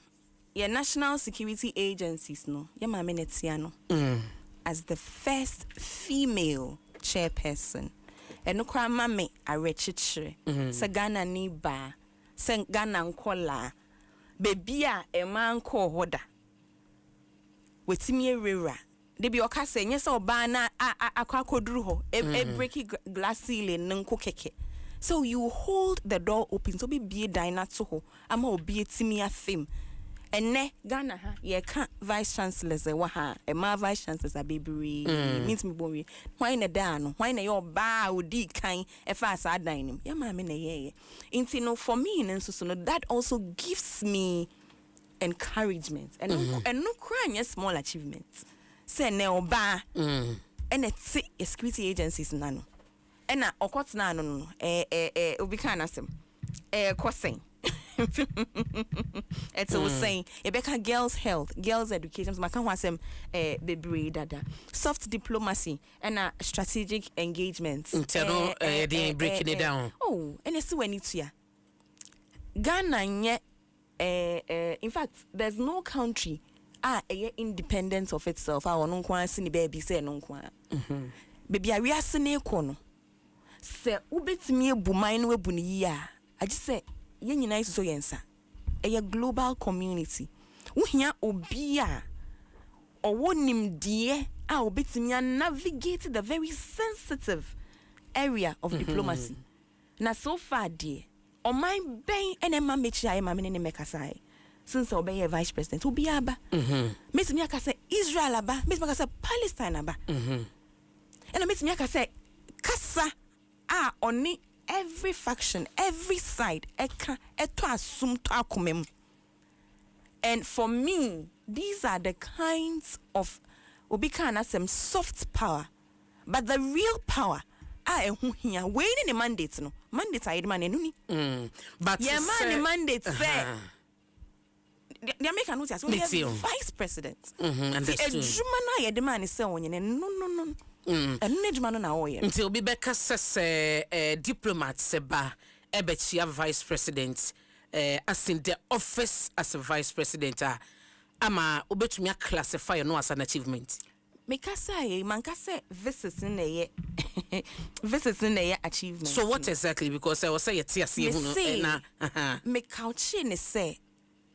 your national security agencies no ya mama netiano as the first female chairperson eno kwa mama arechichire se Ghana ni ba se Ghana nkola baby a man ko hoda wetimi ewura de bi okasa enye se oba na akwakoduru ho break glass ceiling nko keke so you hold the door open so be dan na to ho ama obi etimi afem ene Ghana ha ye ka vice chancellors e wa ha e ma vice chancellors abebiri means me bon why na da no why na your ba odi kan e fa sa dan nim ya ma me na ye inti no for me nso no that also gives me encouragement and no crime yes small achievements say ne oba and it's security agencies nano and na okot na no obi kan asem kosen it's always saying Ebeka girls health girls education so kan wasem bebre dada soft diplomacy and strategic engagements they breaking it down and it's when it's ya Ghana nye in fact there's no country independent of itself I no kwa sini baby say no kwa baby a wiase ne ko no se ubetimi ebu man no ebu ni ya I just say ye nyina iso yensa global community uhia obi a owonim die a obetimi navigate the very sensitive area of diplomacy na so far die on my ben enema mechi aye ma me ne mekasai since obey vice president obi aba metimi aka say Israel aba metimi aka say Palestine aba and metimi aka say kasa oni every faction every side eka eto asum to akomem. And for me these are the kinds of obi kan asem soft power but the real power ehu hia we ni mandate no mandate ayi man enu ni but yeah man mandate say the American notice we vice president and the ejuma na ye de man say onye no enu ejuma no na oye until obi beka say diplomat se ba ebechia vice president as in the office as a vice president ama obetumi classify no as an achievement. Mekasa man ka say visits in the achievement. So what exactly? Because I was say na me couch ni say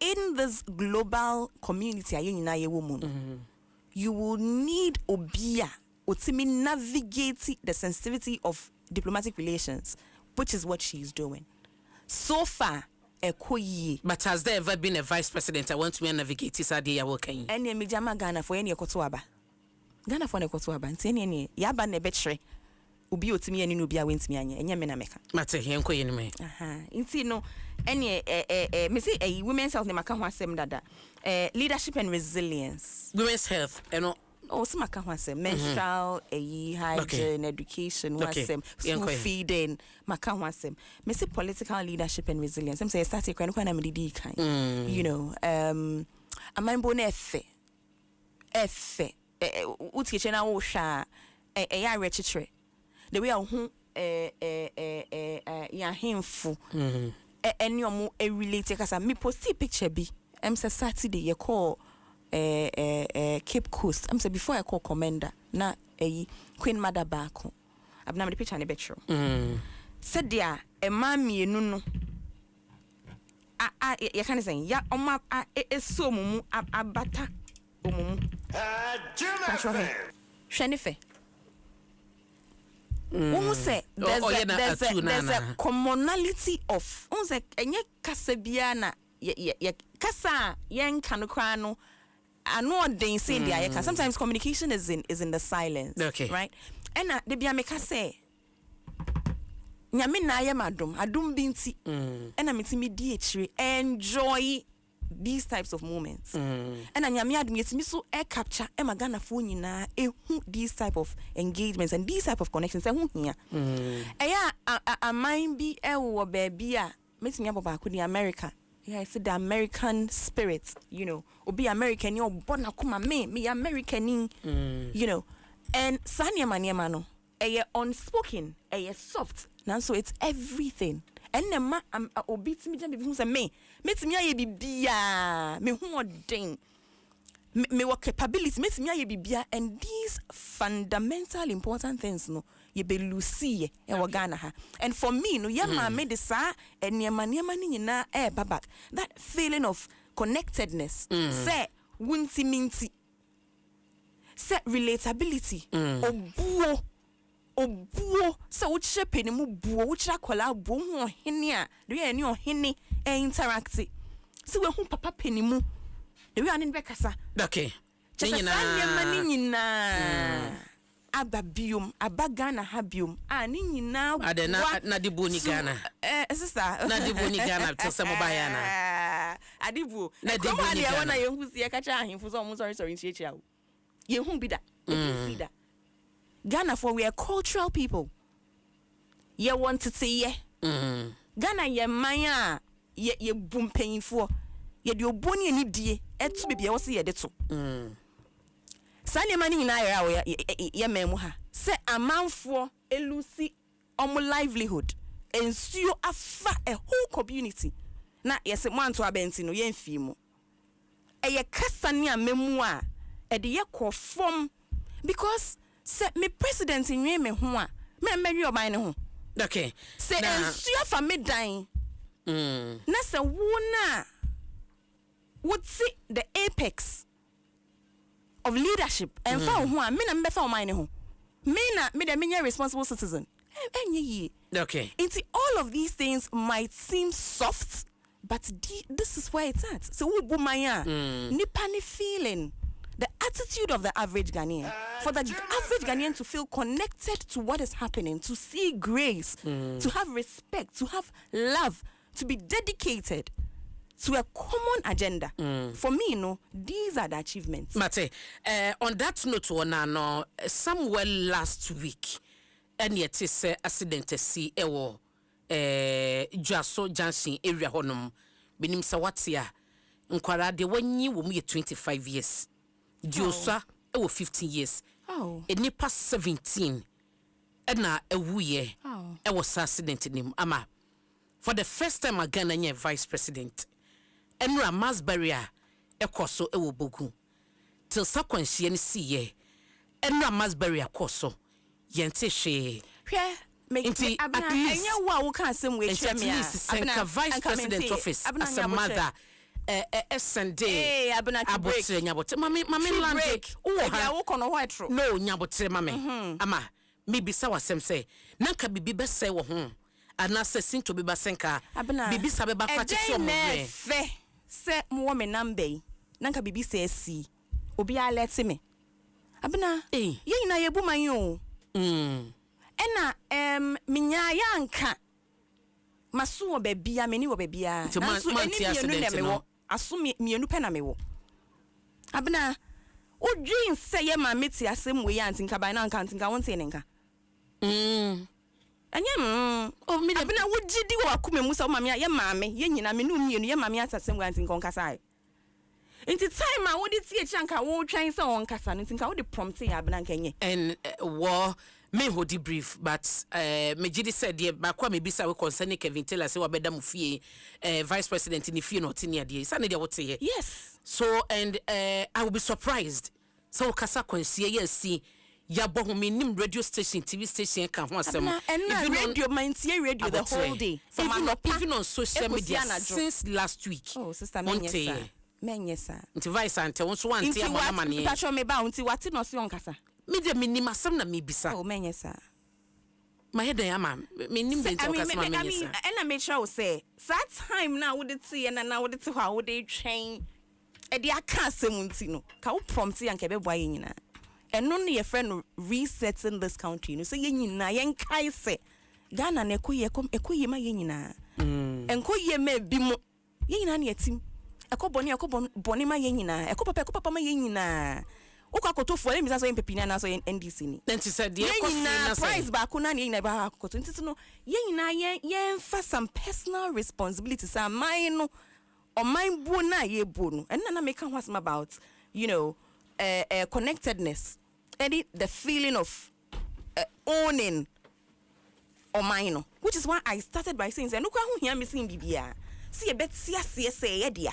in this global community ayina ye woman you will need obia otimi navigate the sensitivity of diplomatic relations, which is what she's doing so far. But has there ever been a vice president I want to navigate this idea working any mijama Ghana for any kotoaba Ghana for ne kotoaba ntene yaba ne betre obi otimi ani no bi a wentimi anya enye me na meka mate he enko yeni me nti no any me say women's health ne maka ho asem dada leadership and resilience women's health some maka ho asem menstrual hygiene education wasem school feeding maka ho asem me say political leadership and resilience I'm say start ekran kwa na me di kan you know amambo na efe utiche na wo hwa ya rechitre the way who ya himfu any omo relate kasa me post picture bi am say Saturday ye call Cape Coast am say before I call commander na Queen Mother baako abna me picture ne betro said dia e ma mienu no ya kan say ya oma eso mumu abata omumu Shenife say there's a commonality of say enye kasa bia na ye kasa yen kanokra no ano den say dia ye sometimes communication is in the silence, okay, right? And de bia me ka say nyame na ye adum binti and metimi di echire enjoy these types of moments and anyame admit so capture e magana fo nyina these type of engagements and these type of connections hu hia a mind bi e wo baby a metimi ababa ko di America. Yeah, it's the American spirit, you know. Obi American, you born akuma me American, you know. And sanya maniema no, unspoken, soft. Now so it's everything. And the ma obi timi jam bi say me timi aye bibia, me hu odin. Me work capability, me timi aye bibia, and these fundamental important things no. Ye be Lucy e Ghana ha. And for me no yama me de sa niema ni nyina babak. That feeling of connectedness say wunti minti say relatability obuo say uche peni mu buo uche akola buo hu ohene a do ye ni ohene interact. See we hu papa peni mu we are in bekasa okay nyina ababium abagana habium ani nyina na dibu ni Ghana sister na dibu ni Ghana tse mo baya na adibu na dibu ni Ghana wana yehu sie ka cha ahemfo so mo sorry nchiachia wo yehu bi da da Ghana for we are cultural people ye want to say ye Ghana ye man ye bumpanyfo ye de oboni ani die etu bibia wo se ye de to sane mani nyina ya wo ye memu ha se amanfo elusi omo livelihood ensuo afa a whole community na ye se mo anto abenti no ye mfi mu eye kasa ne amemu a e de ye kofom because se me president nwe me ho a me meri oban ne ho okay se ensuo fa me dan na se wo na would see the apex of leadership and found who I mean I'm better mine who me responsible citizen okay into all of these things might seem soft but this is where it's at so we bumaya nipani feeling the attitude of the average Ghanaian for the average Ghanaian to feel connected to what is happening to see grace to have respect to have love to be dedicated to a common agenda. For me, these are the achievements. Mate, on that note, somewhere last week, and yet is accident see ewo Dwaso Nsem area honum benim sawatia nkwara de wanyi wo mu 25 years. Diosa ewo 15 years. Enipa 17 na ewuye ewo accident nim ama for the first time a Ghanaian vice president Enra mass barrier ekoso ewo bogu till sakwanhie ne siye Enra mass barrier koso yente hwe hwe enya wo a wo kan asem we hwe me a vice president office as a mother Sunday abotre nyabotre mami land wo ha wo kono white ro no nyabotre mami ama me bisa wasem say nanka bibi be say wo ho anase sinto biba senka bibi sabe ba kwatete o mo fe se mo me nambe nanka bibi se si obi alert me abena ye nyina ye bu man yo ena minya ya nka maso wo bebia meni wo bebia nanso eni mienu na mewo aso mienu pe na mewo abena o dream se ye ma meti asem we ya antinka by na nka antinka wonte ne nka anyam o mi de bina wugidi wo akome musa o mame ye mame ye nyina me no mienu ye mame atasem we antinka onkasa inti time a wo de tie chanka wo twan se onkasa no tinka wo de prompt ya bina nkenye and wo me hodi brief but me gidi said ye ba kwa me bisa we concern Kevin Taylor say wa beda mu fie vice president ni fie no tini ade sa ne de wote ye yes so and I will be surprised so kasa kwansie ye si ya bo nim radio station TV station kan ho asem even radio mantie radio the whole day even on social media since last week oh sister menyesa nti vice ante won so ante amane patcho me ba nti wati no se onkasa me de minim asem na me bisa oh menyesa my head ama me nim be nti okasa ma menyesa na make sure say that time na would tie na would tie how would train e de aka asem nti no ka wo prompt yanka be boa nyina eno no ye friend resetting this country no say ye nyina yen kai se Ghana na ekoye ma ye nyina enkoye ma bi mo ye nyina na yatim ekoboni ma ye nyina ekopapa ma ye nyina ukakotofo le misa so empepina na so NDC ni nti said ye nyina price ba ko na ye nyina ba akoto nti no ye nyina ye fa some personal responsibilities am mine no o mine bu na ye bu no and na make am about connectedness and the feeling of owning or mine, which is why I started by saying, "Look how here missing bibia. See a bet see say edia.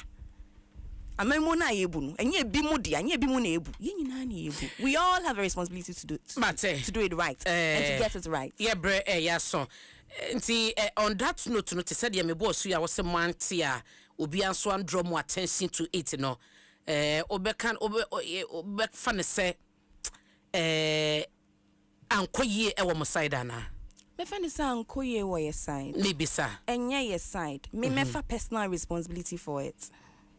Amemona ebu, and ye bimudia, and ye bimune ebu. Ye nani ebu. We all have a responsibility to do it right and to get it right. Yeah, bre yeah so. Nti on that note, no te said ye me boss you was a man tia obi anso and draw more attention to it no. Obekan obek fan say ankoye e wo mo side ana me fan say ankoye wo your side maybe sir enye your side me fa personal responsibility for it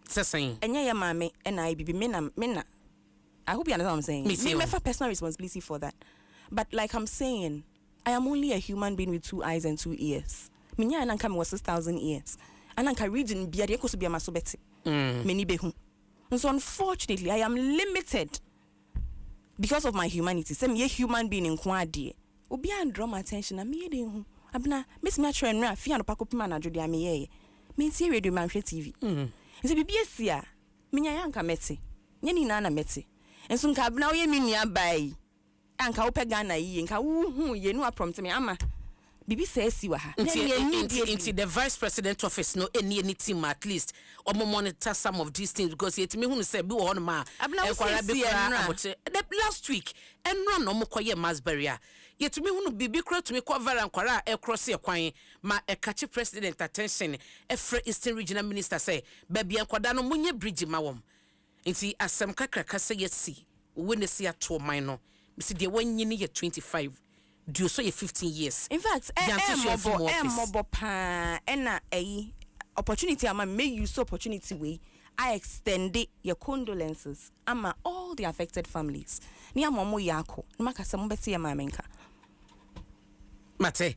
saying enya ya mame and I be mena. I hope you understand what I'm saying. Me have personal responsibility for that. But like I'm saying, I am only a human being with 2 eyes and 2 ears. Minya ananka me was 6,000 years. Ananka region bia de koso bia masobeti. Many behu. And so unfortunately, I am limited because of my humanity. Say me a human being in kwadi. Obi and draw my attention. I'm here de abna miss me atro enra fi anopa kopima na jodi ameye. Me see radio man TV. Nse bibia sia. Minya yanka meti. Nyani na na meti. Enso nka abna oye mi nua bai. Anka wo pega na yi nka wo ye no prompt me ama. Bibi say si wa ha. Into the vice president office no any team at least or monitor some of these things because yet me who say be on ma last week and run no mo koye masberia yet me who bibi kra to me cover and kwara e cross e kwan ma e catch president attention e free Eastern Regional Minister say baby ankwada no munye bridge ma wom nti asem kakra ka say yesi we ne see ato man no me see de wanyini ye 25 do so 15 years. In fact, mobo pa ena opportunity ama may use opportunity way. I extended your condolences ama all the affected families. Ni amomo yako. Maka samubeti ya mamenka. Mate,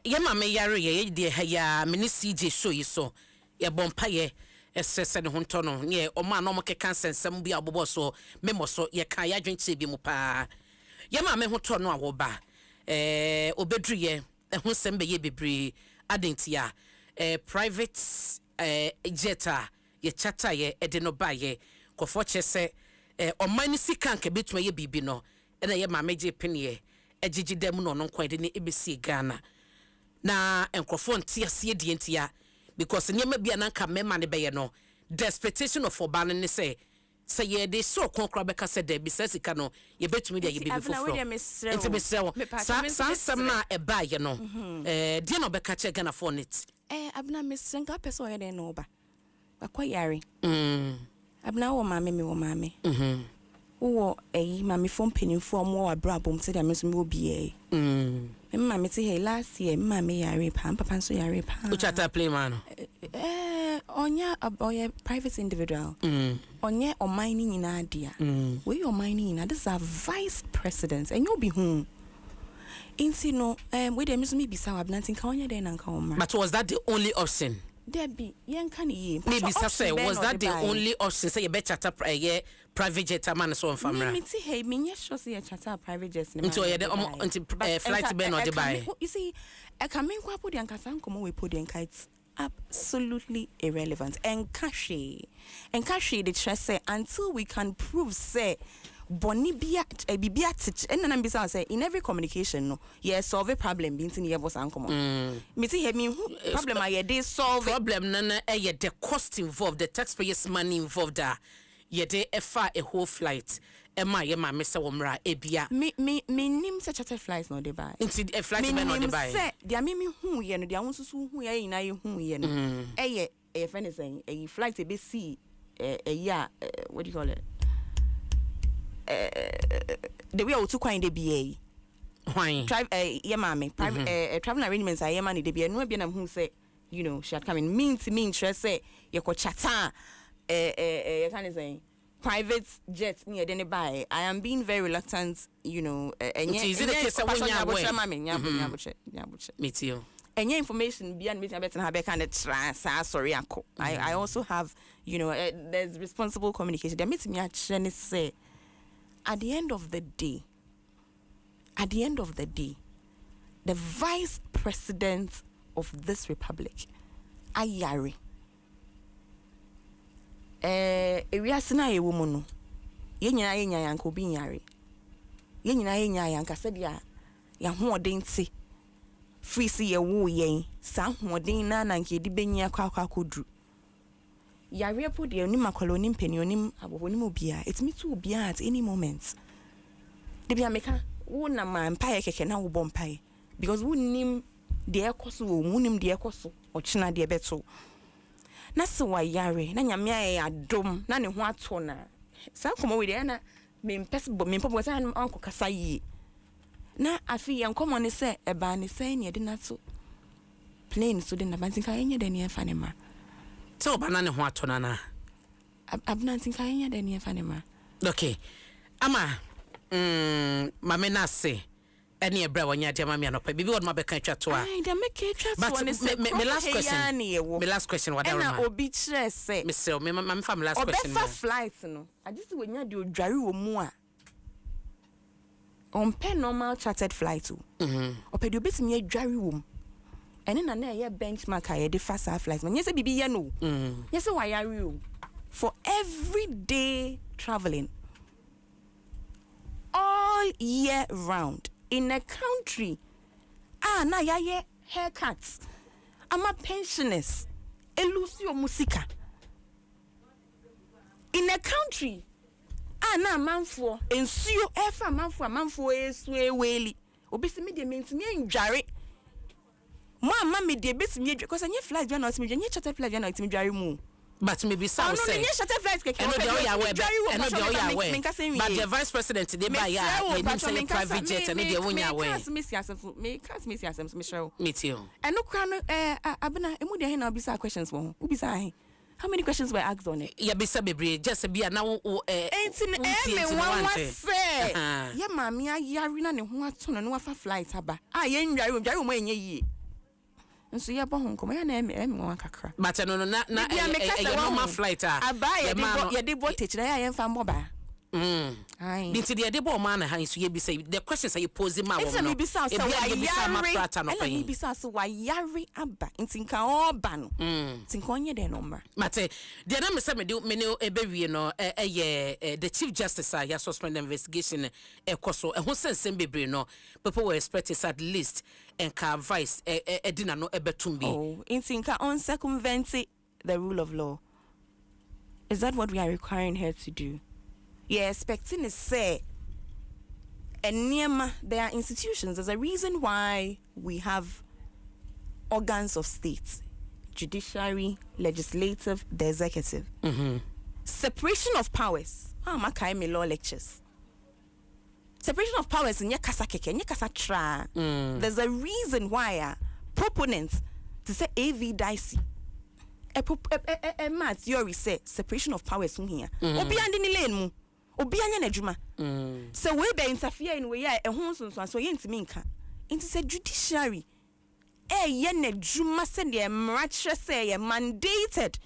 ya mame yare ye de ya mini CJ show you so. Ya bompa ye esese ne hontono. Ye oma no mo keka nsensem bi abobo so memo so ye kan ya dwenche bi mu pa. Yama me hoto no awoba obedru ye ho sembe ye bebre adentia private jeta ye chata ye ede no ba ye kofo chese omani sika nka betuma ye bibi no na ye ma meje pene ejiji dem no no nkwa de ne ebesi Ghana na enkofo ntiase die ntia because nyema bia na nka mema ne be ye no the expectation of oban ne say ye de so konkra beka se de bisasika no ye betumi de ye bibi foforo enti mesrewo sansam na e ba ye no de no beka che Ghana for it abna mesrenga person ye de no ba akoyare abna wo mame me wo mame wo mame fo mpanimfo mo abrabom se de meso me obi mama te he last year mama yare pa papa so yare pa uchata play man onya aboy private individual onye o mining nyina dia we your mining nyina this are vice presidents and you be whom insi no we dem so me bisa wabnantin ka onya den nka omra but was that the only option there be yen kan ye maybe say was that the only option say you bet chata private jet man so on famra me ti hey me nye sure say chata private jet into ye the flight ben or the buy you see e ka me kwa podi anka san komo we podi anka it's absolutely irrelevant and cashy the trust say until we can prove say boni bia tich and then bisa say in every communication no yes solve a problem bin tin ye boss ankomo me see he me problem I dey solve problem na the cost involved the taxpayers money involved ye dey efa a whole flight ema ye ma me se womra ebia me nim se charter flights no dey buy inti a flight be no dey buy say dia me hu ye no dia wonsusu hu ye na ye hu ye no eye friend is saying a flight e be see what do you call it the way to kwin dey be why drive ye mama private travel arrangements ye man dey be no be na hu say you know she had come in mean to me interest say ye ko chata you can say private jet near any buy. I am being very reluctant, you know. Is it the case that me too. Any information beyond me, I better have a kind of sorry. I also have, you know, there's responsible communication. There meets me actually say, at the end of the day, the vice president of this republic, Ayari. Ewiasena ye woman no ye nyina yanka obi nyare ye nyina ye nya yanka se dia ya hoɔden ti free si ye wo yen sa hoɔden na nke di benya kwa kodru yare po de oni makwalo oni mpeni oni abobo ni obia it me to obia at any moment de bia meka wo na ma mpae keke na wo bɔ mpae because wo nim de ekoso wo nim de ekoso ochina de beto na se wa yare na nyame aye adom na ne ho ato na sa komo we de na me mpopo sa anko kasa yi na afi yan komo ne se eba ne se ne de na to plane so de na bantin ka enye de ne fa ne ma Tell banana what tonana. Abnanting kaya den ye fanima. Okay. Ama mamena say any ebra when ya mami anope bibi what mabeka twa to a. Ai da make twa to one say me last question. Me last question what na obi kire say. Me say me fam last question. Obefa flight no. Agisi we nya de odware wo mu a. On pay normal chartered flight o. Opedi obetimi adware wo mu. Ene na ye benchmark a ye de fast flight. Man say bibi ye no. Yes why are you? For everyday traveling all year round in a country na ya haircuts ama pensioners elusio musika in a country na manfo ensuo efa manfo esu eweli obisi me de mentimi ndware mo ama me de betimi because anye flight bia na otimi anye charter flight bia na otimi dware mu. But maybe some say no charter flight keke but the vice president they buy ya say private jet and they won ya way me can't me show me too and no kra no abena emu de na obisa questions wo ubisa how many questions were asked on it ya bisa bebre just be na wo say ya mami ayari na ne ho ato no wafa flight aba ye ndware mo enye yie nso ye bo hon komo ya na emi won kakra but no na normal flight ye de bo techira ya yemfa mboba binti de bo ma na han so ye bi say the questions are you posing ma wo no e bisa so wa yare aba ntinka oba no ntinka onye de no mra mate de na me say me no ebewie no the chief justice ya suspend investigation ekoso ho sensem bebre no people were expecting at least and ka advice edina no ebetumbi ntinka on circumvent the rule of law. Is that what we are requiring her to do? Yeah, expecting to say and there are institutions. There's a reason why we have organs of state: judiciary, legislative, the executive. Separation of powers. Makai me law lectures. Separation of powers in kasa keke, kasa tra. There's a reason why proponents to say AV dicey. A theory say separation of powers here. Obi andi ni lane mu. Obi anya na adwuma. So we be interfere in we ho so ye ntimi nka. It is a judiciary. Ye na adwuma se de mrachre say ye mandated.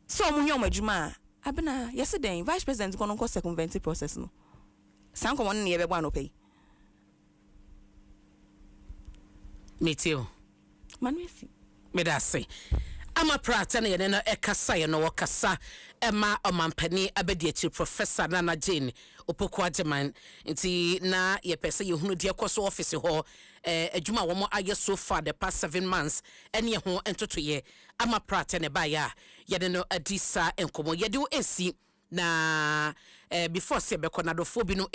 So munyo adwuma. Abena yesterday vice president go no circumventing process no. San ko won na ye be gba no pay. Me too. Manwesi. Me da say. Ama prata na yene no ekasa ye no wakasa ema omampani abediachi professor Nana Jane Opoku Ajeman nti na ye pese ye hunu de ekoso office ho adwuma wo mo aye so far the past 7 months ene ye ho entoto ye ama prata ne ba ya yene no adisa enkomo ye de o esi na before se be konadofo bi no